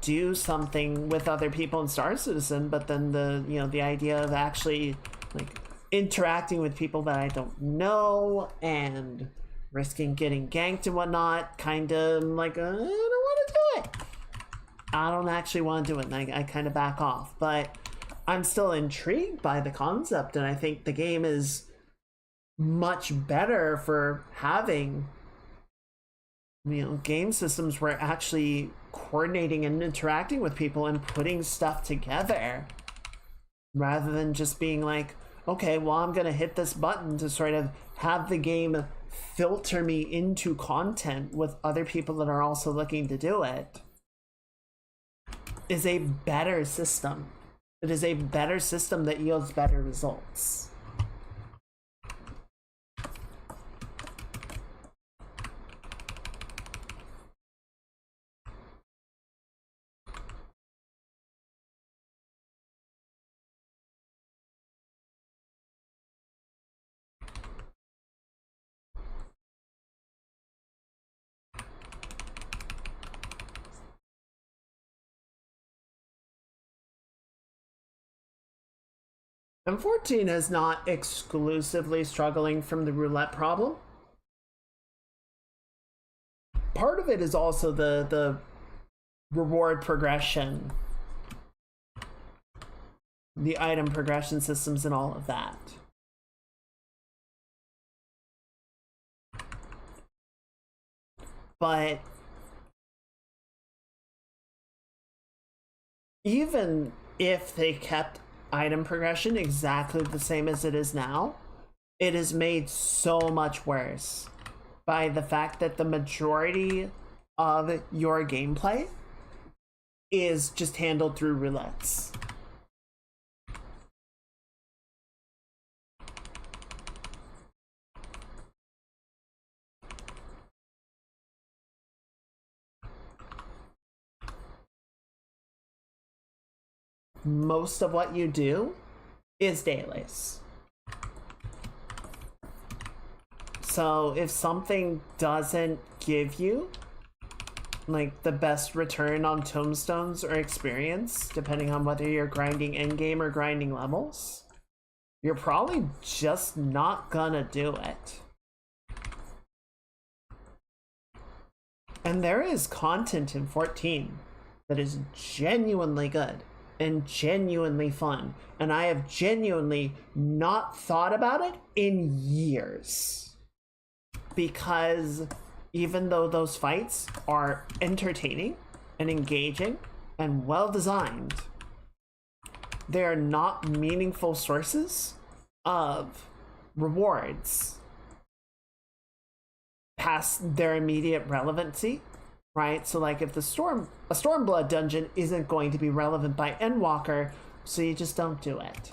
do something with other people in Star Citizen, but then the idea of actually like interacting with people that I don't know and risking getting ganked and whatnot, kind of like, I don't want to do it. I don't actually want to do it, and I kind of back off. But I'm still intrigued by the concept, and I think the game is much better for having, game systems where actually coordinating and interacting with people and putting stuff together rather than just being like, okay, well, I'm going to hit this button to sort of have the game filter me into content with other people that are also looking to do it, is a better system. It is a better system that yields better results. And 14 is not exclusively struggling from the roulette problem. Part of it is also the reward progression, the item progression systems, and all of that. But even if they kept item progression exactly the same as it is now, it is made so much worse by the fact that the majority of your gameplay is just handled through roulettes. Most of what you do is dailies. So if something doesn't give you like the best return on tombstones or experience, depending on whether you're grinding endgame or grinding levels, you're probably just not gonna do it. And there is content in 14 that is genuinely good and genuinely fun, and I have genuinely not thought about it in years, because even though those fights are entertaining and engaging and well designed, they are not meaningful sources of rewards past their immediate relevancy, right? So like if a Stormblood dungeon isn't going to be relevant by Endwalker, so you just don't do it.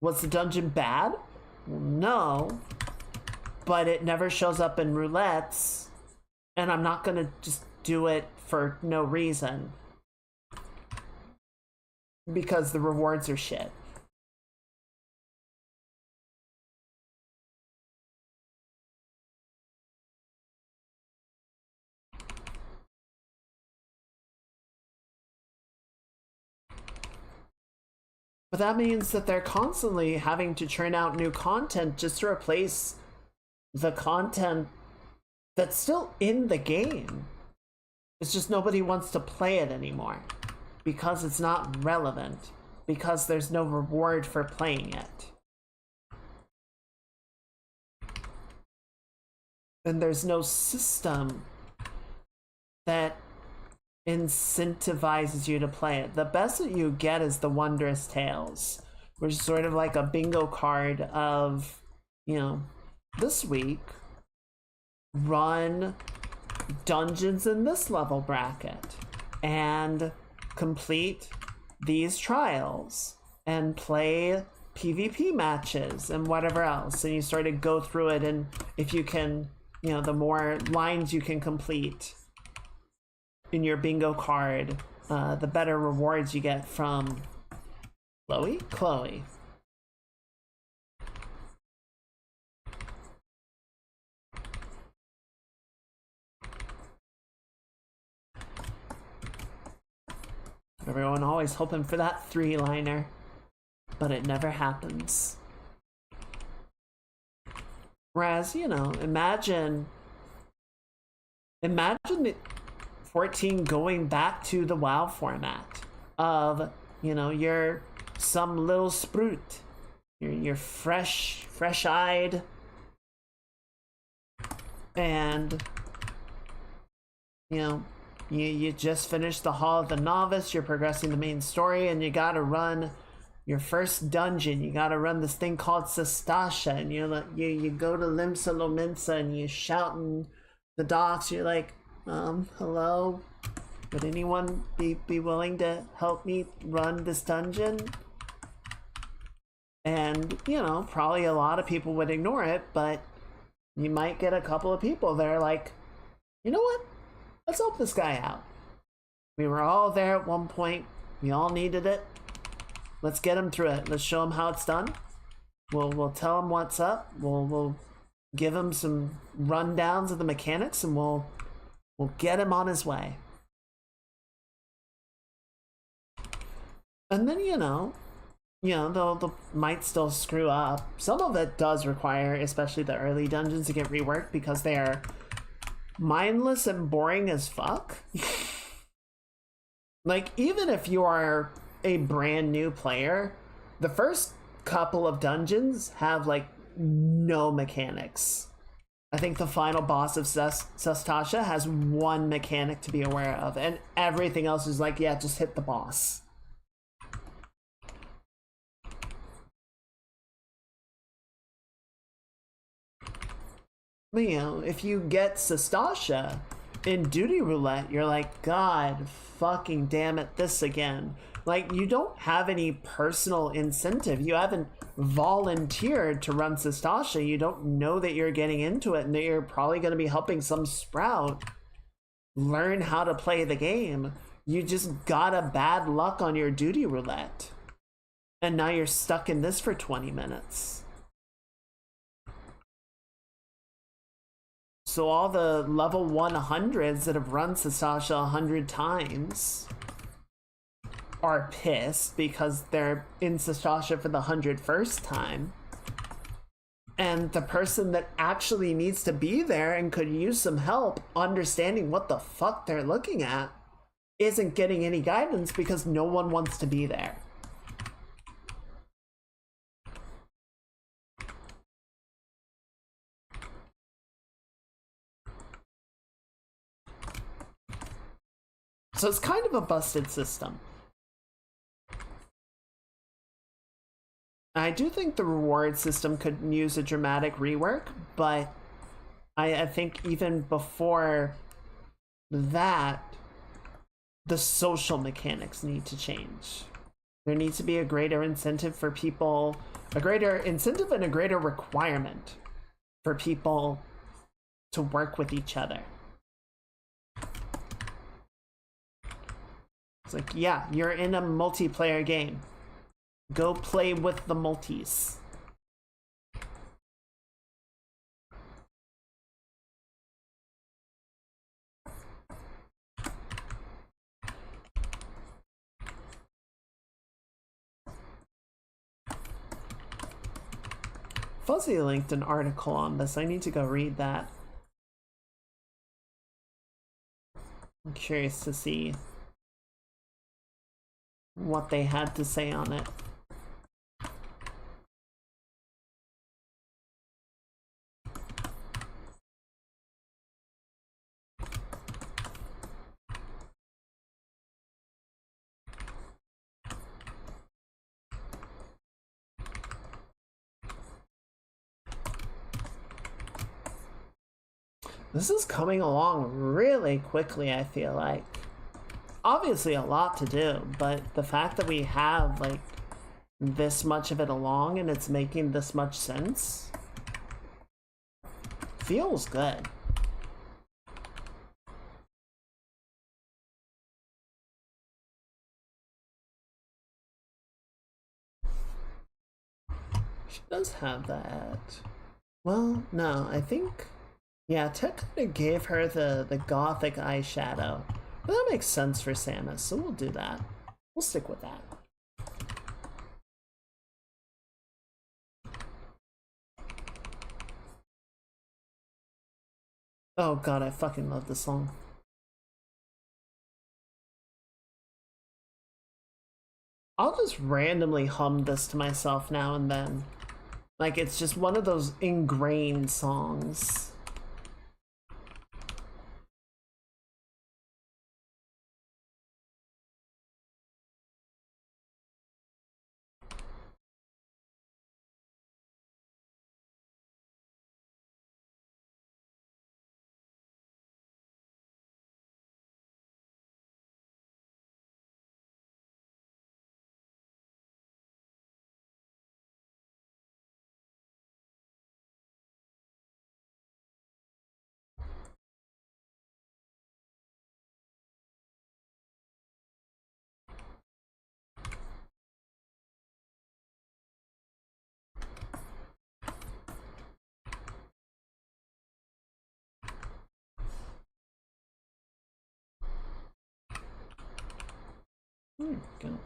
Was the dungeon bad? Well, no, but it never shows up in roulettes, and I'm not gonna just do it for no reason because the rewards are shit. But that means that they're constantly having to churn out new content just to replace the content that's still in the game. It's just nobody wants to play it anymore because it's not relevant, because there's no reward for playing it. And there's no system that incentivizes you to play it. The best that you get is the Wondrous Tales, which is sort of like a bingo card of, this week, run dungeons in this level bracket and complete these trials and play PvP matches and whatever else. And you sort of go through it, and if you can, the more lines you can complete in your bingo card, the better rewards you get from Chloe. Everyone always hoping for that 3-liner, but it never happens. Whereas, you know, imagine 14 going back to the WoW format of, you know, you're some little sprout. You're fresh-eyed, and, you know, you just finished the Hall of the Novice, you're progressing the main story, and you gotta run your first dungeon. You gotta run this thing called Sestasha, and you go to Limsa Lominsa, and you shout in the docks, you're like, hello? Would anyone be willing to help me run this dungeon? And, you know, probably a lot of people would ignore it, but you might get a couple of people that are like, you know what? Let's help this guy out. We were all there at one point. We all needed it. Let's get him through it. Let's show him how it's done. We'll tell him what's up. We'll give him some rundowns of the mechanics, and we'll get him on his way. And then, you know, they'll might still screw up. Some of it does require, especially the early dungeons, to get reworked because they are mindless and boring as fuck. Like, even if you are a brand new player, the first couple of dungeons have like no mechanics. I think the final boss of Sestasha has one mechanic to be aware of, and everything else is like, yeah, just hit the boss. You know, if you get Sestasha in Duty Roulette, you're like, God fucking damn it, this again. Like, you don't have any personal incentive. You haven't volunteered to run Sestasha. You don't know that you're getting into it and that you're probably going to be helping some sprout learn how to play the game. You just got a bad luck on your Duty Roulette. And now you're stuck in this for 20 minutes. So all the level 100s that have run Sestasha 100 times are pissed because they're in Sestasha for the 101st time. And the person that actually needs to be there and could use some help understanding what the fuck they're looking at isn't getting any guidance because no one wants to be there. So it's kind of a busted system. I do think the reward system could use a dramatic rework, but I think even before that, the social mechanics need to change. There needs to be a greater incentive for people, a greater incentive and a greater requirement for people to work with each other. It's like, yeah, you're in a multiplayer game. Go play with the multis. Fuzzy linked an article on this. I need to go read that. I'm curious to see what they had to say on it. This is coming along really quickly, I feel like. Obviously a lot to do, but the fact that we have like this much of it along and it's making this much sense feels good. She does have that. Well, no, I think... Yeah, Tech kind of gave her the gothic eyeshadow. But that makes sense for Samus, so we'll do that. We'll stick with that. Oh god, I fucking love this song. I'll just randomly hum this to myself now and then. Like, it's just one of those ingrained songs. There we go.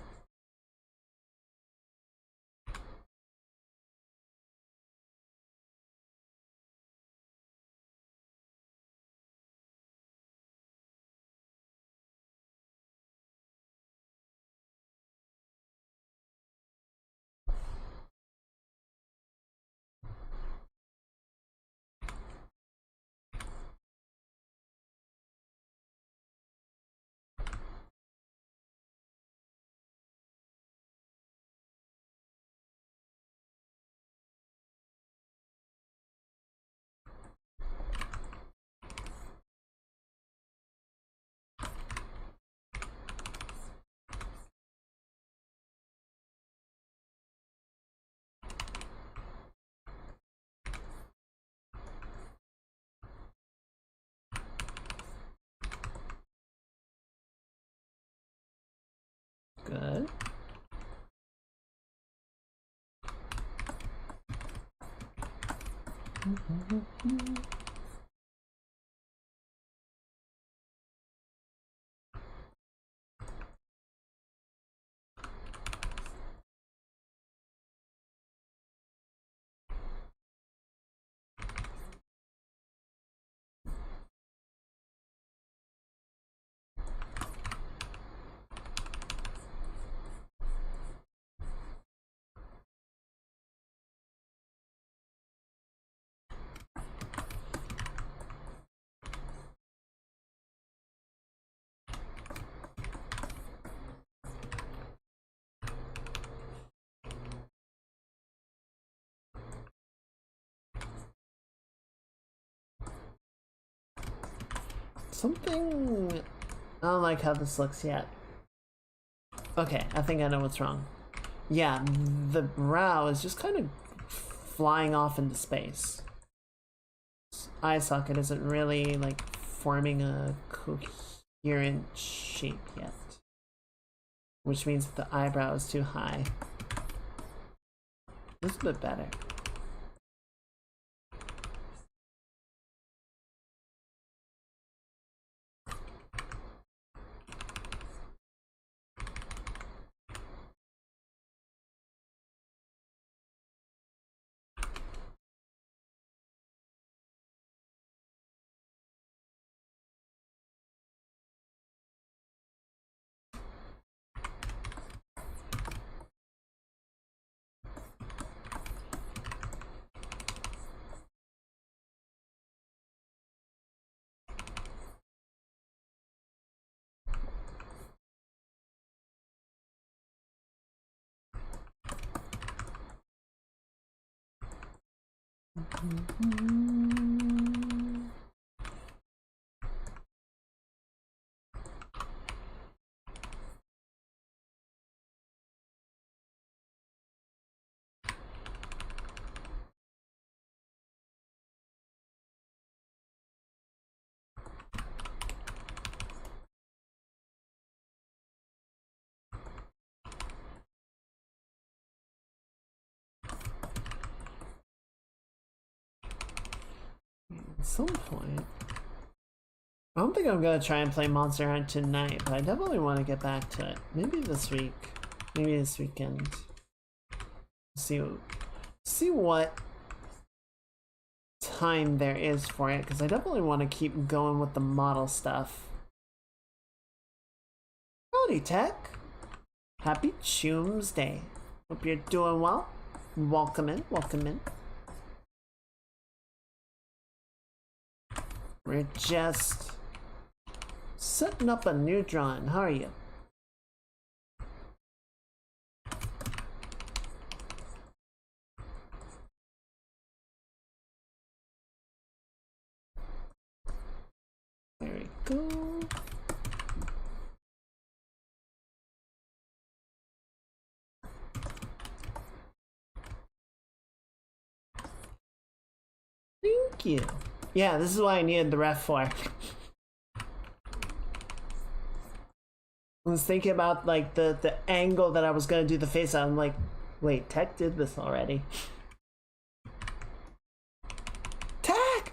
Good. Something... I don't like how this looks yet. Okay, I think I know what's wrong. Yeah, the brow is just kind of flying off into space. Eye socket isn't really, like, forming a coherent shape yet. Which means that the eyebrow is too high. This is a bit better. At some point. I don't think I'm gonna try and play Monster Hunt tonight, but I definitely want to get back to it. Maybe this week. Maybe this weekend. See what time there is for it, because I definitely want to keep going with the model stuff. Howdy, Tech. Happy Choomsday. Hope you're doing well. Welcome in, welcome in. We're just setting up a new drawing. How are you? There we go. Thank you. Yeah, this is why I needed the ref for. I was thinking about like the angle that I was gonna do the face on. I'm like, wait, Tech did this already. Tech!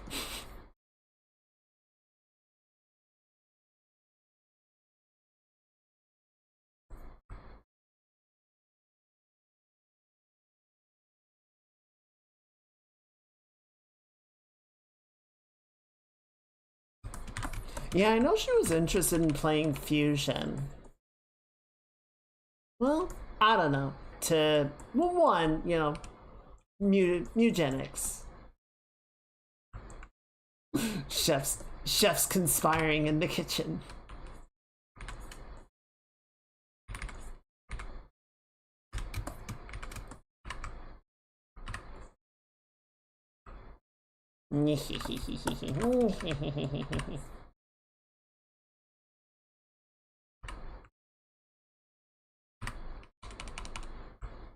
Yeah, I know she was interested in playing Fusion. Well, I don't know. Well, one, you know, eugenics. Chefs conspiring in the kitchen.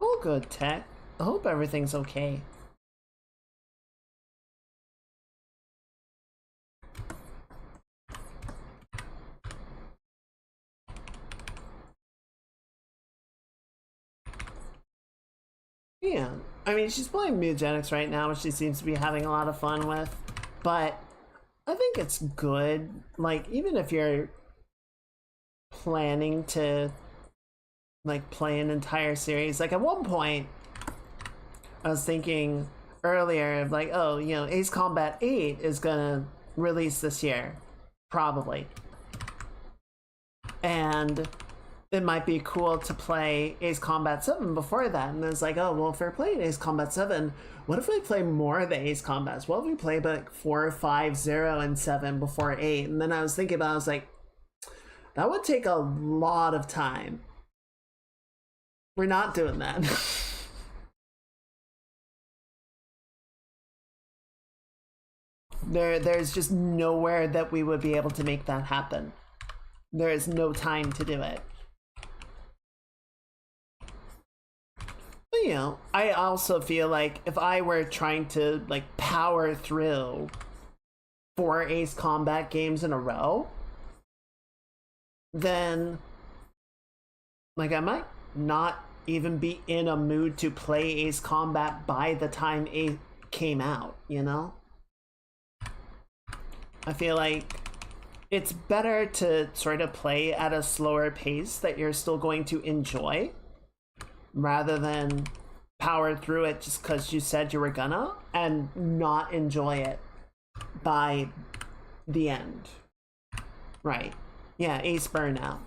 All good, Tech. I hope everything's okay. Yeah, I mean, she's playing Mutagenics right now, which she seems to be having a lot of fun with. But I think it's good. Like, even if you're planning to like play an entire series, like at one point, I was thinking earlier of like, oh, you know, Ace Combat 8 is gonna release this year, probably, and it might be cool to play Ace Combat 7 before that. And it's like, oh, well, if we're playing Ace Combat 7, what if we play more of the Ace Combats? What if we play like 4, 5, 0, and 7 before 8? And then I was thinking about it, I was like, that would take a lot of time. We're not doing that. There's just nowhere that we would be able to make that happen. There is no time to do it. But, you know, I also feel like if I were trying to like power through 4 Ace Combat games in a row, then like I might not even be in a mood to play Ace Combat by the time it came out, you know? I feel like it's better to sort of play at a slower pace that you're still going to enjoy, rather than power through it just because you said you were gonna and not enjoy it by the end. Right. Yeah, Ace Burnout.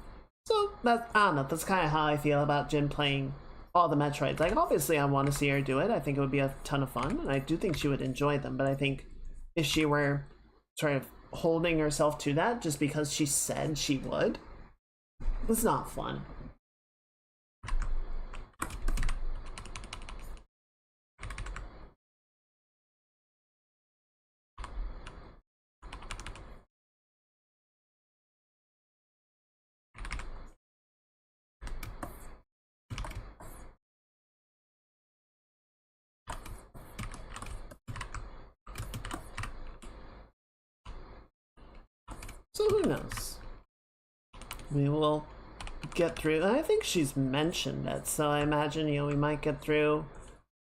So that, I don't know, that's kind of how I feel about Jin playing all the Metroids. Like, obviously I want to see her do it. I think it would be a ton of fun, and I do think she would enjoy them, but I think if she were sort of holding herself to that just because she said she would, it's not fun. So who knows? We will get through. I think she's mentioned it, so I imagine, you know, we might get through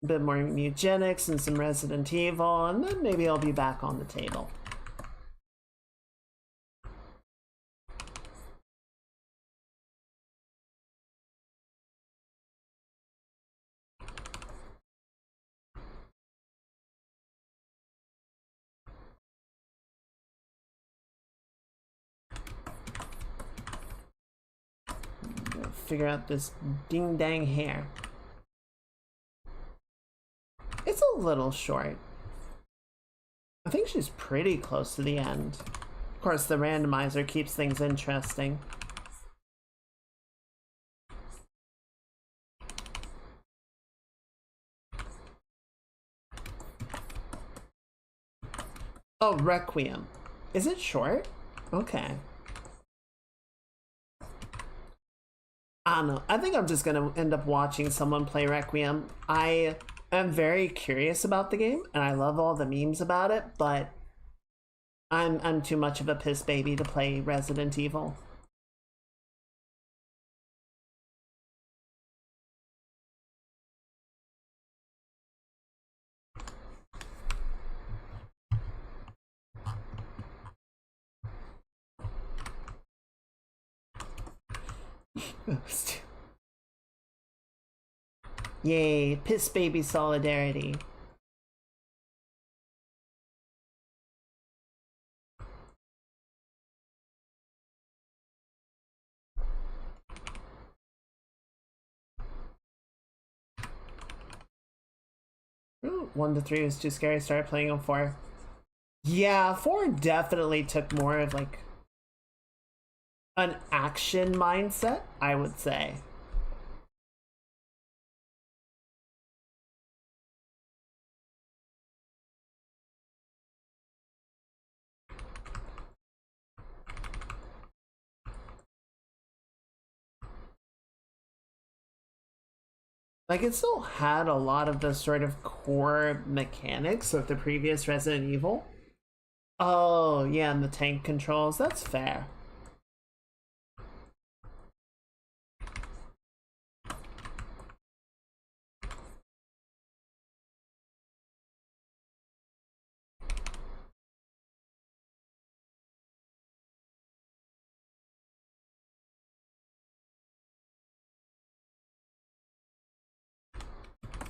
A bit more Mutagenics and some Resident Evil, and then maybe I'll be back on the table. Figure out this ding dang hair. It's a little short. I think she's pretty close to the end. Of course, the randomizer keeps things interesting. Oh, Requiem. Is it short? Okay. I don't know. I think I'm just gonna end up watching someone play Requiem. I am very curious about the game, and I love all the memes about it, but I'm too much of a piss baby to play Resident Evil. Yay, piss baby solidarity. Ooh, 1 to 3 was too scary. Started playing on 4. Yeah, 4 definitely took more of like an action mindset, I would say. Like, it still had a lot of the sort of core mechanics of the previous Resident Evil. Oh, yeah, and the tank controls, that's fair.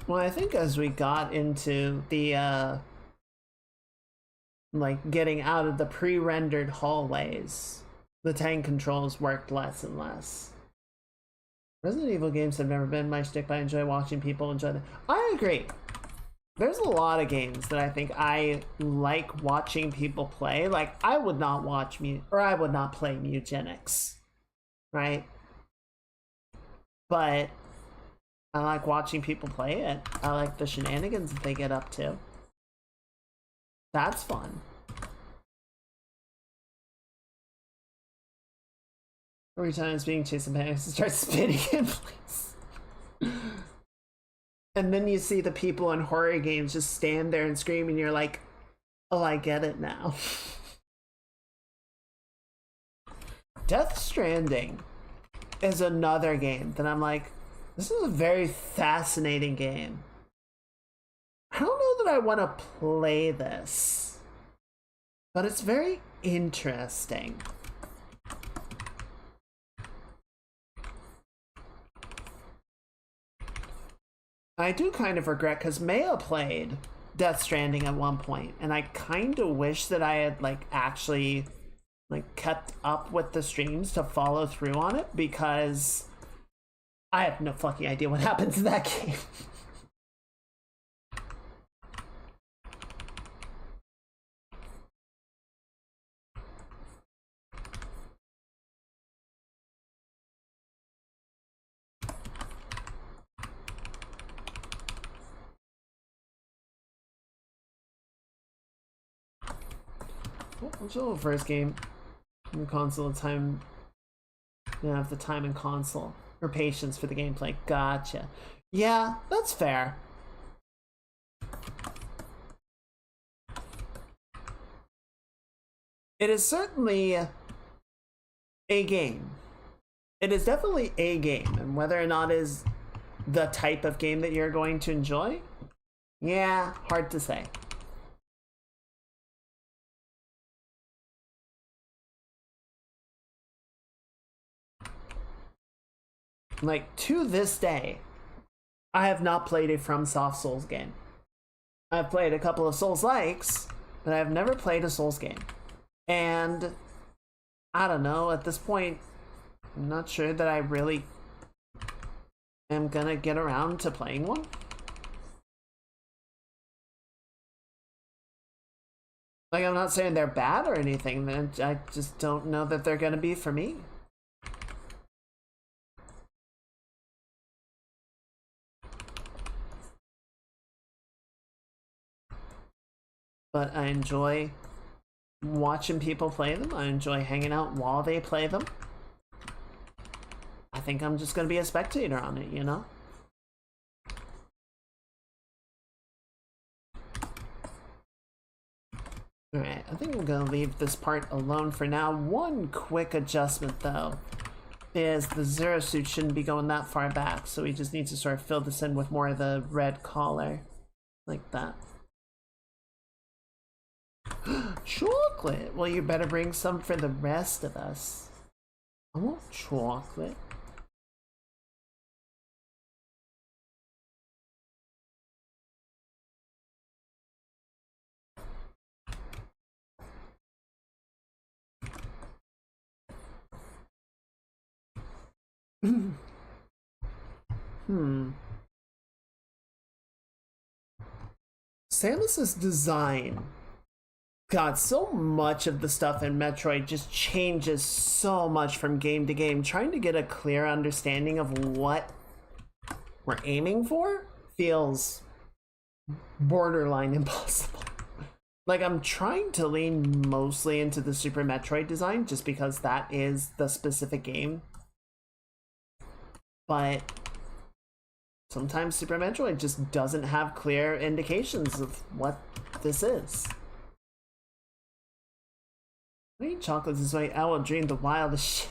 Well, I think as we got into the, like, getting out of the pre-rendered hallways, the tank controls worked less and less. Resident Evil games have never been my shtick, but I enjoy watching people enjoy them. I agree. There's a lot of games that I think I like watching people play. Like, I would not watch I would not play Mutagenics, right? But I like watching people play it. I like the shenanigans that they get up to. That's fun. Every time it's being chased and panics, it starts spinning in place. And then you see the people in horror games just stand there and scream, and you're like, oh, I get it now. Death Stranding is another game that I'm like, this is a very fascinating game. I don't know that I want to play this, but it's very interesting. I do kind of regret, because Maya played Death Stranding at one point, and I kind of wish that I had like actually like kept up with the streams to follow through on it, because I have no fucking idea what happens in that game. What's the first game in the console? Time, you have the time in console or patience for the gameplay. Gotcha. Yeah, that's fair. It is certainly a game. It is definitely a game, and whether or not it is the type of game that you're going to enjoy, Yeah, hard to say. Like, to this day, I have not played a FromSoft Souls game. I've played a couple of Souls-likes, but I've never played a Souls game. And I don't know, at this point, I'm not sure that I really am gonna get around to playing one. Like, I'm not saying they're bad or anything, I just don't know that they're gonna be for me. But I enjoy watching people play them. I enjoy hanging out while they play them. I think I'm just gonna be a spectator on it, you know? Alright, I think I'm gonna leave this part alone for now. One quick adjustment though is the Zero Suit shouldn't be going that far back, so we just need to sort of fill this in with more of the red collar. Like that. Chocolate! Well, you better bring some for the rest of us. I want chocolate. Samus's design. God, so much of the stuff in Metroid just changes so much from game to game. Trying to get a clear understanding of what we're aiming for feels borderline impossible. Like, I'm trying to lean mostly into the Super Metroid design just because that is the specific game. But sometimes Super Metroid just doesn't have clear indications of what this is. I eat chocolates this way, I will dream the wildest shit.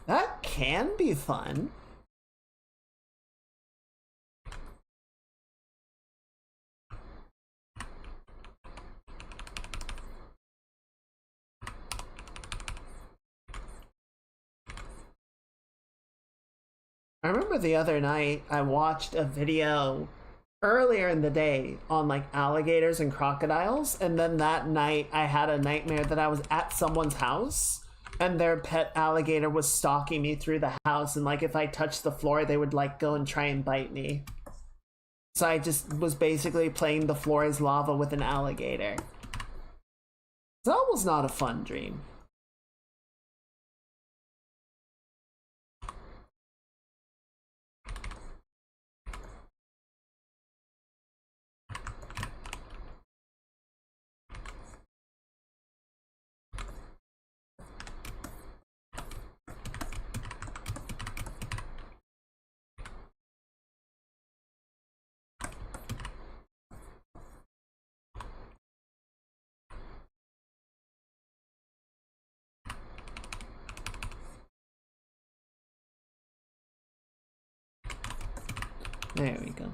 That can be fun. I remember the other night I watched a video earlier in the day on like alligators and crocodiles, and then that night I had a nightmare that I was at someone's house and their pet alligator was stalking me through the house, and like if I touched the floor they would like go and try and bite me. So I just was basically playing the floor is lava with an alligator. That was not a fun dream. There we go.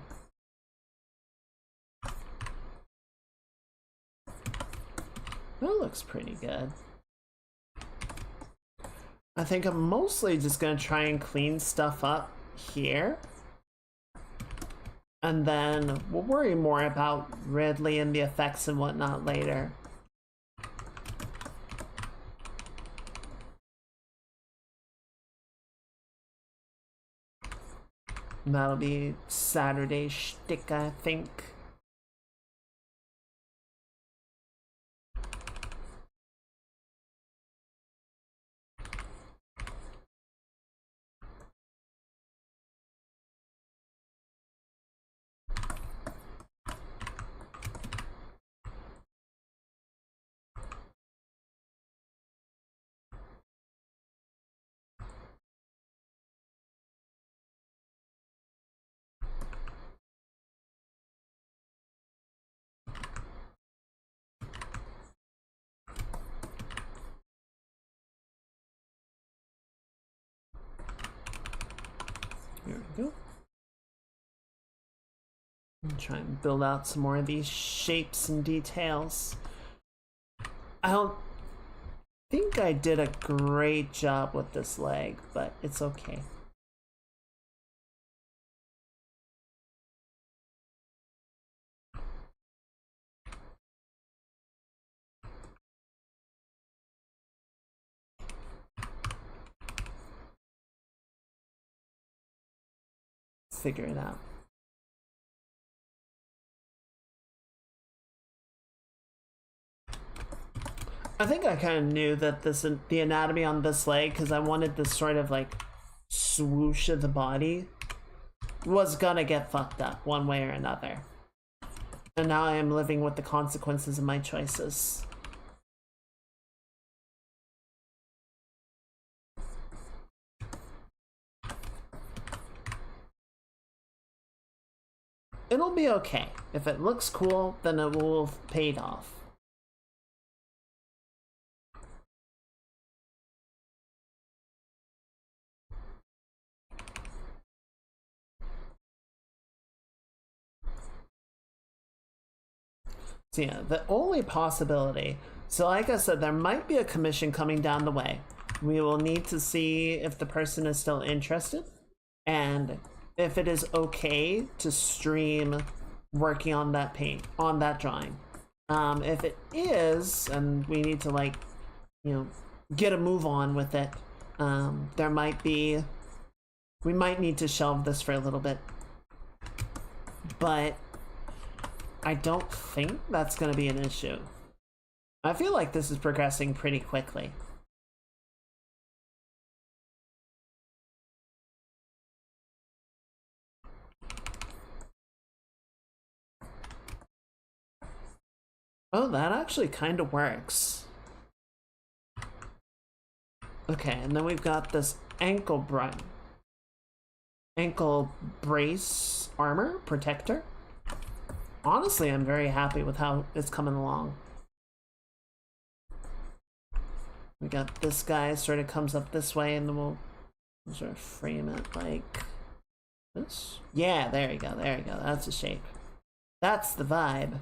That looks pretty good. I think I'm mostly just gonna try and clean stuff up here. And then we'll worry more about Ridley and the effects and whatnot later. That'll be Saturday shtick, I think. Here we go. Try and build out some more of these shapes and details. I don't think I did a great job with this leg, but it's okay. Figure it out. I think I kind of knew that the anatomy on this leg, because I wanted this sort of like swoosh of the body, was gonna get fucked up one way or another. And now I am living with the consequences of my choices. It'll be okay. If it looks cool, then it will have paid off. So yeah, the only possibility, so like I said, there might be a commission coming down the way. We will need to see if the person is still interested and if it is okay to stream working on that on that drawing. If it is, and we need to like, you know, get a move on with it, there might be, we might need to shelve this for a little bit. But I don't think that's going to be an issue. I feel like this is progressing pretty quickly. Oh, that actually kind of works. Okay, and then we've got this ankle brace armor protector. Honestly, I'm very happy with how it's coming along. We got this guy sort of comes up this way, and then we'll sort of frame it like this. Yeah, there you go, there you go. That's the shape. That's the vibe.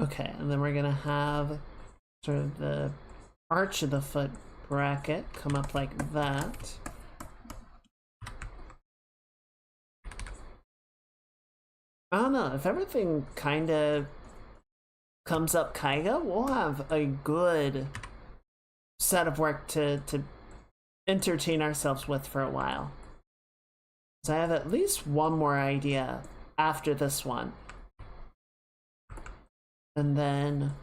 Okay, and then we're gonna have sort of the arch of the foot bracket come up like that. I don't know, if everything kind of comes up Kaiga, we'll have a good set of work to entertain ourselves with for a while. So I have at least one more idea after this one. And then,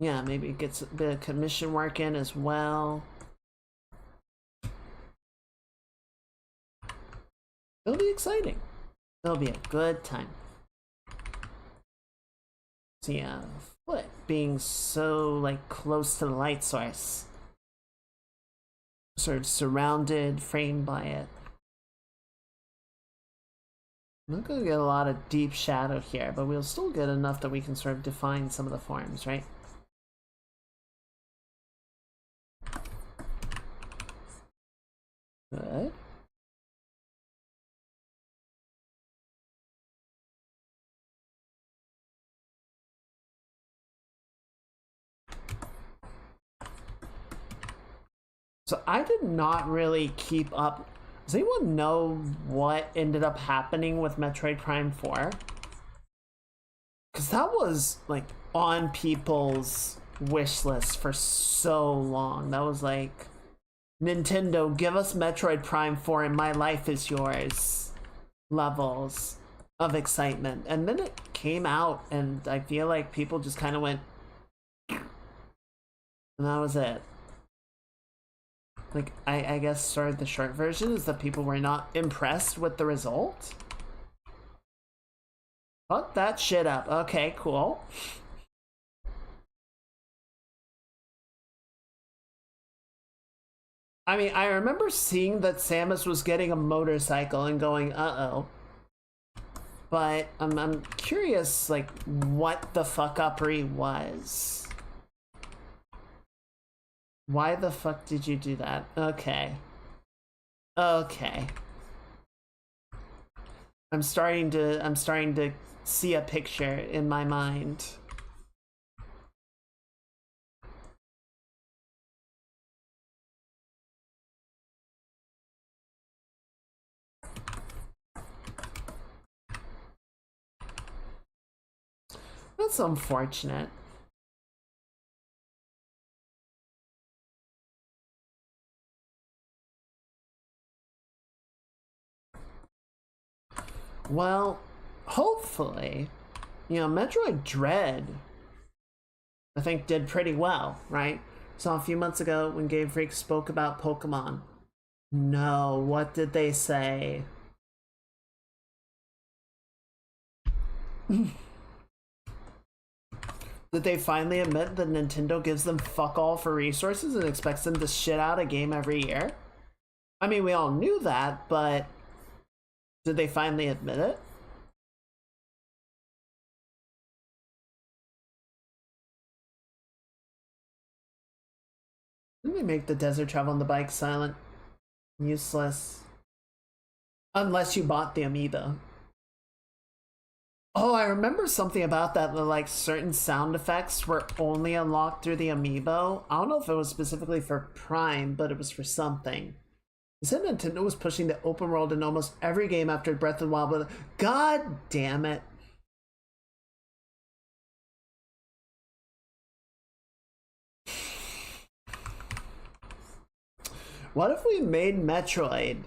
yeah, maybe it gets a bit of commission work in as well. It'll be exciting. It'll be a good time. So yeah, foot being so like close to the light source. Sort of surrounded, framed by it. I'm not gonna get a lot of deep shadow here, but we'll still get enough that we can sort of define some of the forms, right? Good. So I did not really keep up. Does anyone know what ended up happening with Metroid Prime 4? Because that was like on people's wish list for so long. That was like, Nintendo, give us Metroid Prime 4 and my life is yours levels of excitement. And then it came out and I feel like people just kind of went, and that was it. Like, I guess sort of the short version is that people were not impressed with the result. Fuck that shit up. Okay, cool. I mean, I remember seeing that Samus was getting a motorcycle and going, uh-oh. But I'm curious, like, what the fuck-uppery was. Why the fuck did you do that? Okay. Okay. I'm starting to see a picture in my mind. That's unfortunate. Well, hopefully, you know, Metroid Dread, I think, did pretty well, right? Saw a few months ago when Game Freak spoke about Pokemon. No, what did they say? Did they finally admit that Nintendo gives them fuck all for resources and expects them to shit out a game every year? I mean, we all knew that, but did they finally admit it? Didn't they make the desert travel on the bike silent? Useless. Unless you bought the amiibo. Oh, I remember something about that. Like certain sound effects were only unlocked through the amiibo. I don't know if it was specifically for Prime, but it was for something. They said Nintendo was pushing the open world in almost every game after Breath of the Wild, but god damn it. What if we made Metroid,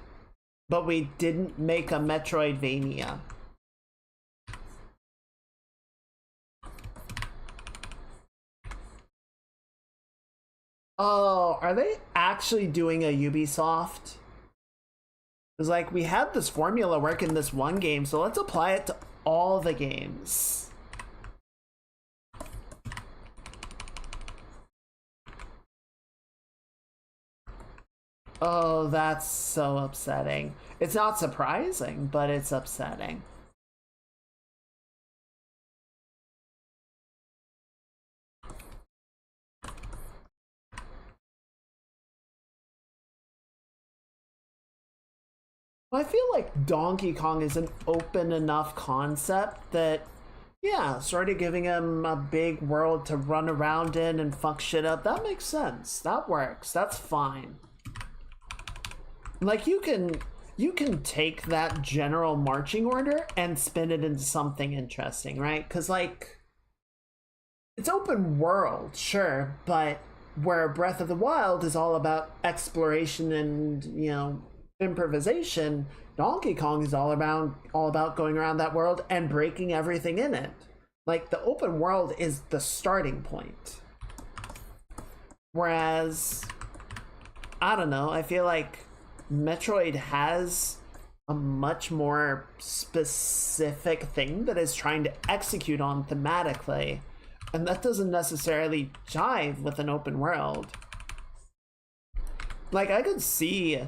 but we didn't make a Metroidvania? Oh, are they actually doing a Ubisoft? It's like, we had this formula work in this one game, so let's apply it to all the games. Oh, that's so upsetting. It's not surprising, but it's upsetting. I feel like Donkey Kong is an open enough concept that, yeah, sort of giving him a big world to run around in and fuck shit up, that makes sense. That works. That's fine. Like, you can take that general marching order and spin it into something interesting, right? Because, like, it's open world, sure, but where Breath of the Wild is all about exploration and, you know, improvisation, Donkey Kong is all about going around that world and breaking everything in it. Like, the open world is the starting point. Whereas, I don't know, I feel like Metroid has a much more specific thing that it's trying to execute on thematically, and that doesn't necessarily jive with an open world. Like, I could see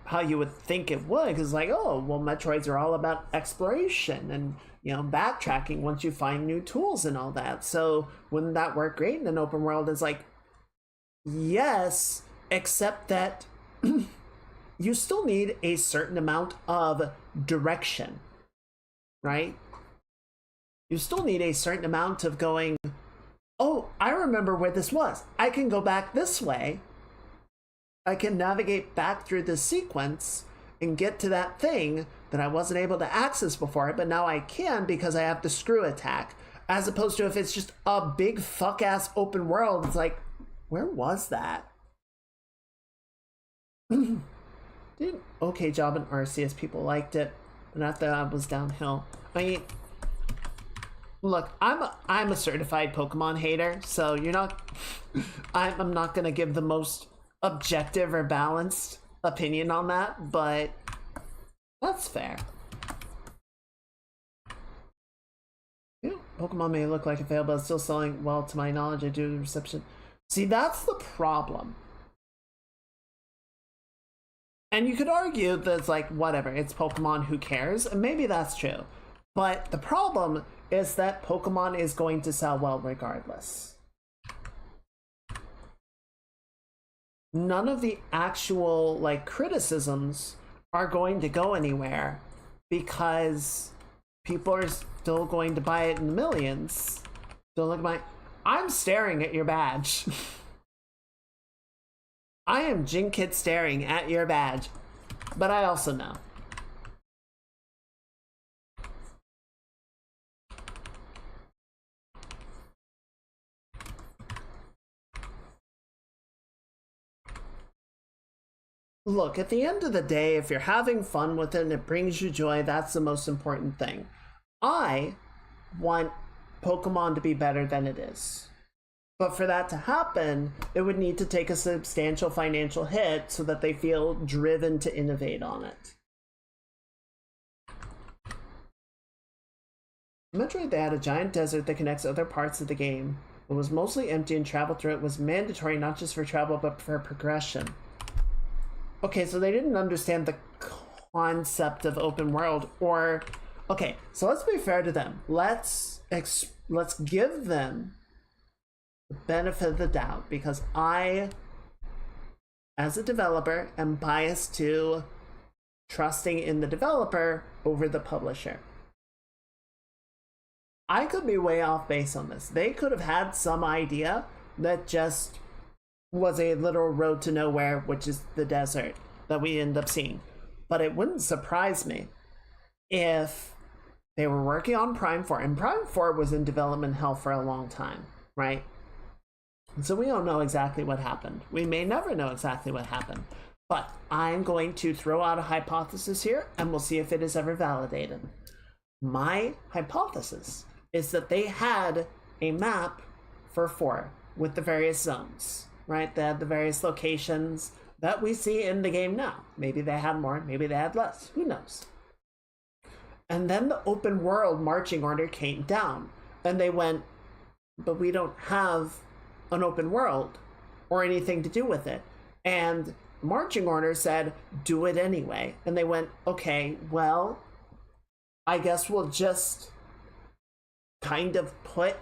how you would think it would, because, like, oh, well, Metroids are all about exploration and, you know, backtracking once you find new tools and all that. So wouldn't that work great in an open world? Is like, yes, except that you still need a certain amount of direction, right? You still need a certain amount of going, oh, I remember where this was. I can go back this way. I can navigate back through this sequence and get to that thing that I wasn't able to access before, but now I can because I have the screw attack. As opposed to if it's just a big fuck ass open world, it's like, where was that? Did okay job in Arceus. People liked it, but after that was downhill. I mean, look, I'm a certified Pokemon hater, so you're not. I'm not gonna give the most objective or balanced opinion on that, but that's fair. Yeah, Pokemon may look like a fail, but it's still selling well to my knowledge. I do the reception. See, that's the problem. And you could argue that it's like, whatever, it's Pokemon, who cares? And maybe that's true. But the problem is that Pokemon is going to sell well regardless. None of the actual, like, criticisms are going to go anywhere because people are still going to buy it in the millions. So look at my... I'm staring at your badge. I am Jinkit staring at your badge. But I also know. Look, at the end of the day, if you're having fun with it and it brings you joy, that's the most important thing. I want Pokemon to be better than it is. But for that to happen, it would need to take a substantial financial hit so that they feel driven to innovate on it. In Metroid, they had a giant desert that connects other parts of the game. It was mostly empty, and travel through it was mandatory not just for travel but for progression. Okay, so they didn't understand the concept of open world, or... Okay, so let's be fair to them. Let's give them the benefit of the doubt, because I, as a developer, am biased to trusting in the developer over the publisher. I could be way off base on this. They could have had some idea that just was a literal road to nowhere, which is the desert that we end up seeing. But it wouldn't surprise me if they were working on Prime 4, and Prime 4 was in development hell for a long time, right? And so we don't know exactly what happened. We may never know exactly what happened. But I'm going to throw out a hypothesis here, and we'll see if it is ever validated. My hypothesis is that they had a map for 4 with the various zones, right? They had the various locations that we see in the game now. Maybe they had more, maybe they had less, who knows? And then the open world marching order came down, and they went, but we don't have an open world or anything to do with it. And marching order said, do it anyway. And they went, okay, well, I guess we'll just kind of put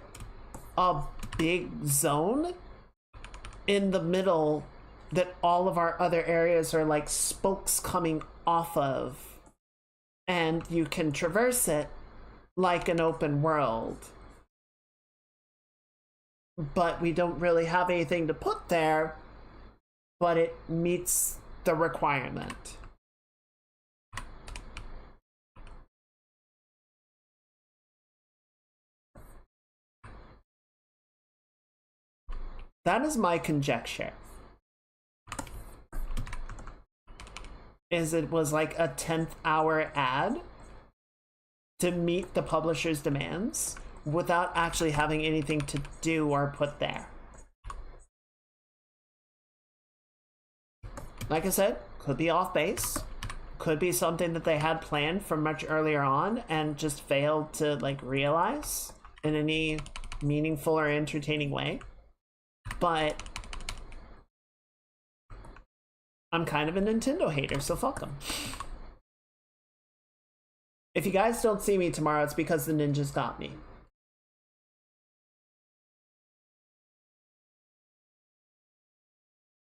a big zone in the middle that all of our other areas are like spokes coming off of, and you can traverse it like an open world. But we don't really have anything to put there, but it meets the requirement. That is my conjecture. Is it was like a 10th hour ad to meet the publisher's demands without actually having anything to do or put there. Like I said, could be off base. Could be something that they had planned from much earlier on and just failed to like realize in any meaningful or entertaining way. But I'm kind of a Nintendo hater, so fuck them. If you guys don't see me tomorrow, it's because the ninjas got me.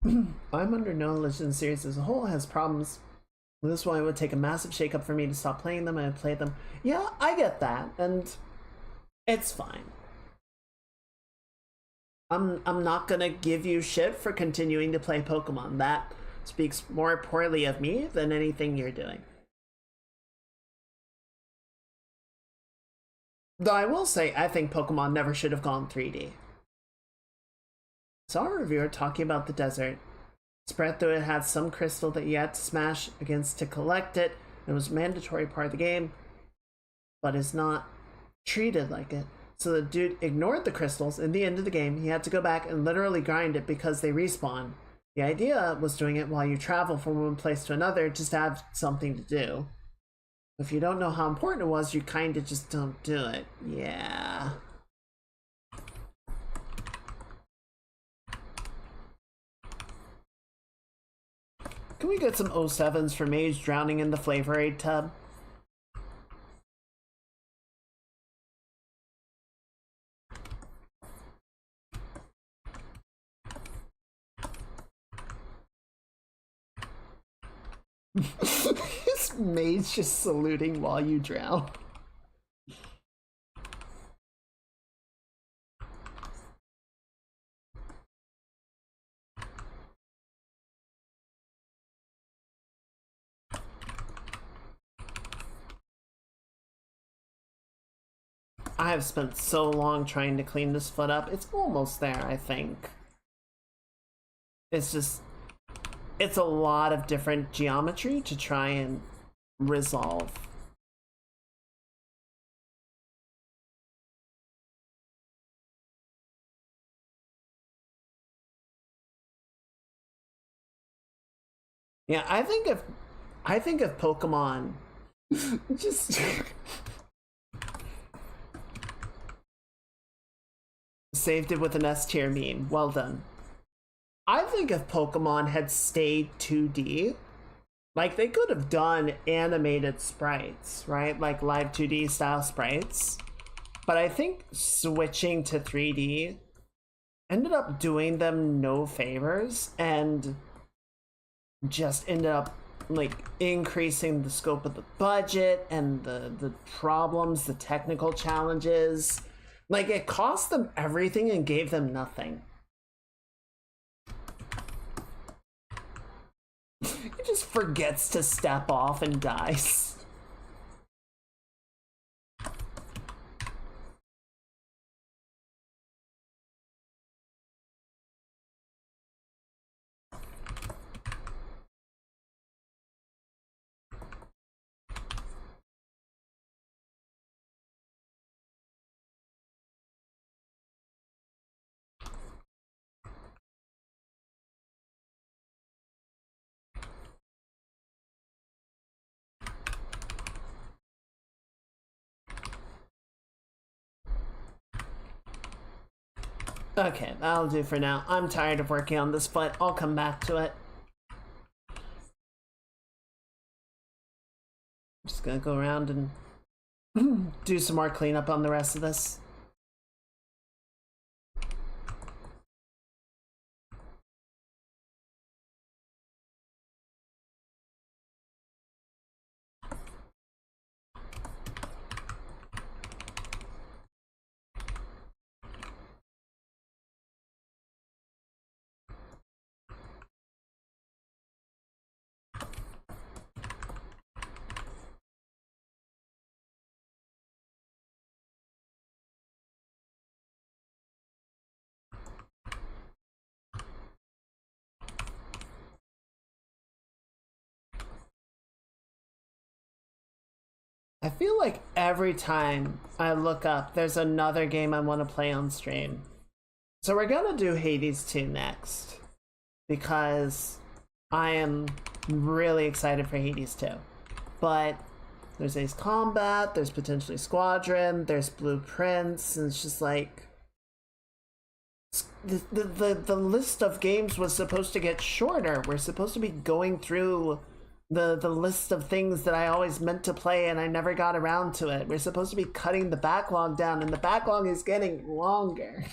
I'm under no illusion the series as a whole has problems. This one, it would take a massive shakeup for me to stop playing them, and I played them. Yeah, I get that, and it's fine. I'm not gonna give you shit for continuing to play Pokemon. That speaks more poorly of me than anything you're doing. Though I will say, I think Pokemon never should have gone 3D. Saw a reviewer talking about the desert. Spread through it had some crystal that you had to smash against to collect it. It was a mandatory part of the game, but is not treated like it. So the dude ignored the crystals. In the end of the game, he had to go back and literally grind it because they respawn. The idea was doing it while you travel from one place to another, just to have something to do. If you don't know how important it was, you kind of just don't do it. Yeah. Can we get some 07s for Mage drowning in the Flavor Aid tub? This Mage just saluting while you drown. I have spent so long trying to clean this foot up. It's almost there, I think. It's just... it's a lot of different geometry to try and resolve. Yeah, I think if Pokemon just saved it with an S tier meme. Well done. I think if Pokemon had stayed 2D, like they could have done animated sprites, right? Like live 2D style sprites. But I think switching to 3D ended up doing them no favors and just ended up like increasing the scope of the budget and the problems, the technical challenges. Like it cost them everything and gave them nothing. He just forgets to step off and dies. Okay, that'll do for now. I'm tired of working on this foot. I'll come back to it. I'm just gonna go around and do some more cleanup on the rest of this. I feel like every time I look up, there's another game I want to play on stream. So we're gonna do Hades 2 next, because I am really excited for Hades 2. But there's Ace Combat, there's potentially Squadron, there's Blueprints, and it's just like... The list of games was supposed to get shorter. We're supposed to be going through the list of things that I always meant to play and I never got around to it. We're supposed to be cutting the backlog down and the backlog is getting longer.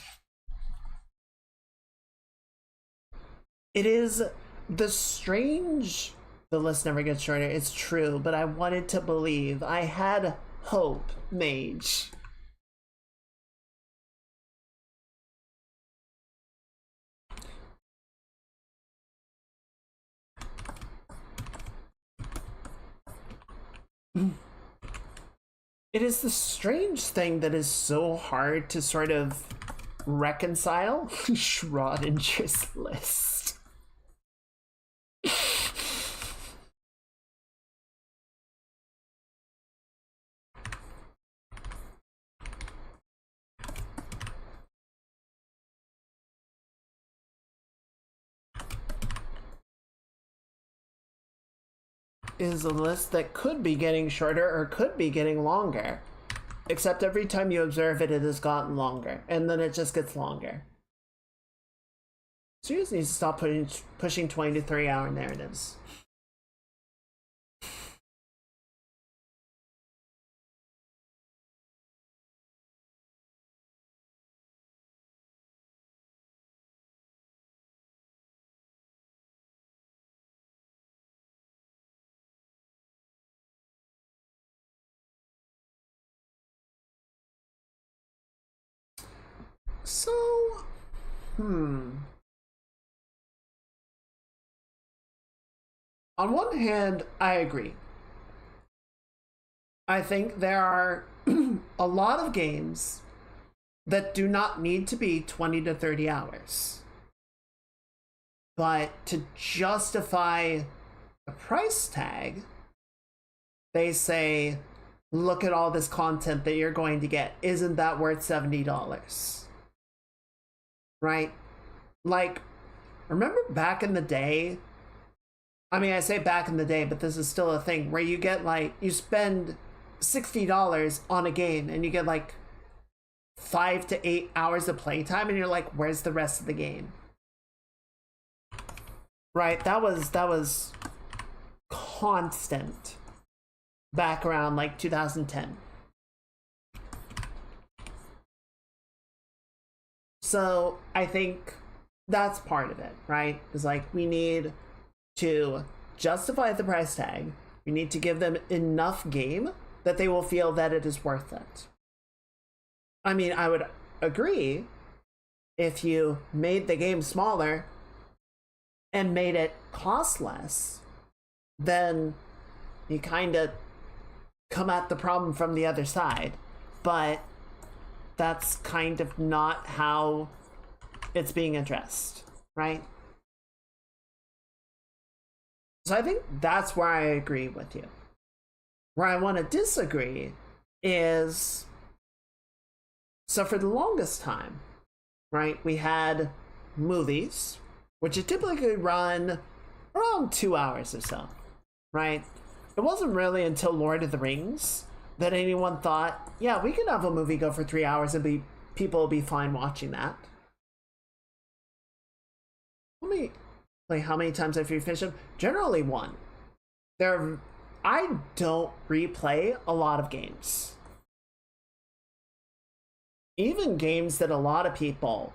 It is the strange... the list never gets shorter. It's true, but I wanted to believe. I had hope, Mage. It is the strange thing that is so hard to sort of reconcile. Schrodinger's list. Is a list that could be getting shorter or could be getting longer. Except every time you observe it, it has gotten longer. And then it just gets longer. Studios needs to stop pushing 20 to 30 hour narratives. So, on one hand, I agree. I think there are a lot of games that do not need to be 20 to 30 hours. But to justify a price tag, they say, look at all this content that you're going to get. Isn't that worth $70? Right? Like, remember back in the day? I mean, I say back in the day, but this is still a thing where you get like, you spend $60 on a game and you get like 5 to 8 hours of playtime, and you're like, where's the rest of the game? Right? That was constant back around like 2010. So I think that's part of it, right? It's like we need to justify the price tag. We need to give them enough game that they will feel that it is worth it. I mean, I would agree if you made the game smaller and made it cost less, then you kind of come at the problem from the other side. But that's kind of not how it's being addressed, right? So I think that's where I agree with you. Where I want to disagree is, so for the longest time, right, we had movies, which would typically run around 2 hours or so, right? It wasn't really until Lord of the Rings that anyone thought, yeah, we could have a movie go for 3 hours and people will be fine watching that. How many times have you finished them? Generally one. I don't replay a lot of games. Even games that a lot of people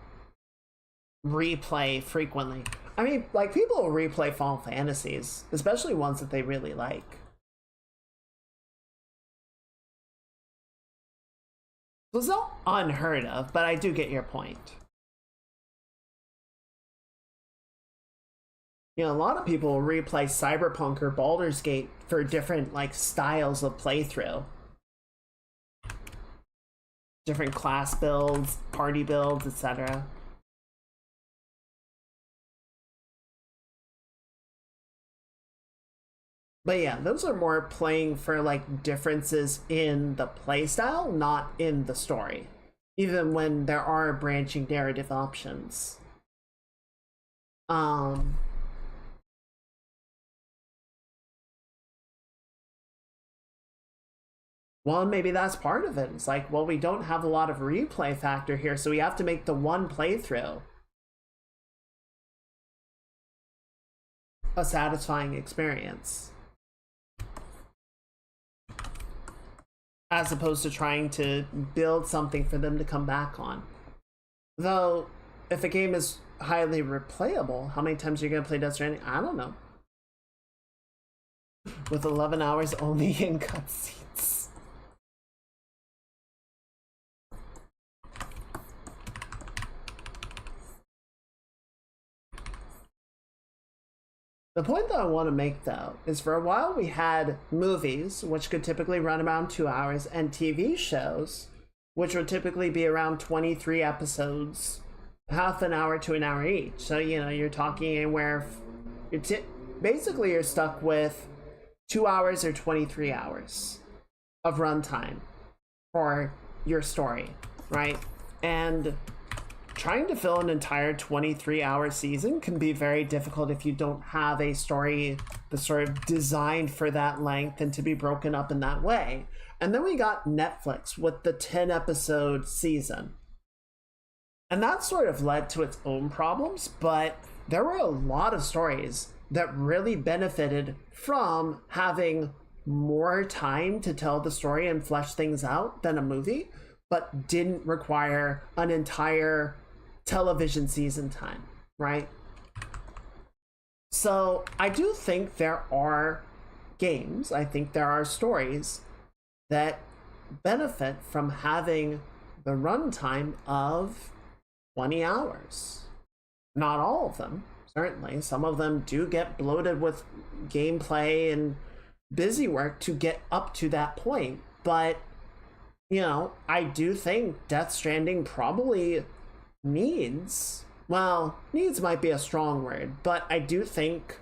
replay frequently. I mean, like, people will replay Final Fantasies, especially ones that they really like. So it's not unheard of, but I do get your point. You know, a lot of people will replay Cyberpunk or Baldur's Gate for different, like, styles of playthrough. Different class builds, party builds, etc. But yeah, those are more playing for like differences in the playstyle, not in the story. Even when there are branching narrative options. Well, maybe that's part of it. It's like, well, we don't have a lot of replay factor here, so we have to make the one playthrough a satisfying experience. As opposed to trying to build something for them to come back on. Though, if a game is highly replayable, how many times are you going to play Death Stranding? I don't know. With 11 hours only in cutscenes. The point that I want to make, though, is for a while we had movies, which could typically run around 2 hours, and TV shows, which would typically be around 23 episodes, half an hour to an hour each. So, you know, you're talking anywhere, basically you're stuck with 2 hours or 23 hours of runtime for your story, right? And trying to fill an entire 23-hour season can be very difficult if you don't have a story that's sort of designed for that length and to be broken up in that way. And then we got Netflix with the 10-episode season. And that sort of led to its own problems, but there were a lot of stories that really benefited from having more time to tell the story and flesh things out than a movie, but didn't require an entire television season time, right? So I do think there are games, I think there are stories that benefit from having the runtime of 20 hours. Not all of them, certainly. Some of them do get bloated with gameplay and busy work to get up to that point. But, you know, I do think Death Stranding probably needs, well, needs might be a strong word, but I do think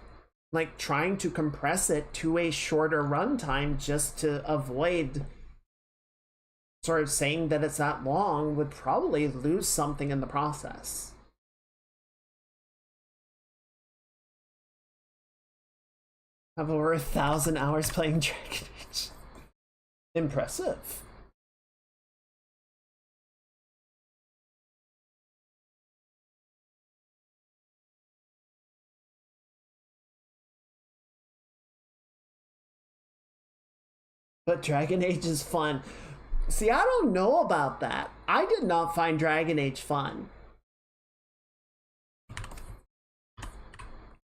like trying to compress it to a shorter runtime just to avoid sort of saying that it's that long would probably lose something in the process. I have over 1,000 hours playing Dragon Age. Impressive. But Dragon Age is fun. See, I don't know about that. I did not find Dragon Age fun.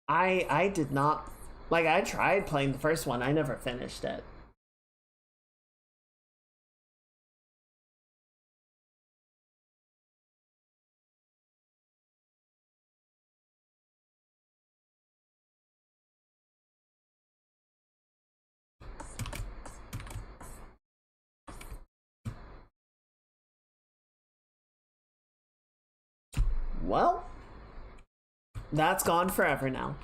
I did not. Like, I tried playing the first one. I never finished it. Well, that's gone forever now.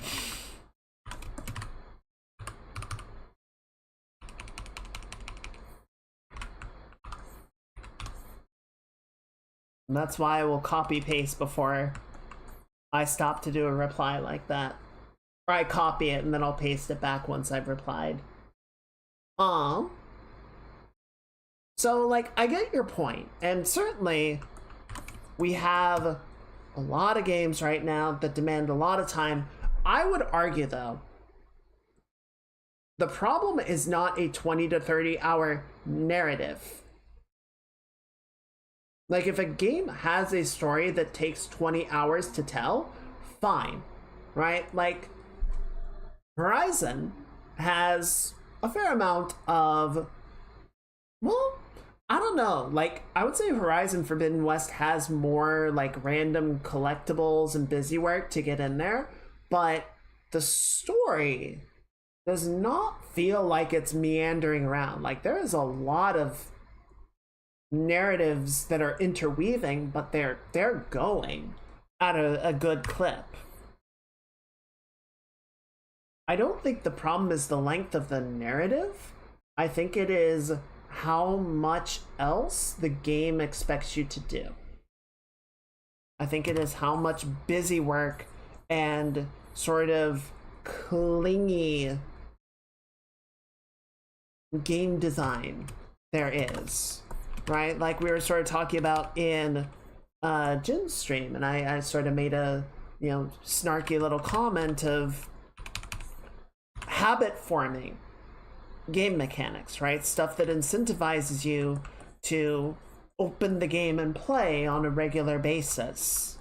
And that's why I will copy paste before I stop to do a reply like that. Or I copy it and then I'll paste it back once I've replied. So, like, I get your point. And certainly, we have a lot of games right now that demand a lot of time. I would argue, though, the problem is not a 20 to 30 hour narrative. Like, if a game has a story that takes 20 hours to tell, fine, right? Like, Horizon has a fair amount of, well, I don't know. Like, I would say Horizon Forbidden West has more, like, random collectibles and busy work to get in there, but the story does not feel like it's meandering around. Like, there is a lot of narratives that are interweaving, but they're going at a good clip. I don't think the problem is the length of the narrative. I think it is how much else the game expects you to do. I think it is how much busy work and sort of clingy game design there is, right? Like we were sort of talking about in Jin's stream, and I sort of made a, you know, snarky little comment of habit forming game mechanics, right? Stuff that incentivizes you to open the game and play on a regular basis,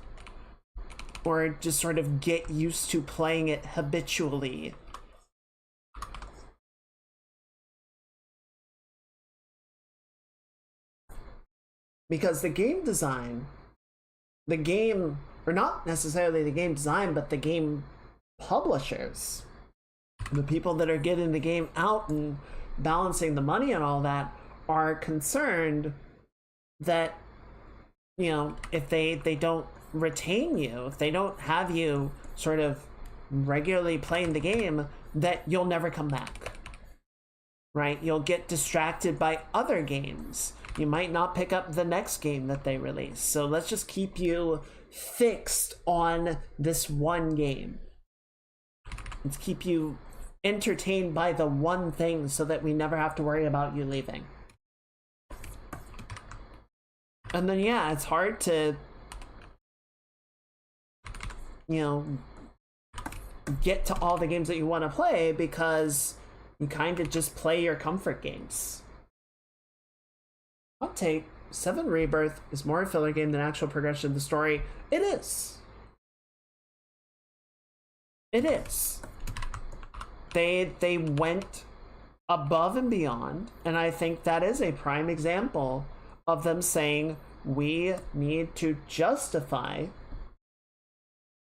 or just sort of get used to playing it habitually. Because the game design, or not necessarily the game design, but the game publishers, the people that are getting the game out and balancing the money and all that, are concerned that, you know, if they don't retain you, if they don't have you sort of regularly playing the game, that you'll never come back, right? You'll get distracted by other games. You might not pick up the next game that they release. So let's just keep you fixed on this one game. Let's keep you entertained by the one thing so that we never have to worry about you leaving. And then, yeah, it's hard to you know, get to all the games that you want to play because you kind of just play your comfort games. Hot take, 7 Rebirth is more a filler game than actual progression of the story. It is. It is. They went above and beyond, and I think that is a prime example of them saying we need to justify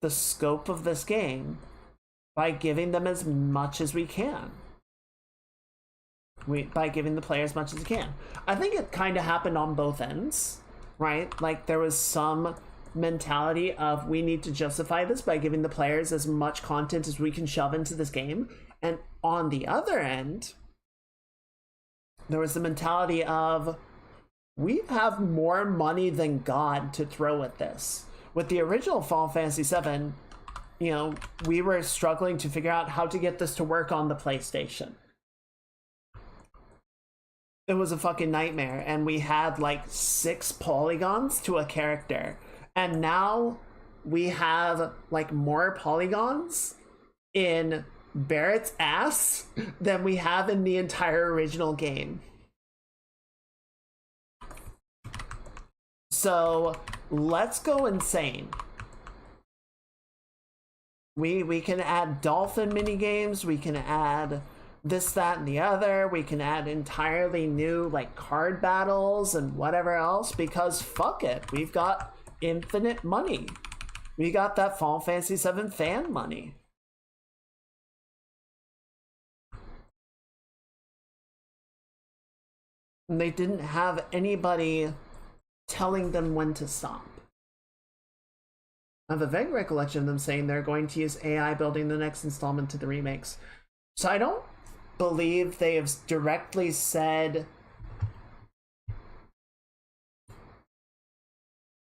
the scope of this game by giving them as much as we can. By giving the player as much as we can. I think it kind of happened on both ends, right? Like there was some mentality of we need to justify this by giving the players as much content as we can shove into this game. And on the other end, there was the mentality of we have more money than God to throw at this. With the original Final Fantasy VII, you know, we were struggling to figure out how to get this to work on the PlayStation. It was a fucking nightmare, and we had like 6 polygons to a character. And now we have like more polygons in Barrett's ass than we have in the entire original game. So let's go insane. We can add dolphin minigames, we can add this, that, and the other, we can add entirely new like card battles and whatever else, because fuck it, we've got infinite money. We got that Final Fantasy VII fan money. And they didn't have anybody telling them when to stop. I have a vague recollection of them saying they're going to use AI building the next installment to the remakes. So I don't believe they have directly said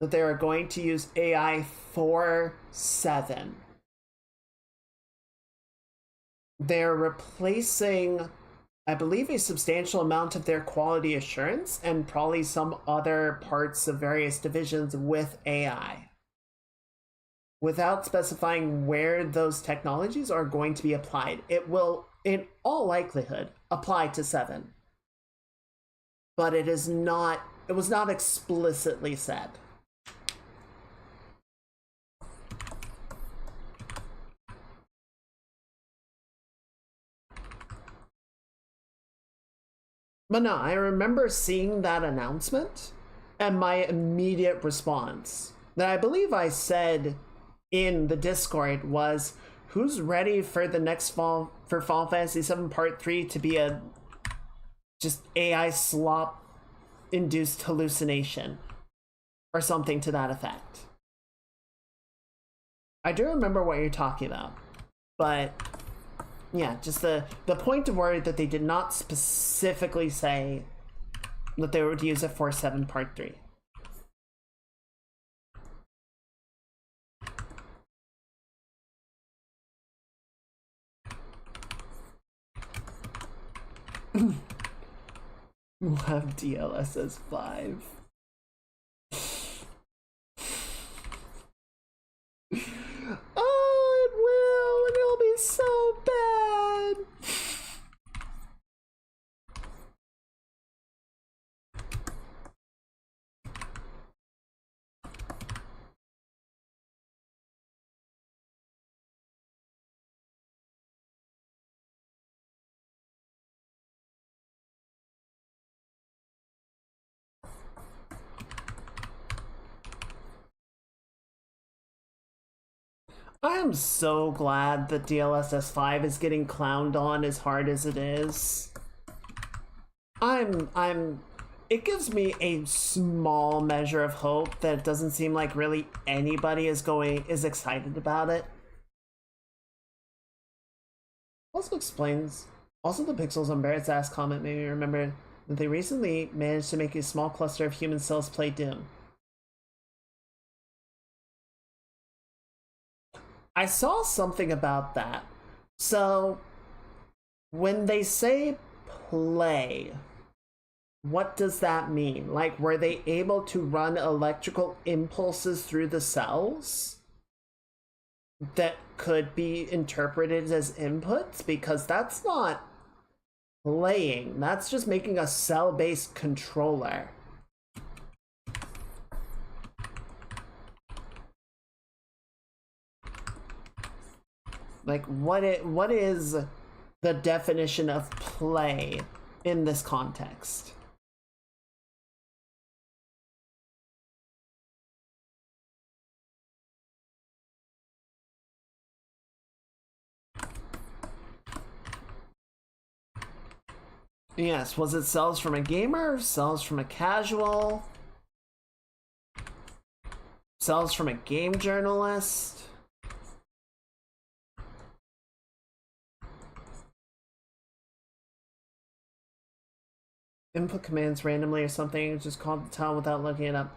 that they are going to use AI for 7. They're replacing, I believe, a substantial amount of their quality assurance and probably some other parts of various divisions with AI, without specifying where those technologies are going to be applied. It will, in all likelihood, apply to 7. But it was not explicitly said. But no, I remember seeing that announcement, and my immediate response that I believe I said in the Discord was, who's ready for the next Final Fantasy VII Part 3 to be a just AI slop induced hallucination or something to that effect. I do remember what you're talking about, but yeah, just the point of worry that they did not specifically say that they would use it for 7 Part 3. We'll have DLSS 5. Oh, it will, and it'll be so bad. I am so glad that DLSS 5 is getting clowned on as hard as it is. It gives me a small measure of hope that it doesn't seem like really anybody is excited about it. Also the pixels on Barrett's ass comment made me remember that they recently managed to make a small cluster of human cells play Doom. I saw something about that. So, when they say play, what does that mean? Like, were they able to run electrical impulses through the cells? that could be interpreted as inputs, because that's not playing, that's just making a cell-based controller. Like, what is the definition of play in this context? Yes, was it cells from a gamer, cells from a casual, cells from a game journalist? Input commands randomly or something, just called the tell without looking it up.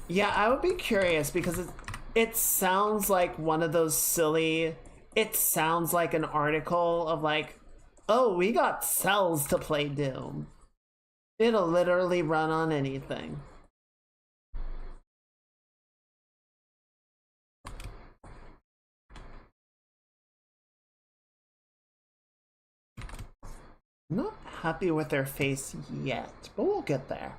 Yeah, I would be curious, because it sounds like one of those silly, it sounds like an article of like, oh, we got cells to play Doom. It'll literally run on anything. Not happy with their face yet, but we'll get there.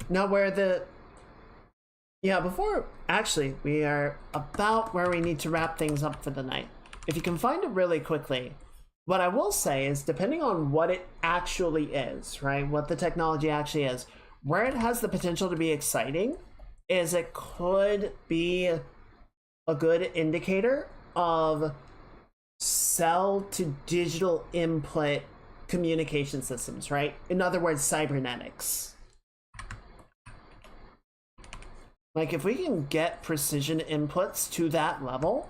Now where the... Yeah, before... Actually, we are about where we need to wrap things up for the night. If you can find it really quickly, what I will say is, depending on what it actually is, right, what the technology actually is, where it has the potential to be exciting is it could be a good indicator of cell to digital input communication systems, right? In other words, cybernetics. Like, if we can get precision inputs to that level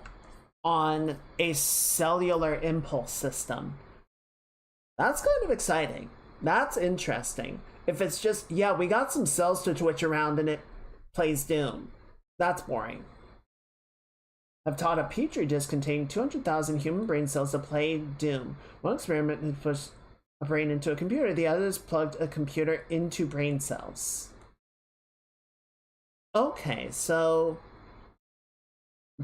on a cellular impulse system, that's kind of exciting. That's interesting. If it's just, yeah, we got some cells to twitch around and it plays Doom, that's boring. I've taught a petri dish containing 200,000 human brain cells to play Doom. One experiment pushed a brain into a computer, the others plugged a computer into brain cells. Okay, so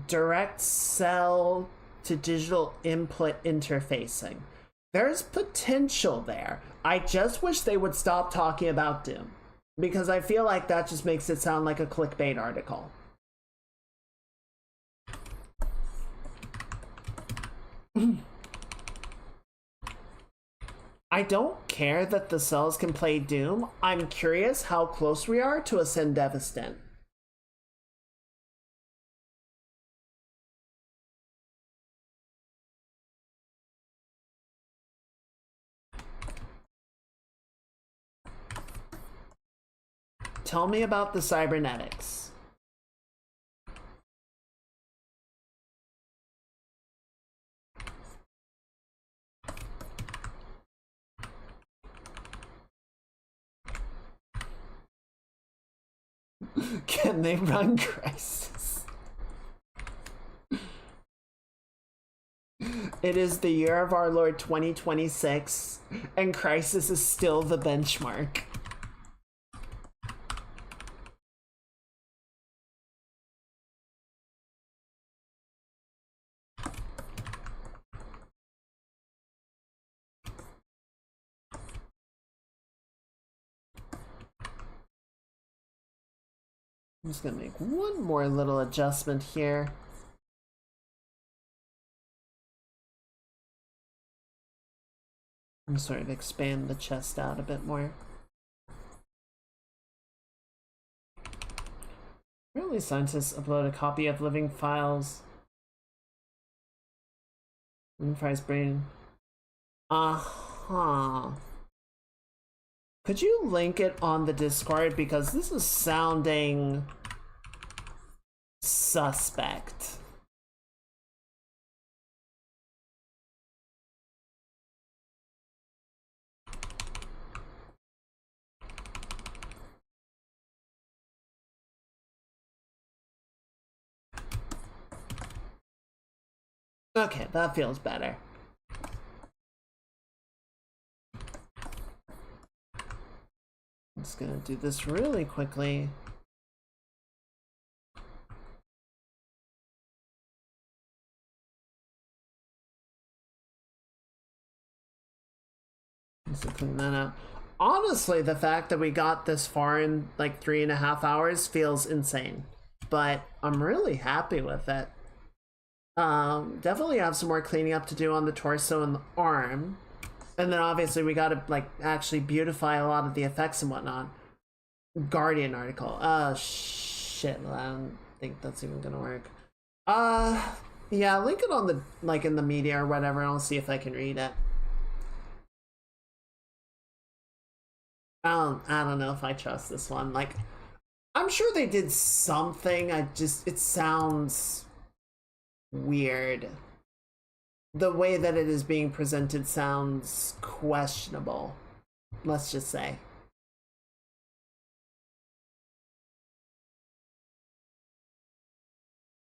direct cell to digital input interfacing. There's potential there. I just wish they would stop talking about Doom, because I feel like that just makes it sound like a clickbait article. I don't care that the cells can play Doom. I'm curious how close we are to Ascend Devastant. Tell me about the cybernetics. Can they run Crisis? It is the year of our Lord 2026, and Crisis is still the benchmark. I'm just gonna make one more little adjustment here. I'm sort of expand the chest out a bit more. Apparently scientists upload a copy of living files. Living brain. Uh-huh. Could you link it on the Discord, because this is sounding suspect. Okay, that feels better. just gonna do this really quickly. Just clean that out. Honestly, the fact that we got this far in like 3.5 hours feels insane, but I'm really happy with it. Definitely have some more cleaning up to do on the torso and the arm. And then obviously we gotta like actually beautify a lot of the effects and whatnot. Guardian article. Shit, I don't think that's even gonna work. Yeah, link it on the, like in the media or whatever, and I'll see if I can read it. I don't know if I trust this one. Like, I'm sure they did something. It sounds weird. The way that it is being presented sounds questionable. Let's just say.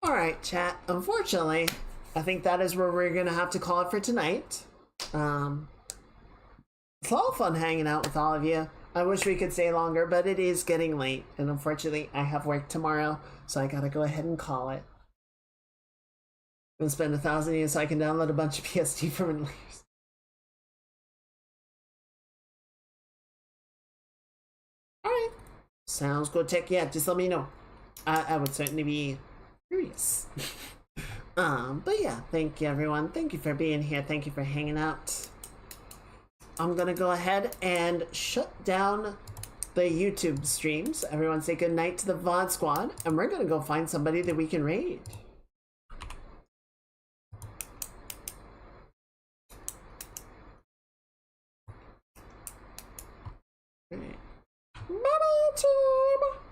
Alright, chat. Unfortunately, I think that is where we're gonna have to call it for tonight. It's a lot of fun hanging out with all of you. I wish we could stay longer, but it is getting late, and unfortunately, I have work tomorrow, so I gotta go ahead and call it. I'm gonna spend 1,000 years so I can download a bunch of PSD from emulators. Alright. Sounds good, Tech. Yeah, just let me know. I would certainly be curious. But yeah, thank you everyone. Thank you for being here. Thank you for hanging out. I'm gonna go ahead and shut down the YouTube streams. Everyone say good night to the VOD squad, and we're gonna go find somebody that we can raid. Bye-bye, YouTube!